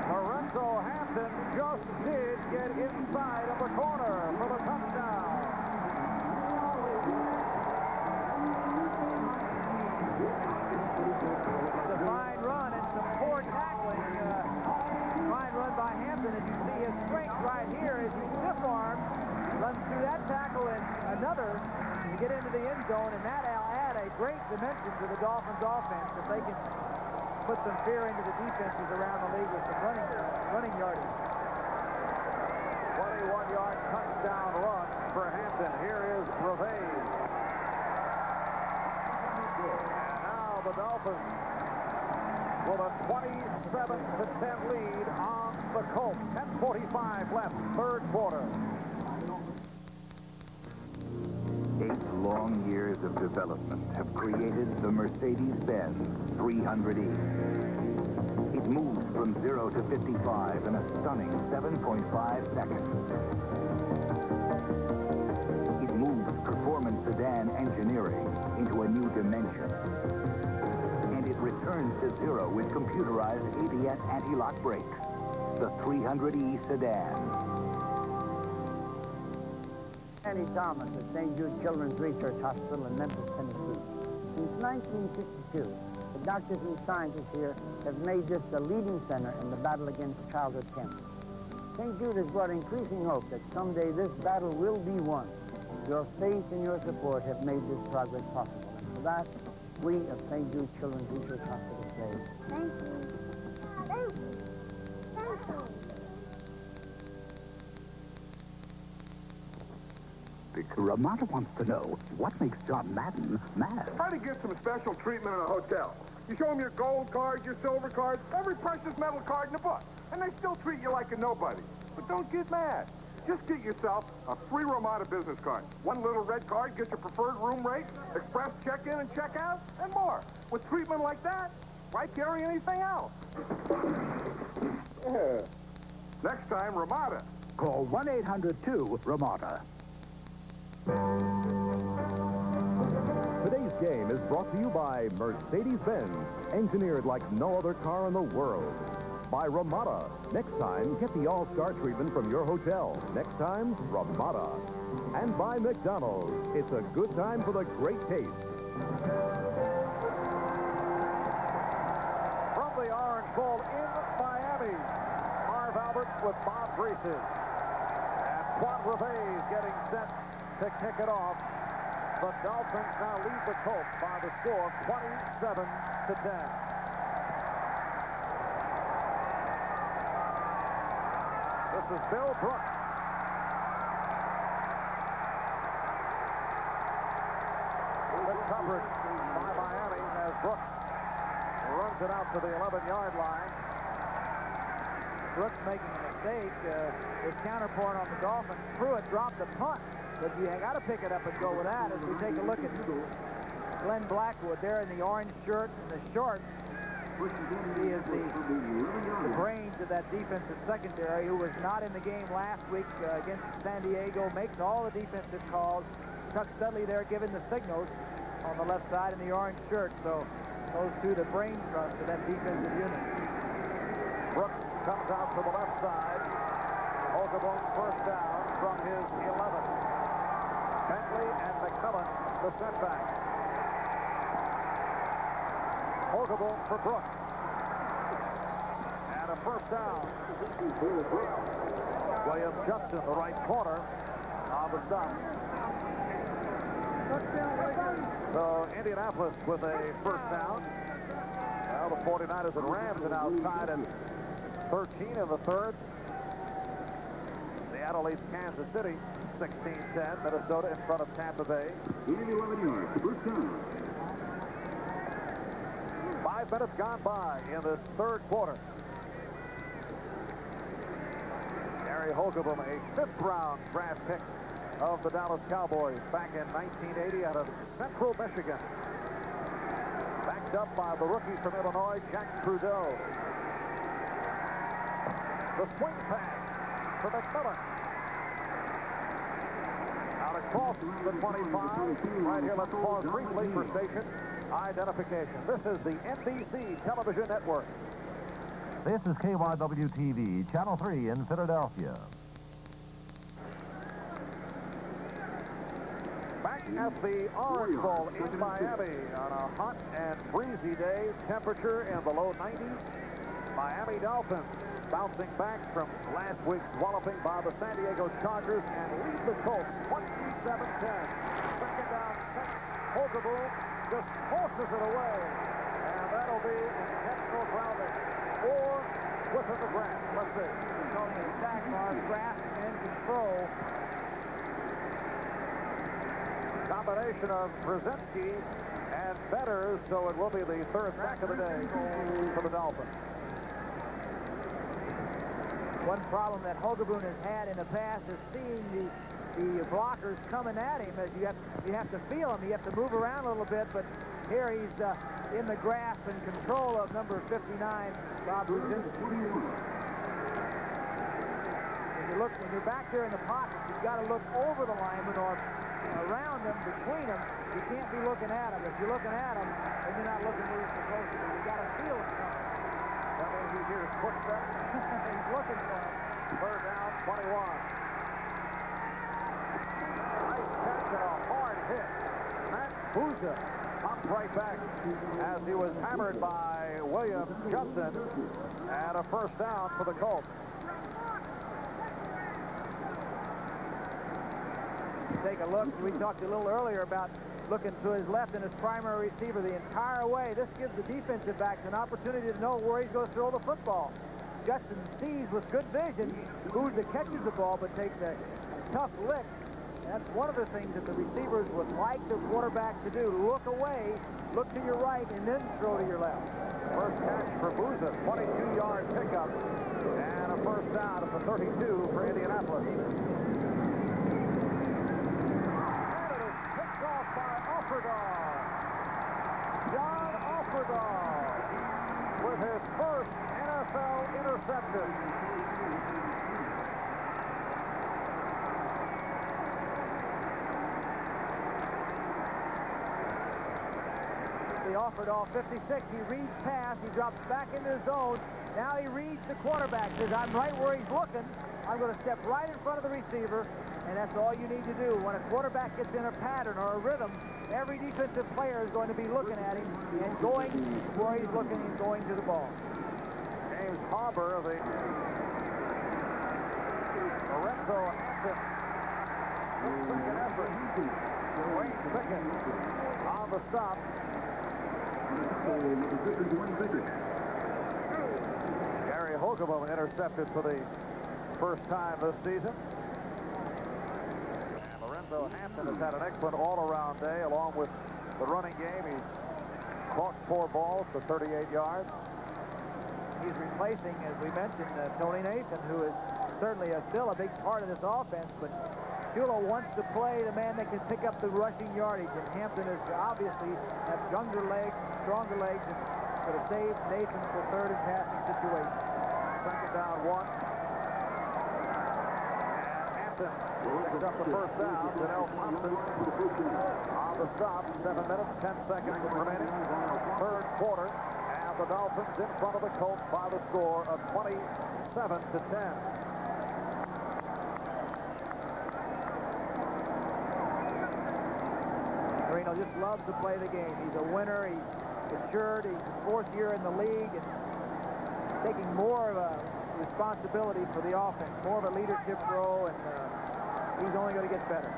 [SPEAKER 2] Lorenzo Hampton just did get inside of the corner for the touchdown.
[SPEAKER 3] It's a fine run and some poor tackling. Fine run by Hampton, as you see his strength right here as he stiff-armed, runs through that tackle and another to get into the end zone, and that'll add a great dimension to the Dolphins offense if they can put some fear into the defenses around the league with some running yardage.
[SPEAKER 2] 21-yard touchdown run for Hampton. Here is Revay. Now the Dolphins with a 27-10 lead on the Colts. 10:45 left, third quarter.
[SPEAKER 11] 8 long years of development have created the Mercedes-Benz 300E. It moves from 0 to 55 in a stunning 7.5 seconds. It moves performance sedan engineering into a new dimension. And it returns to 0 with computerized ABS anti-lock brakes. The 300E sedan.
[SPEAKER 6] Andy Thomas at St. Jude Children's Research Hospital in Memphis, Tennessee. Since 1962, the doctors and scientists here have made this the leading center in the battle against childhood cancer. St. Jude has brought increasing hope that someday this battle will be won. Your faith and your support have made this progress possible. And for that, we of St. Jude Children's Research Hospital say,
[SPEAKER 5] Thank you. Thank you. Thank you.
[SPEAKER 15] Ramada wants to know what makes John Madden mad.
[SPEAKER 13] Try to get some special treatment in a hotel. You show them your gold card, your silver card, every precious metal card in the book, and they still treat you like a nobody. But don't get mad. Just get yourself a free Ramada business card. One little red card gets your preferred room rate, express check-in and check-out, and more. With treatment like that, why carry anything else? Yeah. Next time, Ramada.
[SPEAKER 15] Call 1-800-2-RAMADA.
[SPEAKER 1] Today's game is brought to you by Mercedes-Benz, engineered like no other car in the world. By Ramada. Next time, get the all-star treatment from your hotel. Next time, Ramada. And by McDonald's. It's a good time for the great taste.
[SPEAKER 2] From the Orange Bowl in Miami, Marv Albert with Bob Greases. And Quan Revay is getting set to kick it off. The Dolphins now lead the Colts by the score 27-10. This is Bill Brooks. Good coverage by Miami as Brooks runs it out to the 11-yard line.
[SPEAKER 3] Brooks making an mistake. His counterpoint on the Dolphins. Pruitt dropped the punt, but you got to pick it up and go with that. As we take a look at Glenn Blackwood there in the orange shirt and the shorts. He is the brains of that defensive secondary, who was not in the game last week against San Diego, makes all the defensive calls. Chuck Studley there giving the signals on the left side in the orange shirt. So those two, the brain trust of that defensive unit.
[SPEAKER 2] Brooks comes out to the left side. Holcomb first down from his 11. Bentley and McMillan, the setback. Holcomb for Brooks. And a first down. William Justin, the right corner, on the stop. So Indianapolis with a first down. Well, the 49ers and Rams are now tied at 13 in the third. Seattle leads Kansas City 16-10. Minnesota in front of Tampa Bay.
[SPEAKER 16] 11 yards, first down.
[SPEAKER 2] 5 minutes gone by in this third quarter. Gary Holcomb, a 5th-round draft pick of the Dallas Cowboys back in 1980 out of Central Michigan. Backed up by the rookie from Illinois, Jack Trudeau. The swing pass for McMillan. Out across the 25. Right here, let's pause briefly for station identification. This is the NBC Television Network.
[SPEAKER 12] This is KYW-TV, Channel 3 in Philadelphia.
[SPEAKER 2] Back at the Orange Bowl in Miami on a hot and breezy day. Temperature in the low 90s. Miami Dolphins bouncing back from last week's walloping by the San Diego Chargers and lead the Colts 27-10. Second down, Holcomb just forces it away. And that'll be intentional grounding. Or within the grass. Let's see.
[SPEAKER 3] It's only a sack bar, grass and control.
[SPEAKER 2] Combination of Brzezinski and Betters, so it will be the third sack of the day for the Dolphins.
[SPEAKER 3] One problem that Holcomb has had in the past is seeing the blockers coming at him. As you have to feel him. You have to move around a little bit, but here he's in the grasp and control of number 59, Bob Brzezinski. When you're back there in the pocket, you've got to look over the lineman or around them, between them. You can't be looking at them. If you're looking at them, then you're not looking where you're supposed to be. You got to feel it coming.
[SPEAKER 2] That means he hears footsteps.
[SPEAKER 3] He's looking for him.
[SPEAKER 2] Third down, 21. Nice catch and a hard hit. Matt Bouza popped right back as he was hammered by William Justin. And a first down for the Colts.
[SPEAKER 3] Take a look. We talked a little earlier about looking to his left and his primary receiver the entire way. This gives the defensive backs an opportunity to know where he's going to throw the football. Justin sees with good vision who's that catches the ball but takes a tough lick. That's one of the things that the receivers would like the quarterback to do. Look away, look to your right, and then throw to your left.
[SPEAKER 2] First catch for Bouza, 22-yard pickup, and a first down at the 32 for Indianapolis. John Offerdahl with his first NFL interception.
[SPEAKER 3] The Offerdahl 56, he reads pass, he drops back into his zone. Now he reads the quarterback, says, I'm right where he's looking. I'm going to step right in front of the receiver, and that's all you need to do. When a quarterback gets in a pattern or a rhythm, every defensive player is going to be looking at him and going where he's looking and going to the ball.
[SPEAKER 2] James Harbor of the Lorenzo Hampton. Second effort. Wayne Pickett on the stop. Gary Holcomb intercepted for the first time this season. And Lorenzo Hampton has had an excellent all-around day along with the running game. He's caught 4 balls for 38 yards.
[SPEAKER 3] He's replacing, as we mentioned, Tony Nathan, who is certainly still a big part of this offense, but Shula wants to play the man that can pick up the rushing yardage, and Hampton is obviously has younger legs, stronger legs, and could have saved Nathan for third and passing situation.
[SPEAKER 2] Second down, 1. And Hampton picks up the first down. Janelle Thompson on the stop. 7 minutes, 10 seconds remaining. Third quarter, and the Dolphins in front of the Colts by the score of 27-10.
[SPEAKER 3] Marino just loves to play the game. He's a winner. He's matured. He's his 4th year in the league and taking more of a responsibility for the offense, more of a leadership role, and he's only going to get better.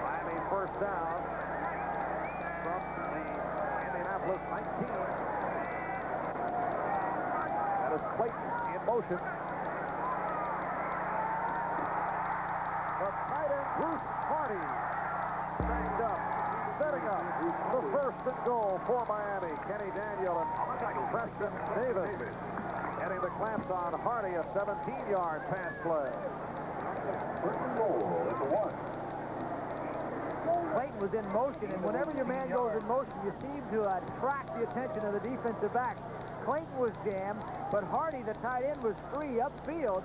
[SPEAKER 2] Miami first down from the Indianapolis 19. That is Clayton in motion. The tight end, Bruce Hardy, backed up, setting up the first and goal for Miami. Kenny Daniel and Preston Davis getting the clamps on Hardy, a 17-yard pass play. First and goal at the 1.
[SPEAKER 3] Clayton was in motion, and whenever your man goes in motion, you seem to attract the attention of the defensive back. Clayton was jammed, but Hardy, the tight end, was free upfield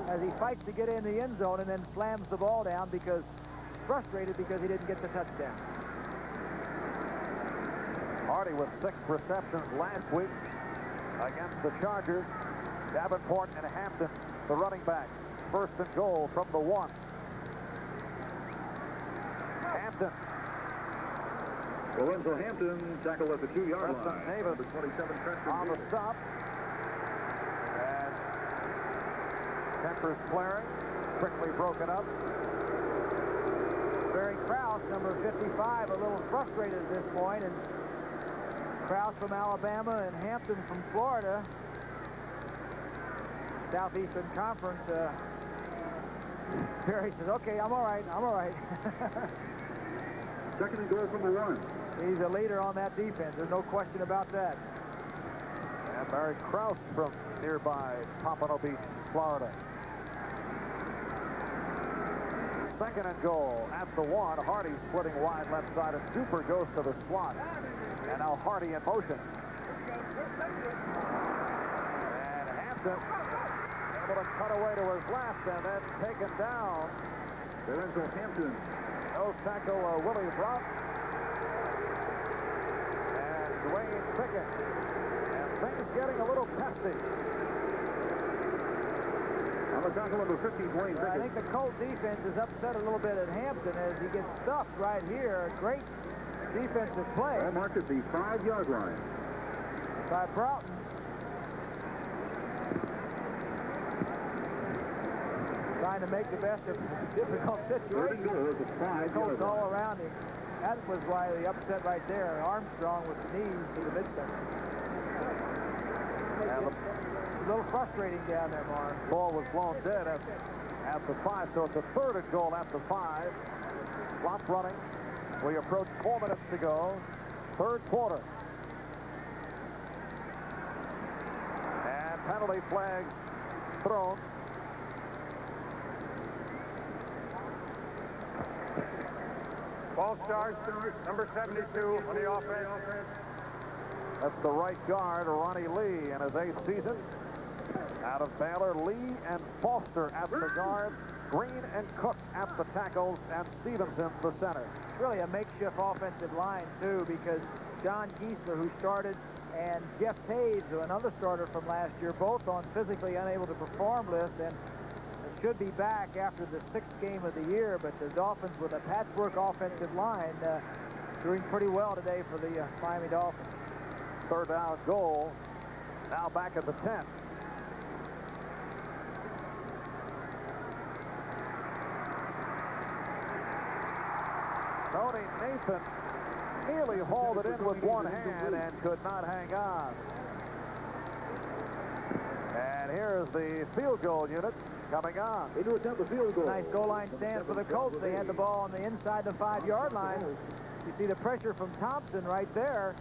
[SPEAKER 3] as he fights to get in the end zone and then slams the ball down because frustrated because he didn't get the touchdown.
[SPEAKER 2] Hardy with 6 receptions last week against the Chargers. Davenport and Hampton, the running backs. First and goal from the 1. Hampton.
[SPEAKER 21] Lorenzo Hampton tackled at the 2-yard line.
[SPEAKER 2] Davis
[SPEAKER 21] Number 27
[SPEAKER 2] on the stop. And tempers flaring, quickly broken up.
[SPEAKER 3] Barry Krause, number 55, a little frustrated at this point, and Krause from Alabama and Hampton from Florida. Southeastern Conference. Barry says, okay, I'm all right, I'm all right.
[SPEAKER 21] Second and goal from the 1.
[SPEAKER 3] He's a leader on that defense. There's no question about that.
[SPEAKER 2] And Barry Krause from nearby Pompano Beach, Florida. Second and goal at the 1. Hardy splitting wide left side, and Super goes to the slot. And now Hardy in motion. And Hampton able to cut away to his left and then taken down.
[SPEAKER 21] Lorenzo Hampton.
[SPEAKER 2] No tackle, Willie Brock. And Dwayne Pickett. And things getting a little testy.
[SPEAKER 21] On the tackle, number 50, Dwayne Pickett.
[SPEAKER 3] I think the Colts defense is upset a little bit at Hampton as he gets stuffed right here. Great defensive play.
[SPEAKER 21] Ball marked at the 5-yard line.
[SPEAKER 3] By Broughton. Trying to make the best of a difficult situation. Colts all around him. That was why the upset right there. Armstrong with the knees to the midsection. A little frustrating down there, Mark.
[SPEAKER 2] Ball was blown dead at the 5, so it's a third and goal at the 5. Clock running. We approach 4 minutes to go. Third quarter. And penalty flags thrown.
[SPEAKER 20] Ball starts, number 72 on the offense.
[SPEAKER 2] That's the right guard, Ronnie Lee, in his 8th season. Out of Baylor, Lee and Foster at the guard, Green and Cook at the tackles, and Stevenson the center.
[SPEAKER 3] Really a makeshift offensive line, too, because John Giesler, who started, and Jeff Taves, another starter from last year, both on physically unable to perform list, and should be back after the 6th game of the year, but the Dolphins with a patchwork offensive line doing pretty well today for the Miami Dolphins.
[SPEAKER 2] Third down goal, now back at the 10. Tony Nathan nearly hauled it in with one hand and could not hang on. And here's the field goal unit coming on.
[SPEAKER 21] They do attempt the field goal.
[SPEAKER 3] Nice goal line stand for the Colts. They had the ball on the inside the 5-yard line. You see the pressure from Thompson right there.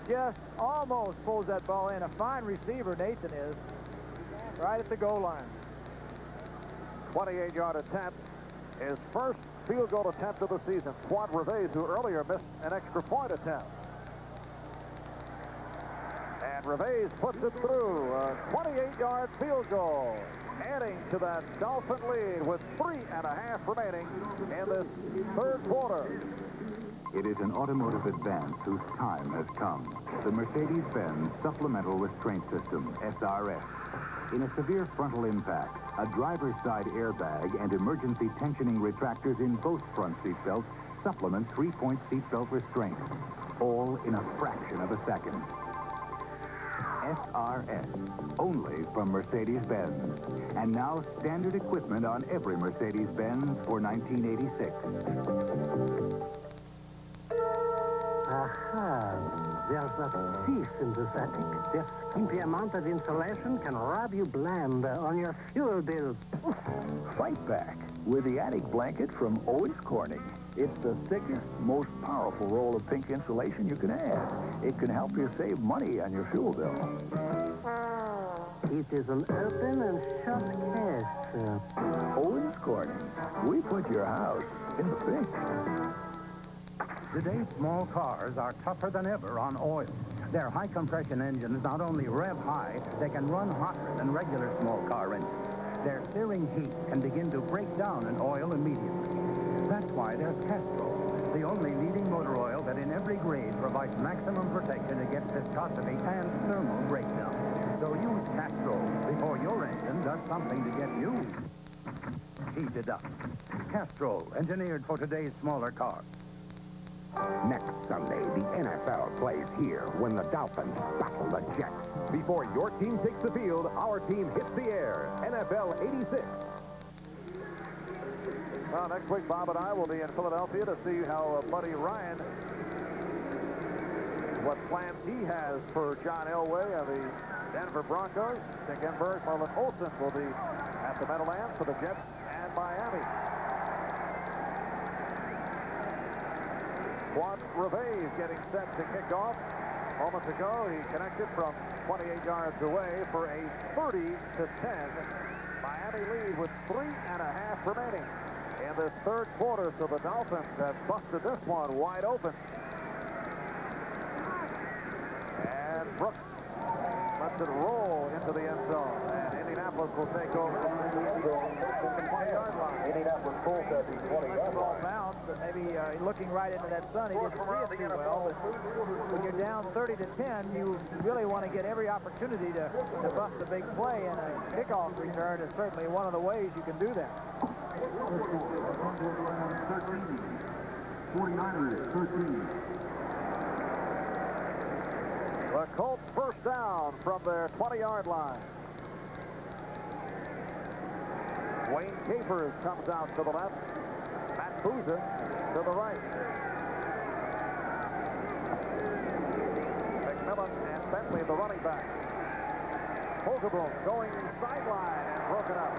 [SPEAKER 3] Just almost pulls that ball in. A fine receiver, Nathan is, right at the goal line.
[SPEAKER 2] 28-yard attempt. His first field goal attempt of the season. Quad Reves, who earlier missed an extra point attempt. And Reves puts it through. A 28-yard field goal. Adding to that Dolphin lead with 3.5 remaining in this third quarter.
[SPEAKER 11] It is an automotive advance whose time has come. The Mercedes-Benz Supplemental Restraint System, SRS. In a severe frontal impact, a driver's side airbag and emergency tensioning retractors in both front seatbelts supplement 3-point seatbelt restraint, all in a fraction of a second. SRS, only from Mercedes-Benz. And now standard equipment on every Mercedes-Benz for 1986.
[SPEAKER 4] Aha, there's a thief in this attic. This skimpy amount of insulation can rob you blind on your fuel bill.
[SPEAKER 15] Fight back with the attic blanket from Owens Corning. It's the thickest, most powerful roll of pink insulation you can add. It can help you save money on your fuel bill.
[SPEAKER 4] It is an open and shut case.
[SPEAKER 15] Owens Corning. We put your house in the pink.
[SPEAKER 8] Today's small cars are tougher than ever on oil. Their high-compression engines not only rev high, they can run hotter than regular small car engines. Their searing heat can begin to break down an oil immediately. That's why there's Castrol, the only leading motor oil that in every grade provides maximum protection against viscosity and thermal breakdown. So use Castrol before your engine does something to get you heated up. Castrol, engineered for today's smaller cars.
[SPEAKER 22] Next Sunday, the NFL plays here when the Dolphins battle the Jets.
[SPEAKER 1] Before your team takes the field, our team hits the air. NFL 86.
[SPEAKER 2] Well, next week, Bob and I will be in Philadelphia to see how Buddy Ryan, what plans he has for John Elway and the Denver Broncos. Dick Enberg, Marlon Olsen will be at the Meadowlands for the Jets and Miami. Quad Reves getting set to kick off. Moments ago, he connected from 28 yards away for a 30-10 Miami lead with 3.5 remaining in this third quarter. So the Dolphins have busted this one wide open. And Brooks lets it roll into the end zone. And Indianapolis will take over the end zone at the 20-yard line. Indianapolis pulls at the 20-yard line.
[SPEAKER 3] Bounce, but maybe looking right into that sun, he didn't see it too well. But when you're down 30-10, you really want to get every opportunity to bust a big play, and a kickoff return is certainly one of the ways you can do that.
[SPEAKER 2] 49ers, 13. The Colts first down from their 20-yard line. Wayne Capers comes out to the left. Matt Boozer to the right. McMillan and Bentley, the running back. Holgerboom going sideline and broken up.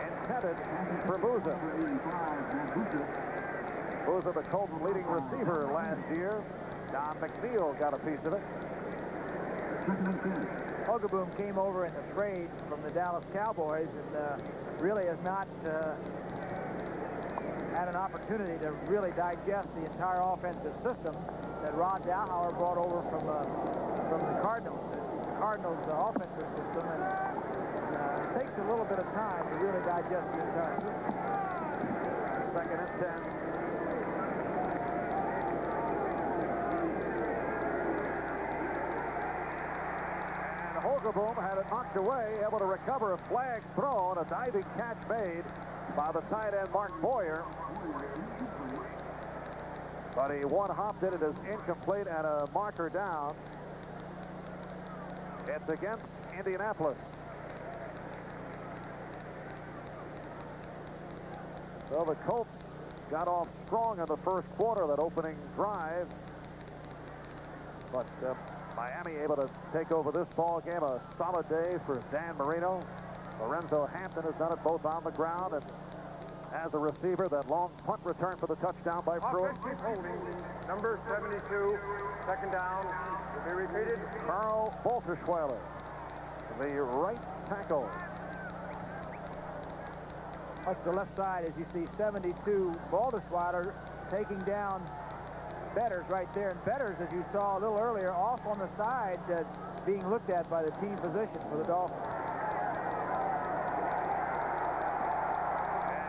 [SPEAKER 2] Intended for Boozer. Boozer, the Colts leading receiver last year. Don McNeil got a piece of it.
[SPEAKER 3] Holgerboom came over in the trade from the Dallas Cowboys and really has not had an opportunity to really digest the entire offensive system that Rod Dowhower brought over from the Cardinals. The Cardinals' offensive system, and it takes a little bit of time to really digest the entire system.
[SPEAKER 2] Second and 10. Holgerboom had it knocked away, able to recover a flag thrown, a diving catch made by the tight end Mark Boyer. But he one-hopped it. It is incomplete and a marker down. It's against Indianapolis. So the Colts got off strong in the first quarter, that opening drive. But Miami able to take over this ball game. A solid day for Dan Marino. Lorenzo Hampton has done it both on the ground and as a receiver. That long punt return for the touchdown by Pruitt.
[SPEAKER 20] Offensive holding, number 72, second down, will be repeated.
[SPEAKER 2] Carl Balterschweiler, the right tackle.
[SPEAKER 3] Up the left side, as you see 72, Balderschweiler taking down Betters right there. And Betters, as you saw a little earlier, off on the side, being looked at by the team physician for the Dolphins.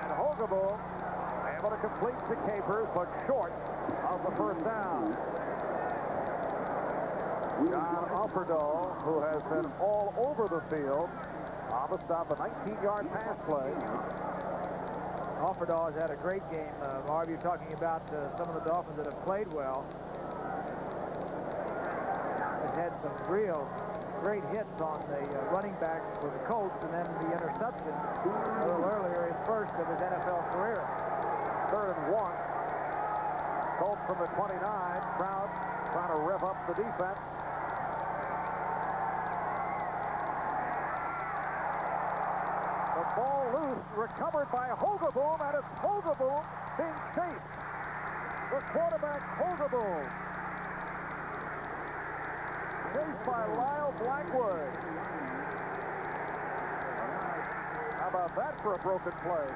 [SPEAKER 2] And Hogeboom able to complete to Capers, but short of the first down. John Offerdahl, who has been all over the field on the stop, a 19-yard pass play.
[SPEAKER 3] Offerdahl has had a great game. Marv, you're talking about some of the Dolphins that have played well. Has had some real great hits on the running backs for the Colts, and then the interception a little earlier, his first of his NFL career.
[SPEAKER 2] 3rd and 1. Colts from the 29. Trout trying to rev up the defense. The ball loose, recovered by Hogeboom, and it's Hogeboom being chased. The quarterback, Hogeboom. Chased by Lyle Blackwood. How about that for a broken play?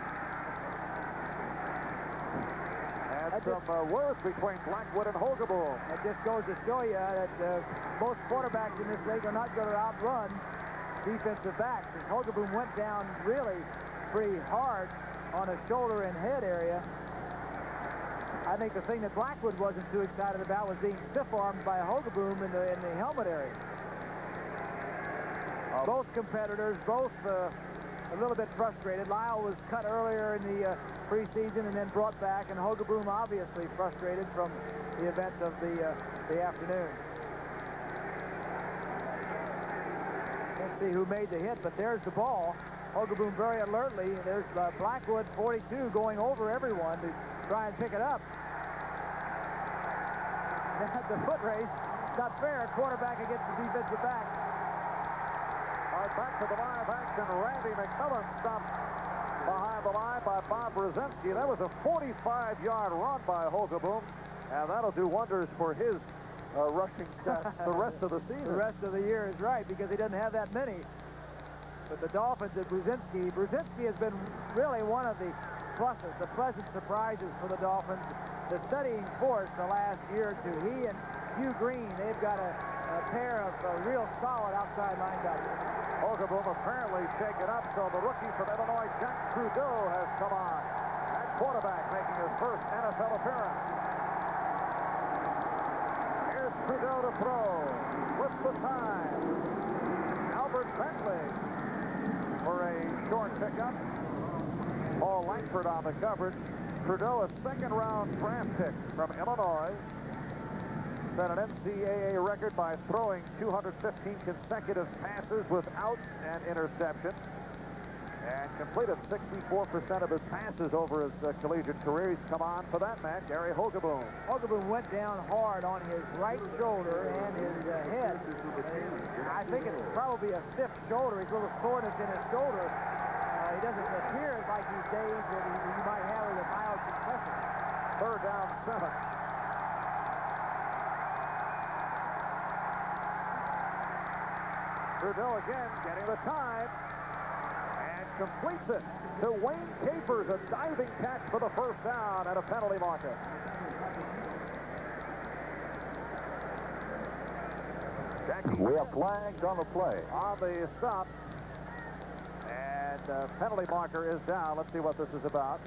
[SPEAKER 2] And some words between Blackwood and Hogeboom.
[SPEAKER 3] That just goes to show you that most quarterbacks in this league are not going to outrun defensive backs. As Hogeboom went down really pretty hard on his shoulder and head area. I think the thing that Blackwood wasn't too excited about was being stiff-armed by Hogeboom in the helmet area. Both competitors, both a little bit frustrated. Lyle was cut earlier in the preseason and then brought back, and Hogeboom obviously frustrated from the events of the afternoon. Can't see who made the hit, but there's the ball. Hogeboom very alertly. There's Blackwood, 42, going over everyone to try and pick it up. The foot race, not fair. Quarterback against the defensive back.
[SPEAKER 2] All right, back to the live action. Randy McMillan stopped behind the line by Bob Brzezinski. That was a 45-yard run by Hogeboom, and that'll do wonders for his rushing stats the rest of the season.
[SPEAKER 3] The rest of the year is right, because he doesn't have that many. But the Dolphins and Brzezinski has been really one of the pluses, the pleasant surprises for the Dolphins. The studying force the last year or two. He and Hugh Green, they've got a pair of real solid outside linebackers.
[SPEAKER 2] Hogeboom apparently shaken up, so the rookie from Illinois, Jack Trudeau, has come on. At quarterback, making his first NFL appearance. Here's Trudeau to throw. With the time. Albert Bentley for a short pickup. Paul Langford on the coverage. Trudeau, a second-round draft pick from Illinois, set an NCAA record by throwing 215 consecutive passes without an interception, and completed 64% of his passes over his collegiate career. He's come on for that man, Gary Hogeboom.
[SPEAKER 3] Hogeboom went down hard on his right shoulder and his head. I think it's probably a stiff shoulder. He's a little soreness in his shoulder. He doesn't appear like these days that you might have with a mild concussion.
[SPEAKER 2] 3rd down, 7. Trudeau again getting the time and completes it to Wayne Capers, a diving catch for the first down at a penalty marker.
[SPEAKER 21] We have flags on the play.
[SPEAKER 2] On the stop. And penalty marker is down. Let's see what this is about.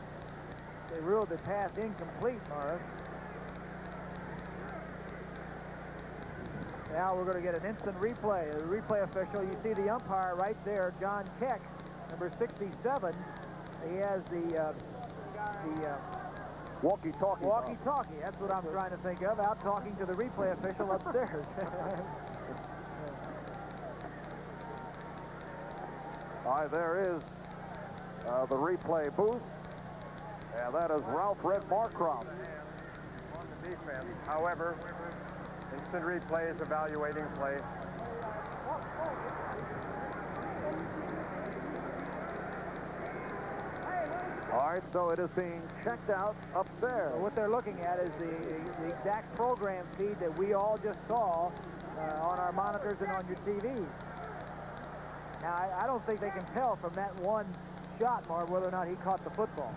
[SPEAKER 3] They ruled the pass incomplete, Morris. Now we're going to get an instant replay. The replay official, you see the umpire right there, John Keck, number 67. He has the
[SPEAKER 2] walkie-talkie.
[SPEAKER 3] Walkie-talkie. That's what I'm trying to think of. Out talking to the replay official upstairs.
[SPEAKER 2] All right, there is the replay booth, and that is Ralph Red Marcroft.
[SPEAKER 20] On the defense. However, instant replay is evaluating play.
[SPEAKER 2] All All right, so it is being checked out upstairs.
[SPEAKER 3] Well, what they're looking at is the exact program feed that we all just saw on our monitors and on your TVs. Now, I don't think they can tell from that one shot, Marv, whether or not he caught the football.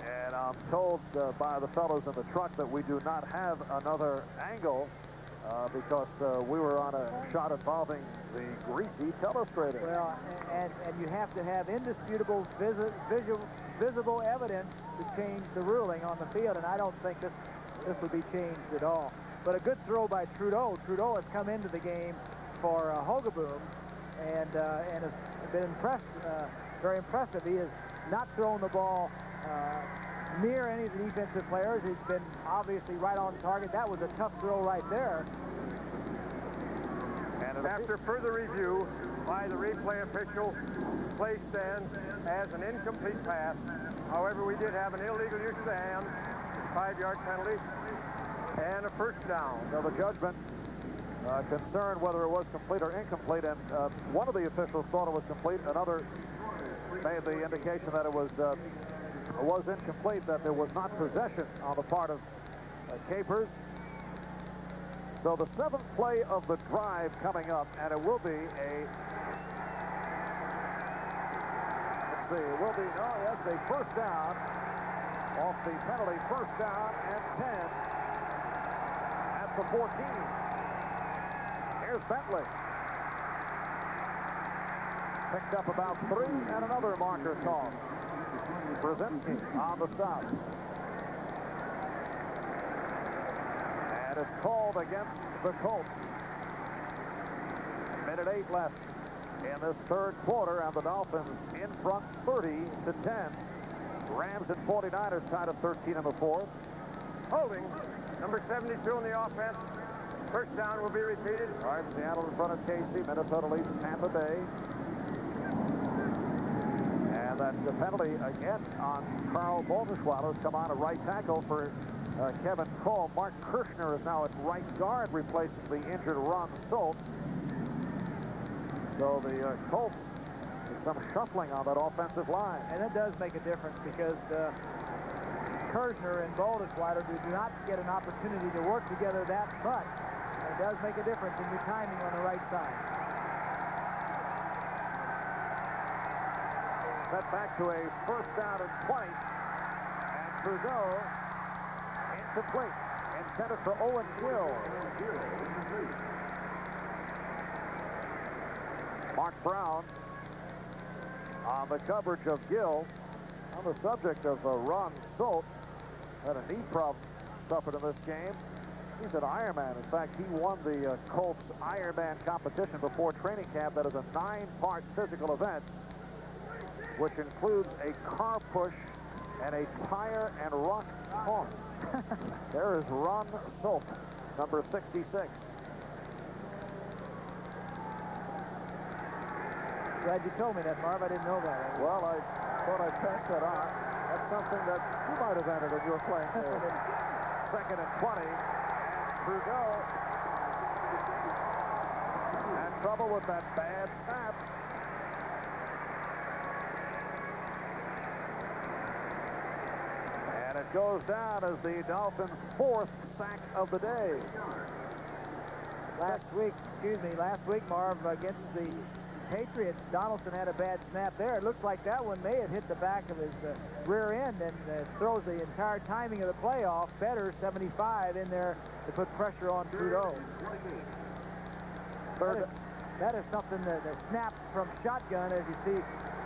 [SPEAKER 2] And I'm told by the fellows in the truck that we do not have another angle because we were on a shot involving the greasy telestrator.
[SPEAKER 3] Well, and you have to have indisputable visible evidence to change the ruling on the field, and I don't think this would be changed at all. But a good throw by Trudeau. Trudeau has come into the game for Hogaboom and has been impressed, very impressive. He has not thrown the ball near any of the defensive players. He's been obviously right on target. That was a tough throw right there.
[SPEAKER 20] And after further review by the replay official, play stands as an incomplete pass. However, we did have an illegal use of the hand, 5-yard penalty, and a first down.
[SPEAKER 2] So the judgment concerned whether it was complete or incomplete, and one of the officials thought it was complete. Another made the indication that it was incomplete, that there was not possession on the part of Capers. So the 7th play of the drive coming up, and it will be a, let's see, it will be, a first down off the penalty, first down and 10 at the 14. Here's Bentley. Picked up about 3 and another marker call. Brzezinski on the stop. And it's called against the Colts. Minute 8 left in this third quarter, and the Dolphins in front 30-10. Rams and 49ers tied at 13 in the fourth.
[SPEAKER 20] Holding, number 72 in the offense. First down will be repeated.
[SPEAKER 2] All right, Seattle in front of KC. Minnesota leads Tampa Bay. And that's the penalty again on Carl Bodenschweiler, who's come on a right tackle for Kevin Cole. Mark Kirshner is now at right guard, replacing the injured Ron Stolt. So the Colts, there's some shuffling on that offensive line.
[SPEAKER 3] And that does make a difference because Kirshner and Bodenschweiler do not get an opportunity to work together that much. And it does make a difference in your timing on the right side.
[SPEAKER 2] Set back to a first down and 20. And Trudeau incomplete. Intended for Owen Gill. Mark Brown on the coverage of Gill. On the subject of Ron Stolt, had a knee problem suffered in this game. He's an Ironman. In fact, he won the Colts Ironman competition before training camp. That is a 9-part physical event, which includes a car push and a tire and rock toss. There is Ron Stolt, number 66.
[SPEAKER 3] Glad you told me that, Marv. I didn't know that.
[SPEAKER 2] Well, I thought I'd pass that on. That's something that you might have entered in your playing career. Second and 20. And Trudeau had trouble with that bad snap. And it goes down as the Dolphins' 4th sack of the day.
[SPEAKER 3] Last week, Marv, against the Patriots, Donaldson had a bad snap there. It looks like that one may have hit the back of his rear end and throws the entire timing of the play off. Better 75 in there to put pressure on Trudeau. That is something that snaps from shotgun, as you see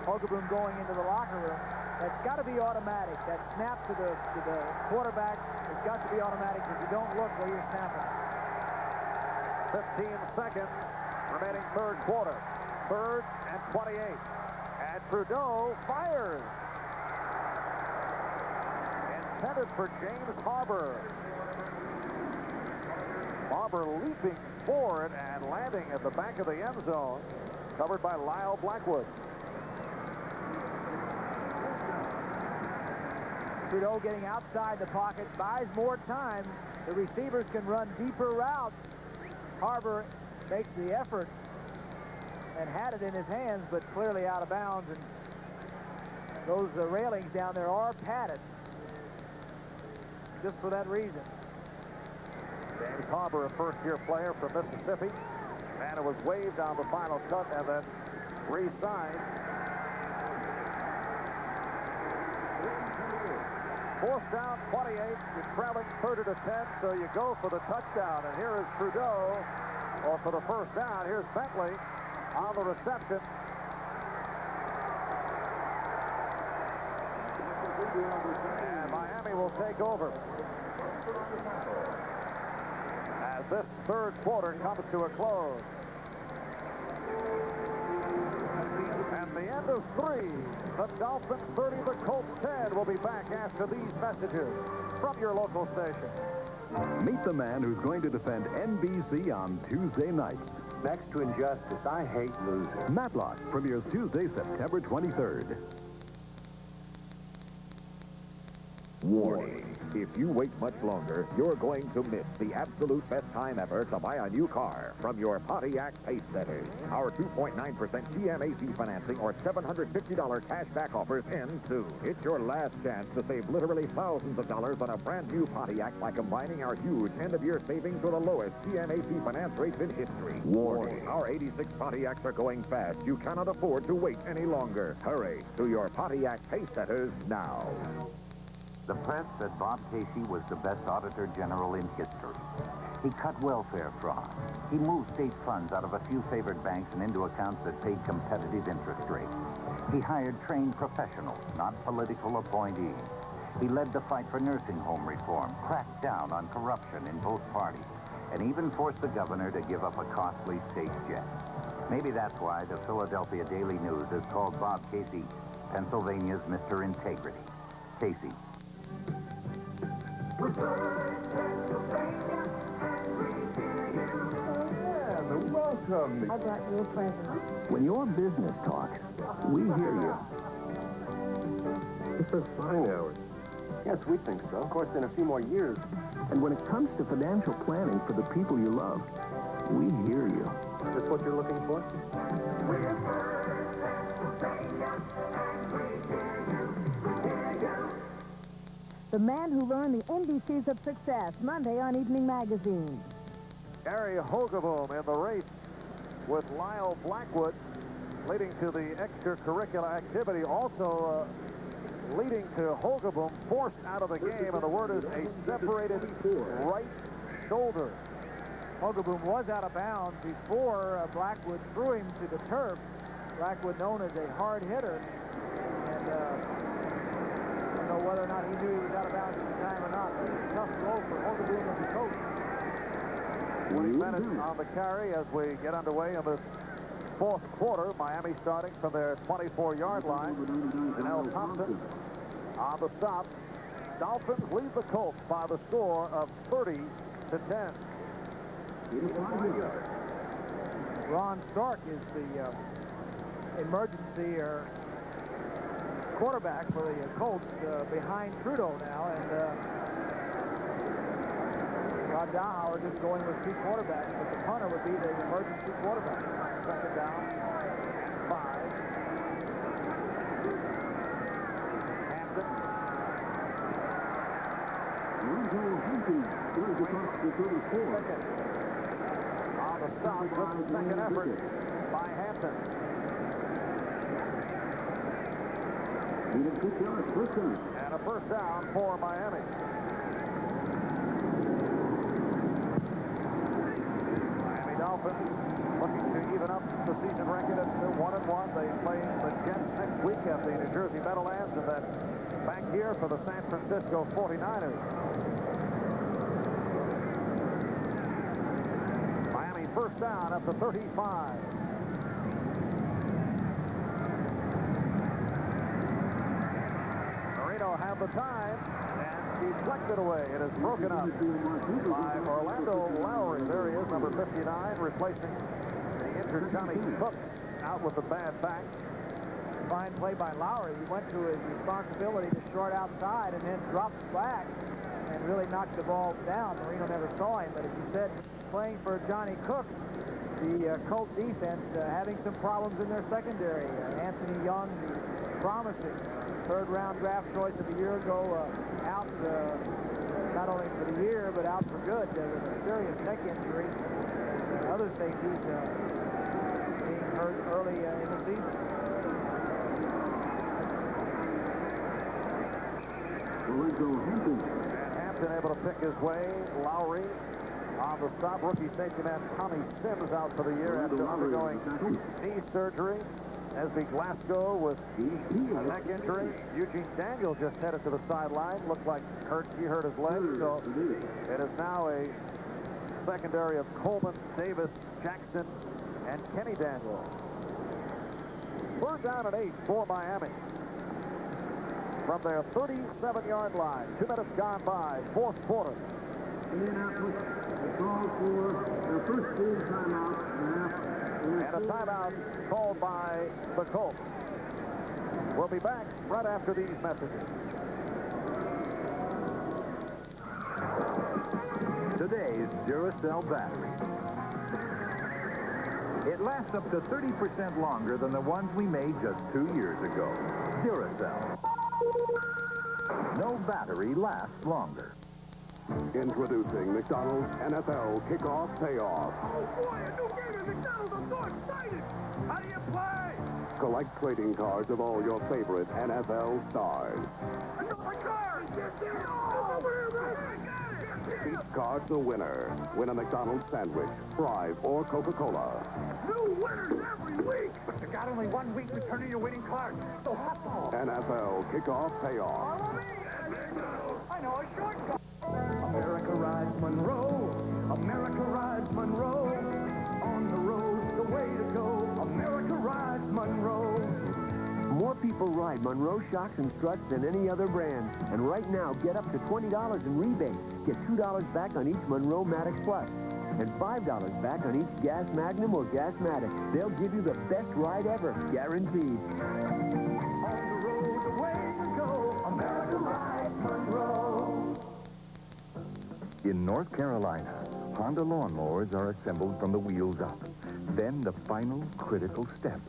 [SPEAKER 3] Hogaboom going into the locker room. That's got to be automatic. That snap to the quarterback has got to be automatic because you don't look where you're snapping.
[SPEAKER 2] 15 seconds remaining third quarter. 3rd and 28. And Trudeau fires. Intended for James Harbour. Harbour leaping forward and landing at the back of the end zone. Covered by Lyle Blackwood.
[SPEAKER 3] Trudeau getting outside the pocket, buys more time. The receivers can run deeper routes. Harbour makes the effort and had it in his hands, but clearly out of bounds. And those railings down there are padded just for that reason.
[SPEAKER 2] Dan Carver, a first-year player from Mississippi, and it was waived on the final cut and then re-signed. Fourth down, 28. You're trailing 30-10, so you go for the touchdown. And here is Trudeau, or for the first down. Here's Bentley on the reception. And Miami will take over as this third quarter comes to a close. At the end of 3, the Dolphins 30, the Colts 10. We'll be back after these messages from your local station.
[SPEAKER 21] Meet the man who's going to defend NBC on Tuesday nights.
[SPEAKER 7] Next to injustice, I hate losing.
[SPEAKER 21] Matlock premieres Tuesday, September 23rd.
[SPEAKER 14] Warning. If you wait much longer, you're going to miss the absolute best time ever to buy a new car from your Pontiac Pace Setters. Our 2.9% GMAC financing or $750 cash back offers end soon. It's your last chance to save literally thousands of dollars on a brand new Pontiac by combining our huge end-of-year savings with the lowest GMAC finance rates in history. Warning. Our 86 Pontiacs are going fast. You cannot afford to wait any longer. Hurry to your Pontiac Pace Setters now.
[SPEAKER 17] The press said Bob Casey was the best Auditor General in history. He cut welfare fraud. He moved state funds out of a few favored banks and into accounts that paid competitive interest rates. He hired trained professionals, not political appointees. He led the fight for nursing home reform, cracked down on corruption in both parties, and even forced the governor to give up a costly state jet. Maybe that's why the Philadelphia Daily News has called Bob Casey Pennsylvania's Mr. Integrity. Casey.
[SPEAKER 7] And welcome.
[SPEAKER 18] I brought you a present.
[SPEAKER 7] When your business talks, we hear you.
[SPEAKER 13] This is fine, Howard. Yes, we think so. Of course, in a few more years.
[SPEAKER 7] And when it comes to financial planning for the people you love, we hear you.
[SPEAKER 13] Is this what you're looking for?
[SPEAKER 24] The Man Who Learned the NBCs of Success, Monday on Evening Magazine.
[SPEAKER 2] Gary Hogeboom in the race with Lyle Blackwood, leading to the extracurricular activity, also leading to Hogeboom forced out of the game, and the word is a separated right shoulder.
[SPEAKER 3] Hogeboom was out of bounds before Blackwood threw him to the turf. Blackwood known as a hard hitter, and I don't know whether or not he knew he was out of bounds at the time or not. But it's a tough blow for Hogeboom as a coach.
[SPEAKER 2] 20 minutes on the carry as we get underway in this fourth quarter. Miami starting from their 24-yard line. Janelle Thompson on the stop. Dolphins lead the Colts by the score of 30-10.
[SPEAKER 3] Ron Stark is the emergency quarterback for the Colts behind Trudeau now, and Rod Dowhauer just going with 2 quarterbacks, but the punter would be the emergency quarterback. Second down, 5.
[SPEAKER 2] Hampton. On the stop, just the second effort by Hampton. And a first down for Miami. Miami Dolphins looking to even up the season record at 1-1. They play the Jets next week at the New Jersey Meadowlands, and then back here for the San Francisco 49ers. Miami first down at the 35. Have the time and deflected away. It is broken up by Orlando Lowry. There he is, number 59, replacing the injured Johnny Cook out with a bad back.
[SPEAKER 3] Fine play by Lowry. He went to his responsibility to short outside and then dropped back and really knocked the ball down. Marino never saw him, but as you said, playing for Johnny Cook, the Colts defense having some problems in their secondary. Anthony Young, the promising third-round draft choice of a year ago, out not only for the year, but out for good with a serious neck injury. Other safeties being hurt early in the season.
[SPEAKER 2] And Hampton able to pick his way. Lowry on the stop. Rookie safety man Tommy Sims out for the year after undergoing knee surgery. Esby Glasgow with a neck injury. Eugene Daniel just headed to the sideline. Looked like he hurt his leg. So it is now a secondary of Coleman, Davis, Jackson, and Kenny Daniel. Third down and 8 for Miami. From their 37-yard line. 2 minutes gone by. Fourth quarter.
[SPEAKER 9] Indianapolis, a call for their first team timeout.
[SPEAKER 2] And a timeout called by the Colts. We'll be back right after these messages.
[SPEAKER 11] Today's Duracell battery. It lasts up to 30% longer than the ones we made just 2 years ago. Duracell. No battery lasts longer.
[SPEAKER 22] Introducing McDonald's NFL Kickoff Payoff.
[SPEAKER 13] Oh, boy, a new game at McDonald's. I'm so excited. How do you play?
[SPEAKER 22] Collect trading cards of all your favorite NFL stars.
[SPEAKER 13] Another card.
[SPEAKER 22] Each card's a winner. Win a McDonald's sandwich, fries, or Coca-Cola.
[SPEAKER 13] New winners every week. But you got only 1 week to turn in your winning card. So hot dog.
[SPEAKER 22] NFL Kickoff Payoff.
[SPEAKER 13] Follow me. I know a shortcut.
[SPEAKER 9] America rides Monroe. America rides Monroe. On the road, the way to go. America rides Monroe.
[SPEAKER 10] More people ride Monroe shocks and struts than any other brand. And right now, get up to $20 in rebates. Get $2 back on each Monroe Maddox Plus. And $5 back on each Gas Magnum or Gas Maddox. They'll give you the best ride ever, guaranteed.
[SPEAKER 9] On the road, the way to go. America rides Monroe.
[SPEAKER 11] In North Carolina, Honda lawnmowers are assembled from the wheels up. Then the final critical step,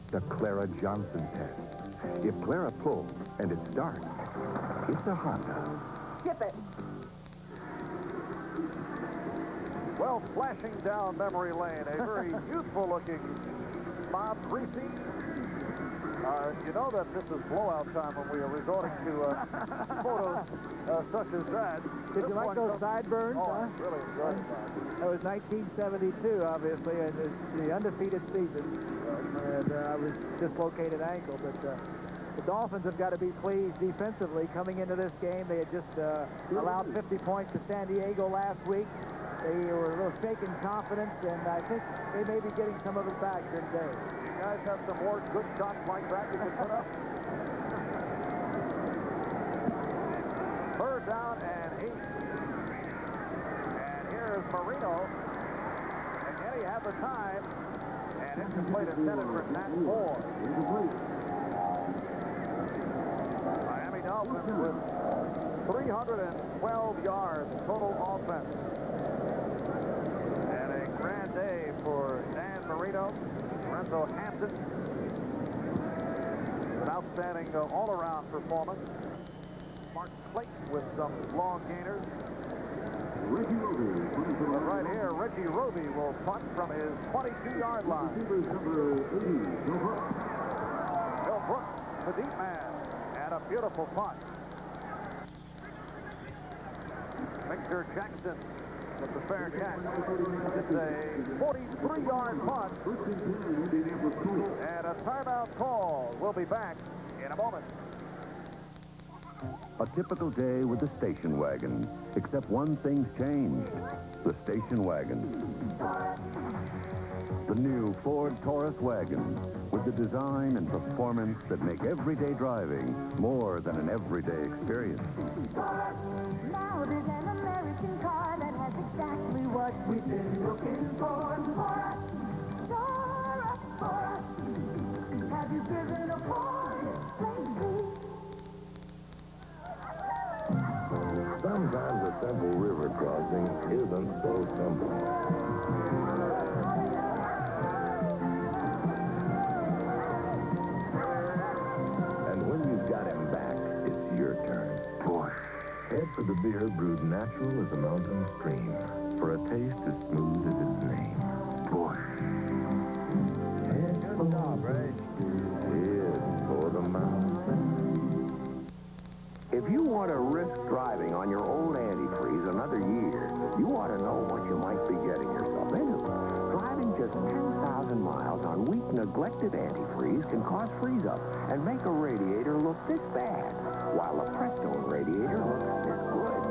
[SPEAKER 11] the Clara Johnson test. If Clara pulls and it starts, it's a Honda.
[SPEAKER 18] Skip it.
[SPEAKER 2] Well, flashing down memory lane, a very youthful-looking Bob Greasy. You know that this is blowout time when we are resorting to photos such as that.
[SPEAKER 3] Did you like those sideburns?
[SPEAKER 2] Oh,
[SPEAKER 3] huh?
[SPEAKER 2] I really enjoyed that.
[SPEAKER 3] That was 1972, obviously, and it's the undefeated season. And I was dislocated ankle, but the Dolphins have got to be pleased defensively coming into this game. They had just allowed 50 points to San Diego last week. They were a little shaken confidence, and I think they may be getting some of it back here today.
[SPEAKER 2] You guys have some more good shots like that you can put up? Third down and 8. And here's Marino. Again, he had the time. And incomplete intended for Nat Moore. Miami Dolphins with 312 yards total offense. And a grand day for Dan Marino, Lorenzo Hampton. An outstanding all-around performance. Mark Clayton with some long gainers. But right here, Reggie Roby will punt from his 22-yard line. Bill Brooks, the deep man, and a beautiful punt. Victor Jackson with the fair catch. It's a 43-yard punt. And a timeout call. We'll be back in a moment.
[SPEAKER 21] A typical day with the station wagon, except one thing's changed. The station wagon. The new Ford Taurus wagon, with the design and performance that make everyday driving more than an everyday experience.
[SPEAKER 9] Now there's an American car that has exactly what we've been looking for. Taurus. Have you driven a Ford lately?
[SPEAKER 12] Sometimes a simple river crossing isn't so simple.
[SPEAKER 5] natural as a mountain stream, for a taste as smooth as its name. Bush.
[SPEAKER 2] Good job, Ray.
[SPEAKER 5] Is for the mountain.
[SPEAKER 16] If you want to risk driving on your old antifreeze another year, you ought to know what you might be getting yourself into. Driving just 10,000 miles on weak, neglected antifreeze can cause freeze-up and make a radiator look this bad, while a Prestone radiator looks this good.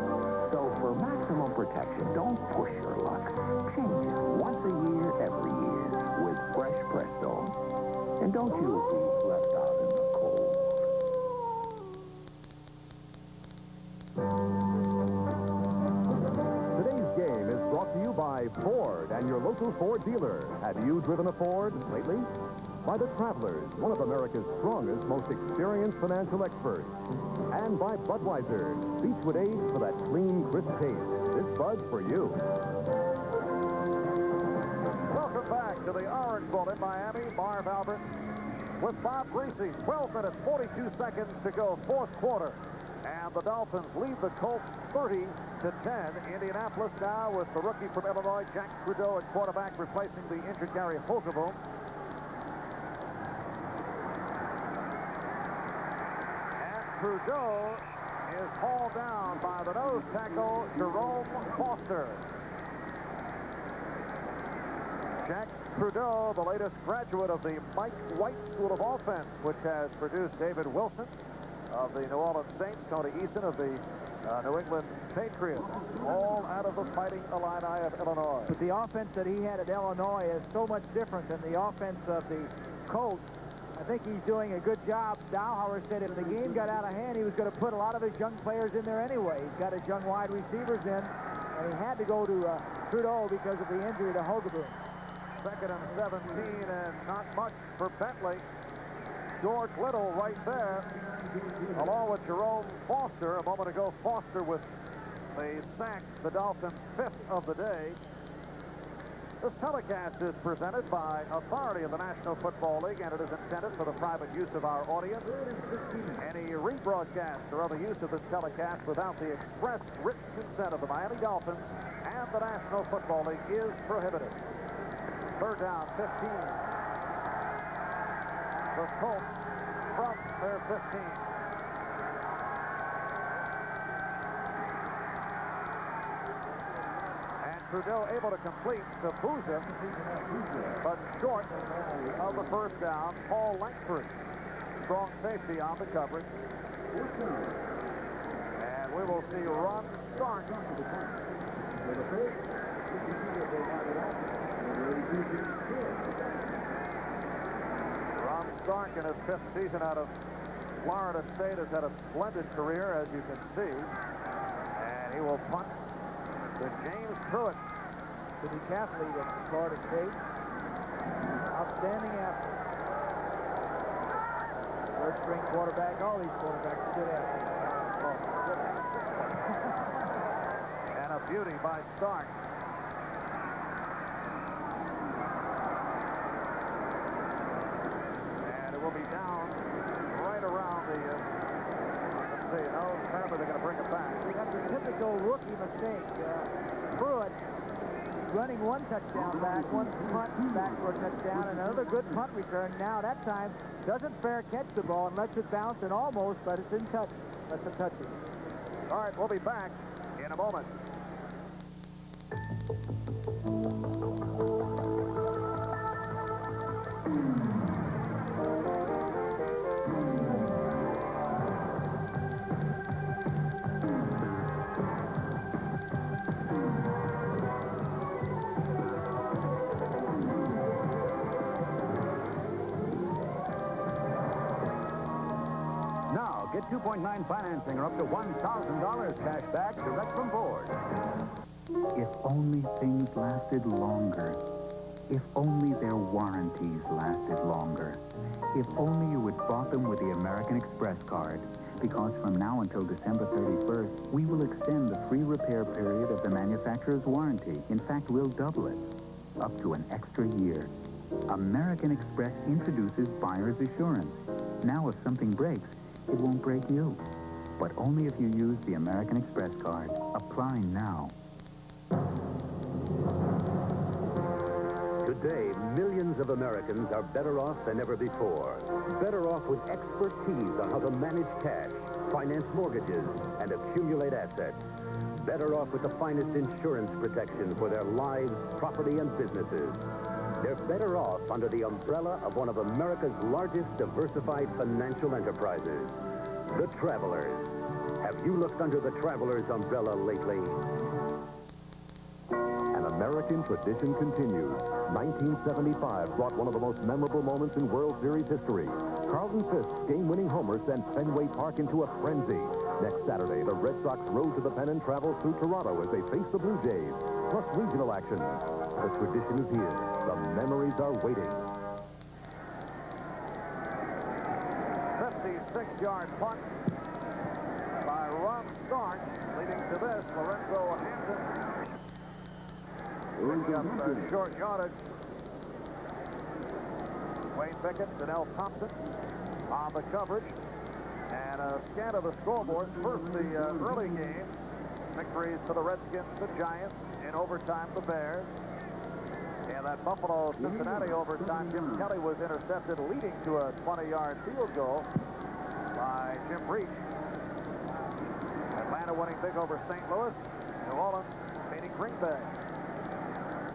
[SPEAKER 16] So for maximum protection, don't push your luck. Change it once a year, every year, with fresh Prestone. And don't you be left out in the cold.
[SPEAKER 1] Today's game is brought to you by Ford and your local Ford dealer. Have you driven a Ford lately? By the Travelers, one of America's strongest, most experienced financial experts. And by Budweiser, Beechwood Age for that clean, crisp taste. This Bud's for you.
[SPEAKER 2] Welcome back to the Orange Bowl in Miami. Marv Albert with Bob Greasy. 12 minutes, 42 seconds to go, fourth quarter. And the Dolphins lead the Colts 30-10. Indianapolis now with the rookie from Illinois, Jack Trudeau, at quarterback, replacing the injured Gary Holcomb. And Trudeau is hauled down by the nose tackle, Jerome Foster. Jack Trudeau, the latest graduate of the Mike White School of Offense, which has produced David Wilson of the New Orleans Saints, Tony Eason of the New England Patriots, all out of the Fighting Illini of Illinois.
[SPEAKER 3] But the offense that he had at Illinois is so much different than the offense of the Colts. I think he's doing a good job. Dowhauer said if the game got out of hand, he was going to put a lot of his young players in there anyway. He's got his young wide receivers in, and he had to go to Trudeau because of the injury to Hogaboom.
[SPEAKER 2] Second and 17, and not much for Bentley. George Little right there, along with Jerome Foster. A moment ago, Foster with the sack, the Dolphins' fifth of the day. This telecast is presented by authority of the National Football League, and it is intended for the private use of our audience. Any rebroadcast or other use of this telecast without the express written consent of the Miami Dolphins and the National Football League is prohibited. Third down, 15. The Colts from their 15. And Trudeau able to complete to Boozer, but short of the first down. Paul Langford, strong safety on the coverage. And we will see Ron Stark. Ron Stark in his fifth season out of Florida State has had a splendid career, as you can see. And he will punt to James Pruitt,
[SPEAKER 3] the decathlete at Florida State. Outstanding athlete. First string quarterback, all these quarterbacks are good athletes.
[SPEAKER 2] And a beauty by Stark. Will be down right around the, let's see, no, apparently they're going to bring it back.
[SPEAKER 3] That's a typical rookie mistake. Pruitt running one touchdown back, one punt back for a touchdown, and another good punt return. Now that time doesn't fair catch the ball and lets it bounce, and almost, but it's in touch. Lets it touch it.
[SPEAKER 2] All right, we'll be back in a moment.
[SPEAKER 8] Get 2.9 financing or up to $1,000 cash back direct from Ford.
[SPEAKER 11] If only things lasted longer. If only their warranties lasted longer. If only you had bought them with the American Express card. Because from now until December 31st, we will extend the free repair period of the manufacturer's warranty. In fact, we'll double it, up to an extra year. American Express introduces buyer's assurance. Now if something breaks, it won't break you. But only if you use the American Express card. Apply fine now.
[SPEAKER 4] Today, millions of Americans are better off than ever before. Better off with expertise on how to manage cash, finance mortgages, and accumulate assets. Better off with the finest insurance protection for their lives, property, and businesses. They're better off under the umbrella of one of America's largest diversified financial enterprises, the Travelers. Have you looked under the Travelers umbrella lately?
[SPEAKER 1] An American tradition continues. 1975 brought one of the most memorable moments in World Series history. Carlton Fisk's game-winning homer sent Fenway Park into a frenzy. Next Saturday, the Red Sox rode to the pen and traveled through Toronto as they face the Blue Jays, plus regional action. The tradition is here. The memories are waiting.
[SPEAKER 2] 56-yard punt by Ron Stark, leading to this. Lorenzo Hampton picking up short yardage. Wayne Pickett and L. Thompson on the coverage. And a scan of the scoreboard. First, the early game. Victories for the Redskins, the Giants. In overtime, the Bears. And that Buffalo-Cincinnati overtime, Jim Kelly was intercepted, leading to a 20-yard field goal by Jim Reach. Atlanta winning big over St. Louis. New Orleans beating Green Bay.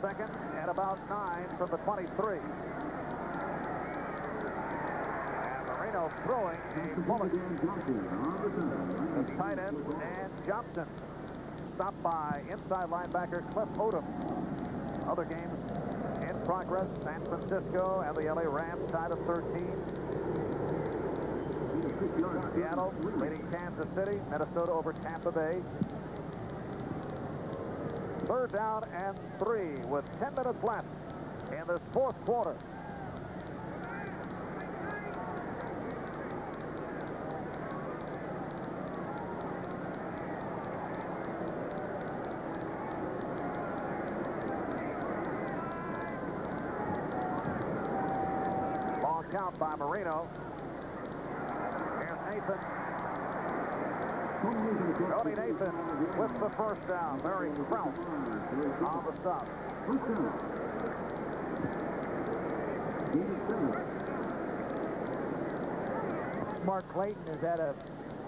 [SPEAKER 2] Second and about 9 from the 23. And Marino throwing a bullet. The tight end and Johnson. Stopped by inside linebacker Cliff Odom. Other games in progress. San Francisco and the LA Rams tied at 13. Seattle leading Kansas City. Minnesota over Tampa Bay. Third down and 3 with 10 minutes left in this fourth quarter. Long count by Marino. Here's Nathan. Tony Nathan with the first down. Larry Kraut on the stop.
[SPEAKER 3] Mark Clayton has had a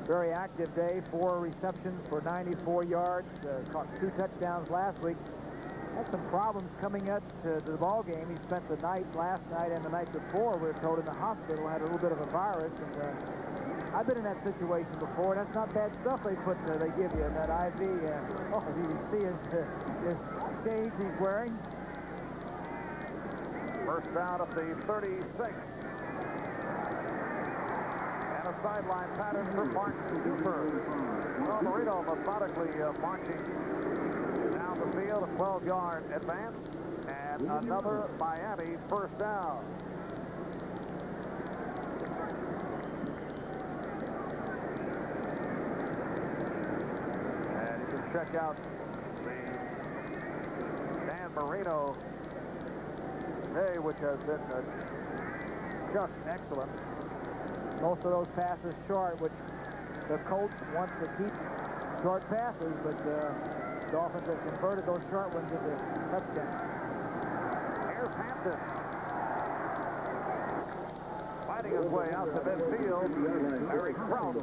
[SPEAKER 3] very active day. 4 receptions for 94 yards. Caught 2 touchdowns last week. Had some problems coming up to the ball game. He spent the night last night and the night before, we were told, in the hospital. Had a little bit of a virus. And I've been in that situation before. That's not bad stuff they give you in that IV. Oh, you can see his shades he's wearing.
[SPEAKER 2] First down at the 36. And a sideline pattern for Martin Cooper. Well, Marino methodically marching down the field, a 12-yard advance, and another Miami first down. And you can check out the Dan Marino day, which has been just excellent.
[SPEAKER 3] Most of those passes short, which the Colts want to keep short passes, but Dolphins have converted those short ones into touchdowns.
[SPEAKER 2] Here's Hampton. Fighting his way out to midfield. Larry Kraut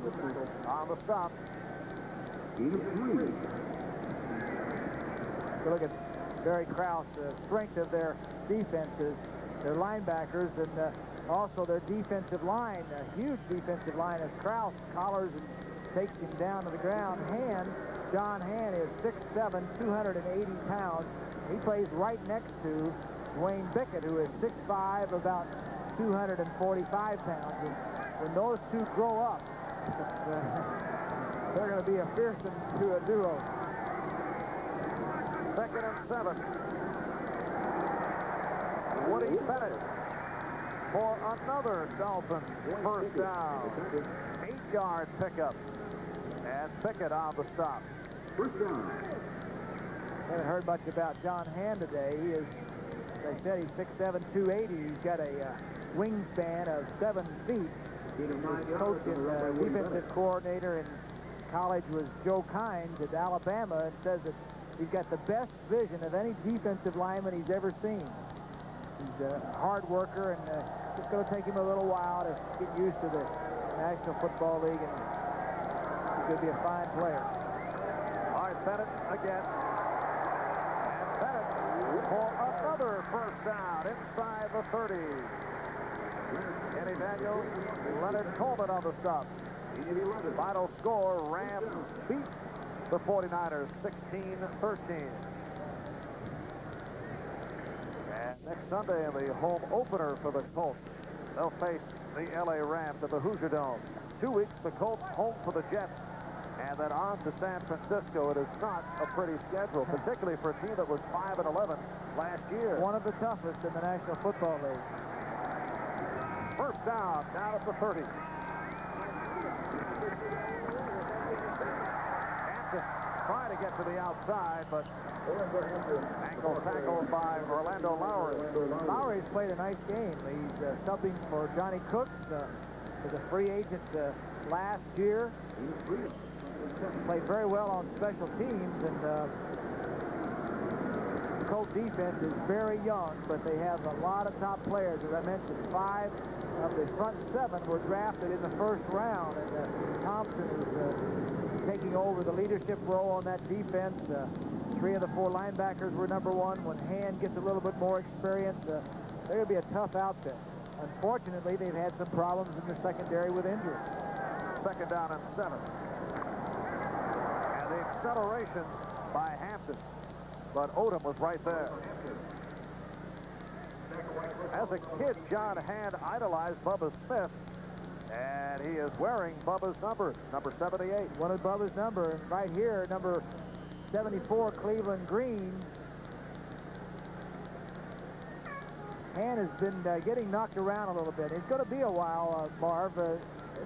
[SPEAKER 2] on the stop.
[SPEAKER 3] So look at Barry Kraus, the strength of their defenses, their linebackers, and also their defensive line, a huge defensive line as Kraus collars and takes him down to the ground. John Hand is 6'7", 280 pounds. He plays right next to Wayne Pickett, who is 6'5", about 245 pounds. And when those two grow up, they're going to be a fearsome duo.
[SPEAKER 2] Second and 7. Woody Bennett for another Dolphins first down. 8-yard pickup. And Pickett on the stop.
[SPEAKER 3] First down. Haven't heard much about John Hand today. He is, they said, he's 6'7", 280. He's got a wingspan of 7 feet. He's coach and defensive coordinator in college was Joe Kynes at Alabama, and says that he's got the best vision of any defensive lineman he's ever seen. He's a hard worker, and it's going to take him a little while to get used to the National Football League, and he's going to be a fine player.
[SPEAKER 2] All right, Bennett again. And Bennett for another first down inside the 30. Kenny Daniels, Leonard Coleman on the stop. Final score, Rams beat the 49ers 16-13. And next Sunday in the home opener for the Colts, they'll face the LA Rams at the Hoosier Dome. 2 weeks, the Colts home for the Jets, and then on to San Francisco. It is not a pretty schedule, particularly for a team that was 5-11 last year.
[SPEAKER 3] One of the toughest in the National Football League.
[SPEAKER 2] First down at the 30. Hampton trying to get to the outside, but ankle tackled by Orlando Lowry.
[SPEAKER 3] Lowry's played a nice game. He's subbing for Johnny Cooks. Was a free agent last year. Played very well on special teams, and the Colt defense is very young, but they have a lot of top players. As I mentioned, 5 of the front 7 were drafted in the first round, and Thompson is taking over the leadership role on that defense. 3 of the 4 linebackers were number 1. When Hand gets a little bit more experience, they're going to be a tough outfit. Unfortunately, they've had some problems in the secondary with injuries.
[SPEAKER 2] Second down and 7. And the acceleration by Hampton, but Odom was right there. As a kid, John Hand idolized Bubba Smith, and he is wearing Bubba's number 78.
[SPEAKER 3] One of Bubba's number, and right here, number 74, Cleveland Green. Hand has been getting knocked around a little bit. It's going to be a while, Marv.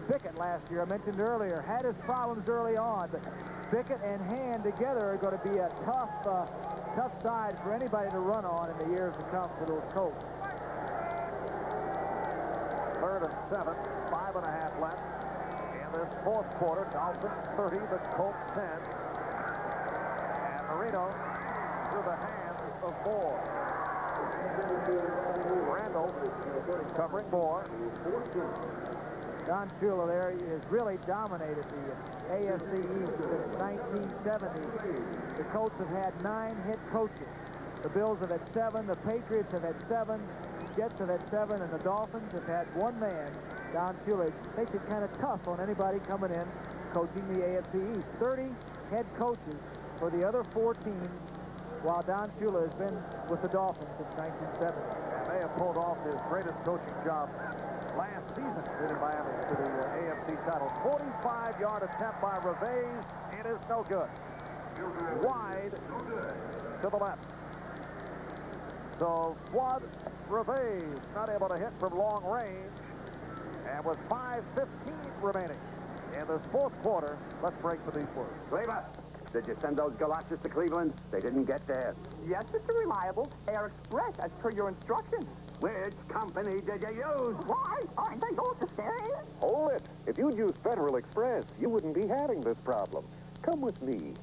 [SPEAKER 3] Pickett last year, I mentioned earlier, had his problems early on, but Pickett and Hand together are going to be a tough side for anybody to run on in the years to come for those Colts.
[SPEAKER 2] 3rd and 7, 5.5 left in this fourth quarter. Dolphins 30, the Colts 10. And Marino through the hands of Moore. Randall covering Moore.
[SPEAKER 3] Don Shula there has really dominated the AFC East since 1970. The Colts have had 9 head coaches. The Bills have had 7. The Patriots have had 7. The Jets have had 7. And the Dolphins have had 1 man, Don Shula. Makes it kind of tough on anybody coming in coaching the AFC East. 30 head coaches for the other 4 teams, while Don Shula has been with the Dolphins since 1970.
[SPEAKER 2] And they have pulled off his greatest coaching job last season in Miami to the AFC title. 45-yard attempt by Reves. It is no good. Wide to the left. So Fuad Reves not able to hit from long range. And with 5:15 remaining in this fourth quarter, let's break for these words.
[SPEAKER 6] Cleaver, did you send those galoshes to Cleveland? They didn't get there.
[SPEAKER 15] Yes, Mr. Reliable. Air Express, as per your instructions.
[SPEAKER 6] Which company did you use?
[SPEAKER 15] Why? Aren't they all the same?
[SPEAKER 19] Hold it. If you'd used Federal Express, you wouldn't be having this problem. Come with me.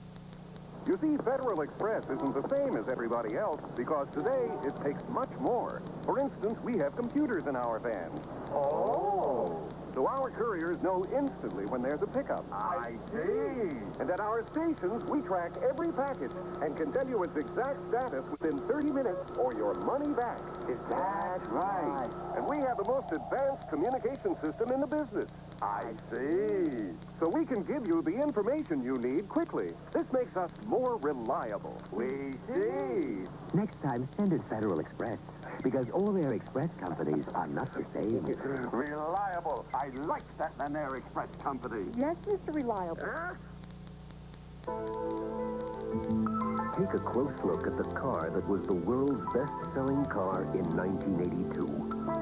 [SPEAKER 23] You see, Federal Express isn't the same as everybody else because today it takes much more. For instance, we have computers in our vans.
[SPEAKER 6] Oh!
[SPEAKER 23] So our couriers know instantly when there's a pickup.
[SPEAKER 6] I see.
[SPEAKER 23] And at our stations, we track every package and can tell you its exact status within 30 minutes or your money back.
[SPEAKER 6] Is that right?
[SPEAKER 23] And we have the most advanced communication system in the business.
[SPEAKER 6] I see.
[SPEAKER 23] So we can give you the information you need quickly. This makes us more reliable.
[SPEAKER 6] We see.
[SPEAKER 10] Next time, send it Federal Express, because all Air Express companies are not the same.
[SPEAKER 6] Reliable. I like that in an Air Express company.
[SPEAKER 18] Yes, Mr. Reliable.
[SPEAKER 4] Take a close look at the car that was the world's best-selling car in 1982,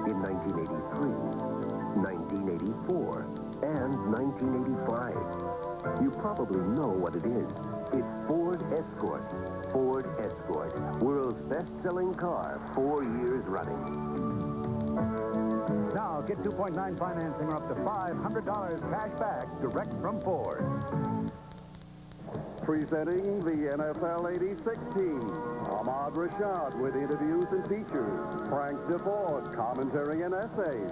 [SPEAKER 4] in 1983, 1984, and 1985. You probably know what it is. It's Ford Escort. Ford Escort, world's best-selling car 4 years running.
[SPEAKER 3] Now, get
[SPEAKER 8] 2.9 financing or up to $500 cash back direct from Ford.
[SPEAKER 2] Presenting the NFL 86 team, Ahmad Rashad with interviews and features, Frank DeFord, commentary and essays,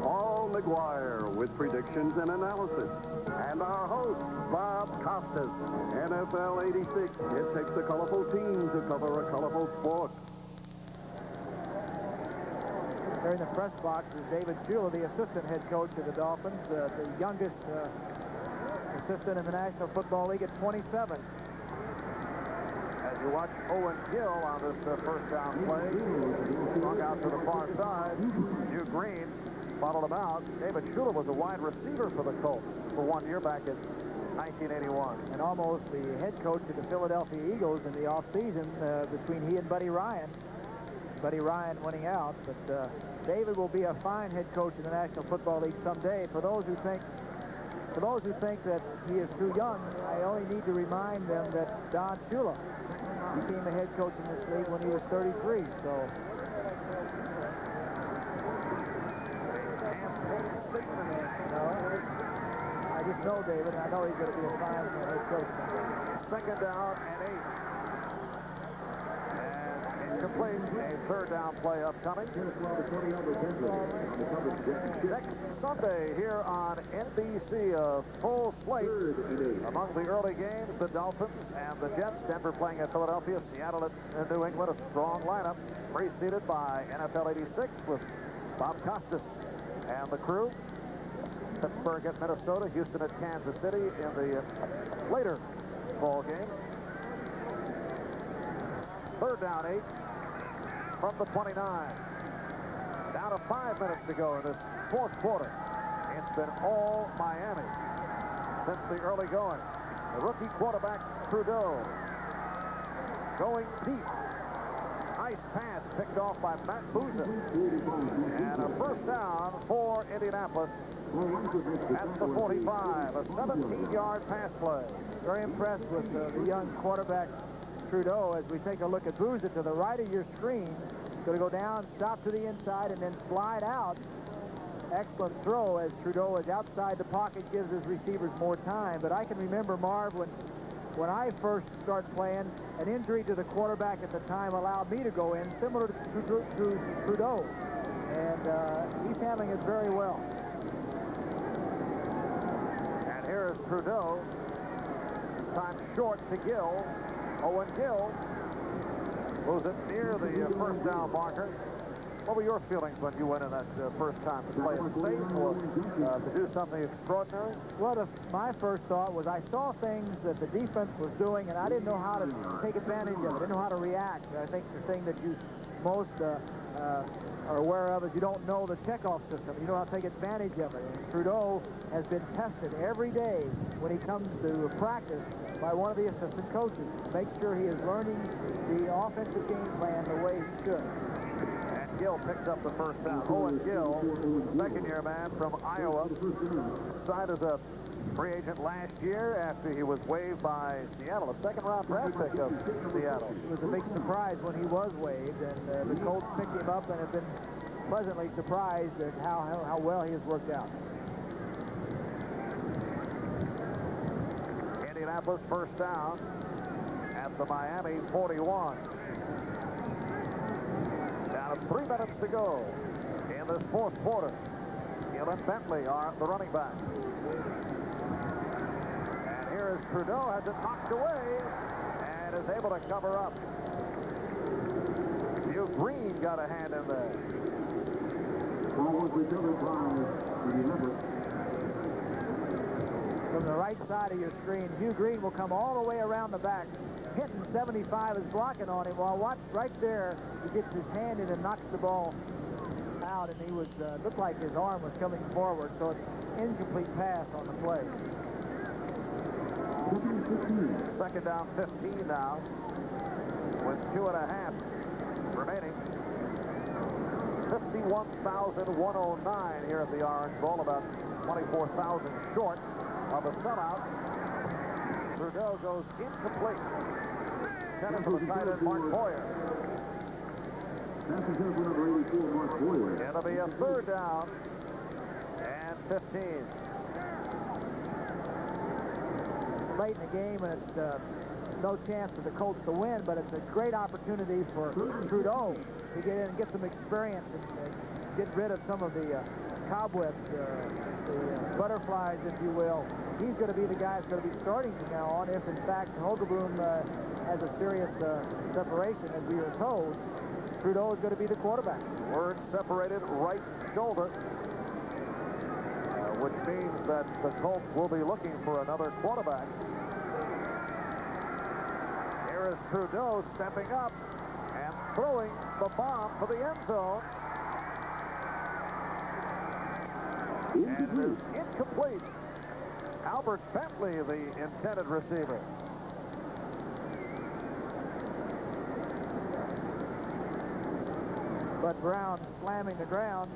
[SPEAKER 2] Paul McGuire with predictions and analysis, and our host, Bob Costas. NFL 86, it takes a colorful team to cover a colorful sport.
[SPEAKER 3] There in the press box is David Shula, the assistant head coach of the Dolphins, the youngest assistant in the National Football League at 27.
[SPEAKER 2] As you watch Owen Gill on this first down play, swung out to the far side. Hugh Green followed him out. David Shula was a wide receiver for the Colts for 1 year back in 1981.
[SPEAKER 3] And almost the head coach of the Philadelphia Eagles in the offseason between he and Buddy Ryan. Buddy Ryan winning out, but David will be a fine head coach in the National Football League someday. For those who think that he is too young, I only need to remind them that Don Shula became a head coach in this league when he was 33. So. I just know David, and I know he's going to be a fine head coach.
[SPEAKER 2] Second down and 8. And incomplete. A third down play upcoming. Next Sunday here on NBC, a full slate. Among the early games, the Dolphins and the Jets. Denver playing at Philadelphia, Seattle at New England. A strong lineup preceded by NFL 86 with Bob Costas and the crew. Pittsburgh at Minnesota, Houston at Kansas City in the later ball game. Third down 8 from the 29. Down to 5 minutes to go in this fourth quarter. It's been all Miami since the early going. The rookie quarterback, Trudeau, going deep. Nice pass picked off by Matt Boozer. And a first down for Indianapolis at the 45. A 17-yard pass play.
[SPEAKER 3] Very impressed with the young quarterback, Trudeau, as we take a look at Boozer to the right of your screen. Going to go down, stop to the inside, and then slide out. Excellent throw as Trudeau is outside the pocket, gives his receivers more time. But I can remember, Marv, when I first started playing, an injury to the quarterback at the time allowed me to go in, similar to Trudeau. And he's handling it very well.
[SPEAKER 2] And here is Trudeau. Time short to Gill. Owen Gill moves it near the first down marker. What were your feelings when you went in that first time to play it safe or to do something extraordinary?
[SPEAKER 3] Well, my first thought was I saw things that the defense was doing, and I didn't know how to take advantage of it. I didn't know how to react. I think the thing that you most are aware of is you don't know the checkoff system. You know how to take advantage of it. And Trudeau has been tested every day when he comes to practice by one of the assistant coaches. Make sure he is learning the offensive game plan the way he should.
[SPEAKER 2] And Gill picks up the first down. Owen Gill, second-year man from Iowa, signed as a free agent last year after he was waived by Seattle, a second-round draft pick of Seattle.
[SPEAKER 3] It was a big surprise when he was waived, and the Colts picked him up and have been pleasantly surprised at how well he has worked out.
[SPEAKER 2] Indianapolis first down at the Miami 41. Down to 3 minutes to go in this fourth quarter. Gill and Bentley are the running backs. And here is Trudeau, has it knocked away and is able to cover up. Hugh Green got a hand in there.
[SPEAKER 3] From the right side of your screen, Hugh Green will come all the way around the back. Hinton 75 is blocking on him. While watch right there, he gets his hand in and knocks the ball out, and he was looked like his arm was coming forward, so it's incomplete pass on the play.
[SPEAKER 2] Second down 15 now with 2.5 remaining. 51,109 here at the Orange Bowl, about 24,000 short of a sellout. Trudeau goes incomplete. Center for the tight end, Mark Boyer. It'll be a third down
[SPEAKER 3] 15. Late in the game, and it's no chance for the Colts to win, but it's a great opportunity for Trudeau to get in and get some experience and get rid of some of the cobwebs, the butterflies, if you will. He's going to be the guy that's going to be starting from now on if, in fact, Hogeboom has a serious separation, as we were told. Trudeau is going to be the quarterback.
[SPEAKER 2] Word separated right shoulder, which means that the Colts will be looking for another quarterback. Here is Trudeau stepping up and throwing the bomb for the end zone. And it is incomplete. Albert Bentley, the intended receiver.
[SPEAKER 3] Bud Brown slamming the ground.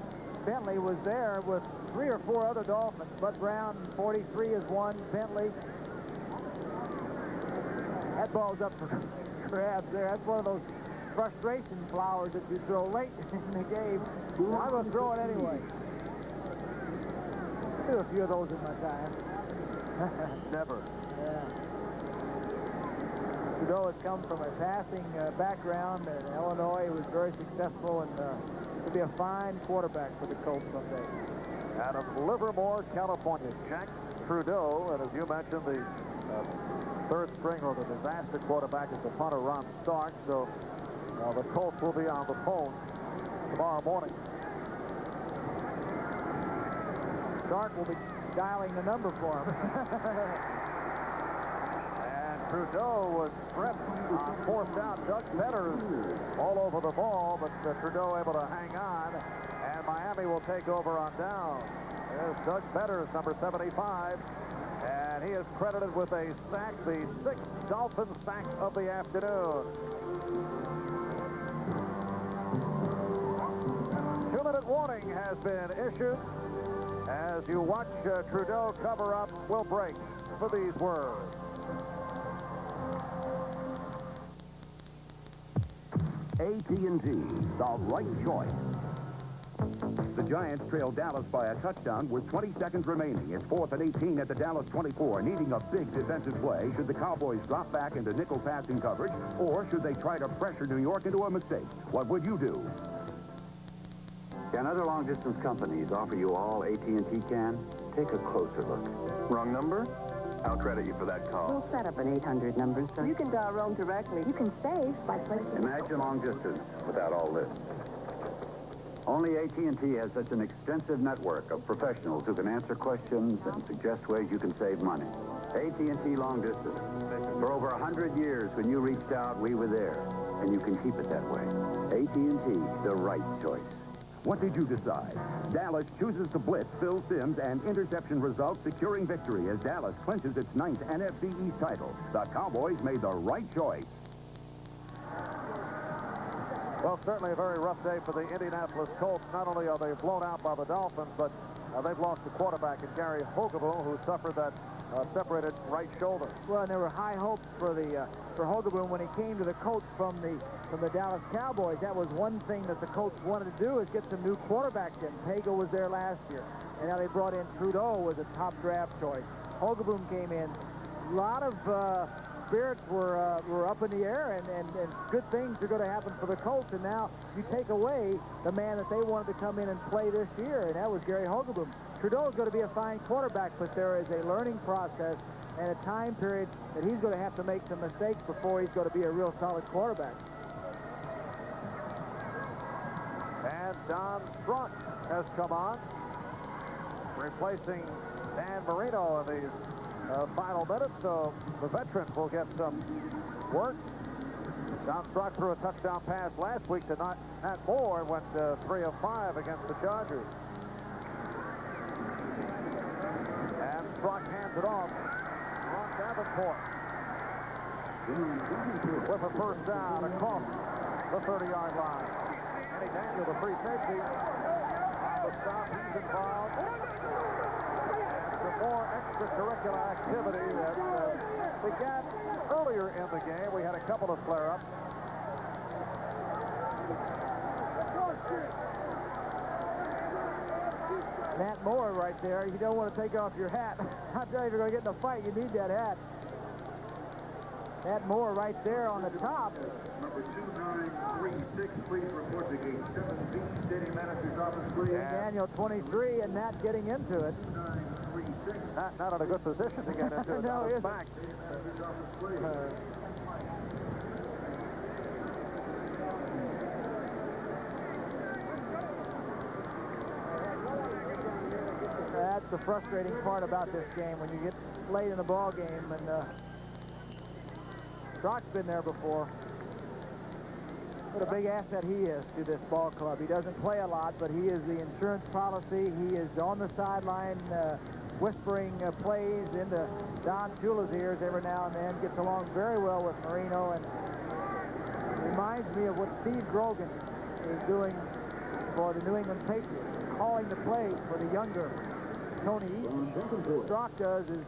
[SPEAKER 3] Bentley was there with 3 or 4 other Dolphins. Bud Brown, 43 is one. Bentley. That ball's up for grabs there. That's one of those frustration flowers that you throw late in the game. I'm going to throw it anyway. I do a few of those in my time.
[SPEAKER 2] Never.
[SPEAKER 3] Yeah. Trudeau has come from a passing background in Illinois. He was very successful, and he'll be a fine quarterback for the Colts someday.
[SPEAKER 2] Out of Livermore, California, Jack Trudeau, and as you mentioned, the third string or the disaster quarterback is the punter Ron Stark. So the Colts will be on the phone tomorrow morning.
[SPEAKER 3] Stark will be dialing the number for him.
[SPEAKER 2] And Trudeau was pressed on 4th down. Doug Petters all over the ball, but Trudeau able to hang on. And Miami will take over on down. There's Doug Petters, number 75. And he is credited with a sack, the 6th Dolphin sack of the afternoon. 2-minute warning has been issued. As you watch Trudeau cover up, we'll break for these words.
[SPEAKER 16] AT&T, the right choice.
[SPEAKER 4] The Giants trail Dallas by a touchdown with 20 seconds remaining. It's 4th and 18 at the Dallas 24, needing a big defensive play. Should the Cowboys drop back into nickel passing coverage, or should they try to pressure New York into a mistake? What would you do?
[SPEAKER 11] Can other long-distance companies offer you all AT&T can? Take a closer look.
[SPEAKER 23] Wrong number? I'll credit you for that call.
[SPEAKER 7] We'll set up an 800 number, sir.
[SPEAKER 18] You can dial Rome directly.
[SPEAKER 7] You can save by placing...
[SPEAKER 11] Imagine long distance without all this. Only AT&T has such an extensive network of professionals who can answer questions and suggest ways you can save money. AT&T long distance. For over 100 years, when you reached out, we were there. And you can keep it that way. AT&T, the right choice.
[SPEAKER 4] What did you decide? Dallas chooses to blitz Phil Simms, and interception results securing victory as Dallas clinches its 9th NFC East title. The Cowboys made the right choice.
[SPEAKER 2] Well, certainly a very rough day for the Indianapolis Colts. Not only are they blown out by the Dolphins, but they've lost the quarterback in Gary Hogeboom, who suffered that separated right shoulder.
[SPEAKER 3] Well, and there were high hopes for Hogeboom when he came to the Colts from the Dallas Cowboys. That was one thing that the Colts wanted to do, is get some new quarterbacks in. Pago was there last year, and now they brought in Trudeau as a top draft choice. Hogeboom came in. A lot of spirits were up in the air, and good things are going to happen for the Colts. And now you take away the man that they wanted to come in and play this year, and that was Gary Hogeboom. Trudeau is going to be a fine quarterback, but there is a learning process and a time period that he's going to have to make some mistakes before he's going to be a real solid quarterback.
[SPEAKER 2] And Don Strunk has come on, replacing Dan Marino in these final minutes, so the veteran will get some work. Don Strunk threw a touchdown pass last week to Nat Moore and went 3 of 5 against the Chargers. And Strunk hands it off. Ron Davenport with a first down across the 30-yard line. Kenny Daniel, the free safety, on the stop. He's involved. Some more extracurricular activity that began earlier in the game. We had a couple of flare-ups.
[SPEAKER 3] Matt Moore right there. You don't want to take off your hat. I tell you, if you're going to get in a fight, you need that hat. Matt Moore right there on the top.
[SPEAKER 2] Number 2936, please report to gate 7B, Stadium Manager's office, please.
[SPEAKER 3] Daniel 23 and Matt getting into it.
[SPEAKER 2] Not in a good position to get into it.
[SPEAKER 3] No,
[SPEAKER 2] his
[SPEAKER 3] he isn't.
[SPEAKER 2] back.
[SPEAKER 3] That's the frustrating part about this game when you get late in the ball game, and Brock's been there before. What a big asset he is to this ball club. He doesn't play a lot, but he is the insurance policy. He is on the sideline whispering plays into Don Shula's ears every now and then. Gets along very well with Marino, and reminds me of what Steve Grogan is doing for the New England Patriots, calling the plays for the younger Tony Eaton. What Strock does is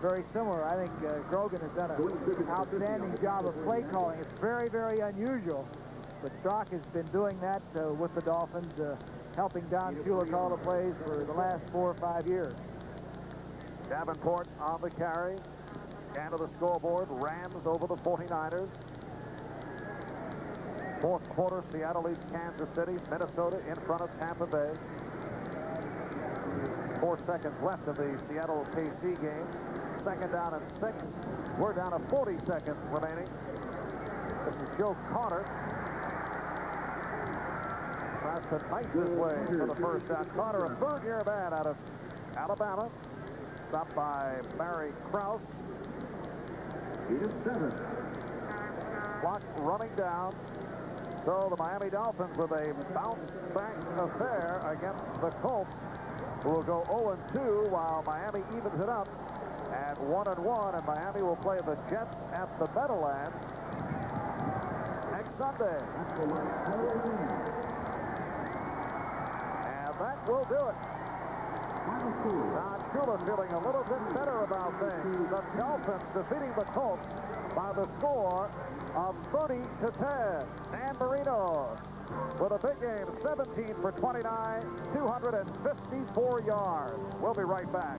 [SPEAKER 3] very similar. I think Grogan has done an outstanding job of play calling. It's very, very unusual, but Strock has been doing that with the Dolphins, helping Don Shula call the plays for the last 4 or 5 years.
[SPEAKER 2] Davenport on the carry. And to the scoreboard, Rams over the 49ers. Fourth quarter, Seattle leads Kansas City. Minnesota in front of Tampa Bay. 4 seconds left of the Seattle-KC game. Second down and 6. We're down to 40 seconds remaining. This is Joe Carter. Tries to knife his way for the first down. Carter, a third-year man out of Alabama. Stopped by Barry Krause. He is 7. Clock running down. So the Miami Dolphins with a bounce-back affair against the Colts, who will go 0-2 while Miami evens it up at 1-1, and Miami will play the Jets at the Meadowlands next Sunday. And that will do it. Don Shula feeling a little bit better about things. The Dolphins defeating the Colts by the score of 30-10. Dan Marino with a big game, 17 for 29, 254 yards. We'll be right back.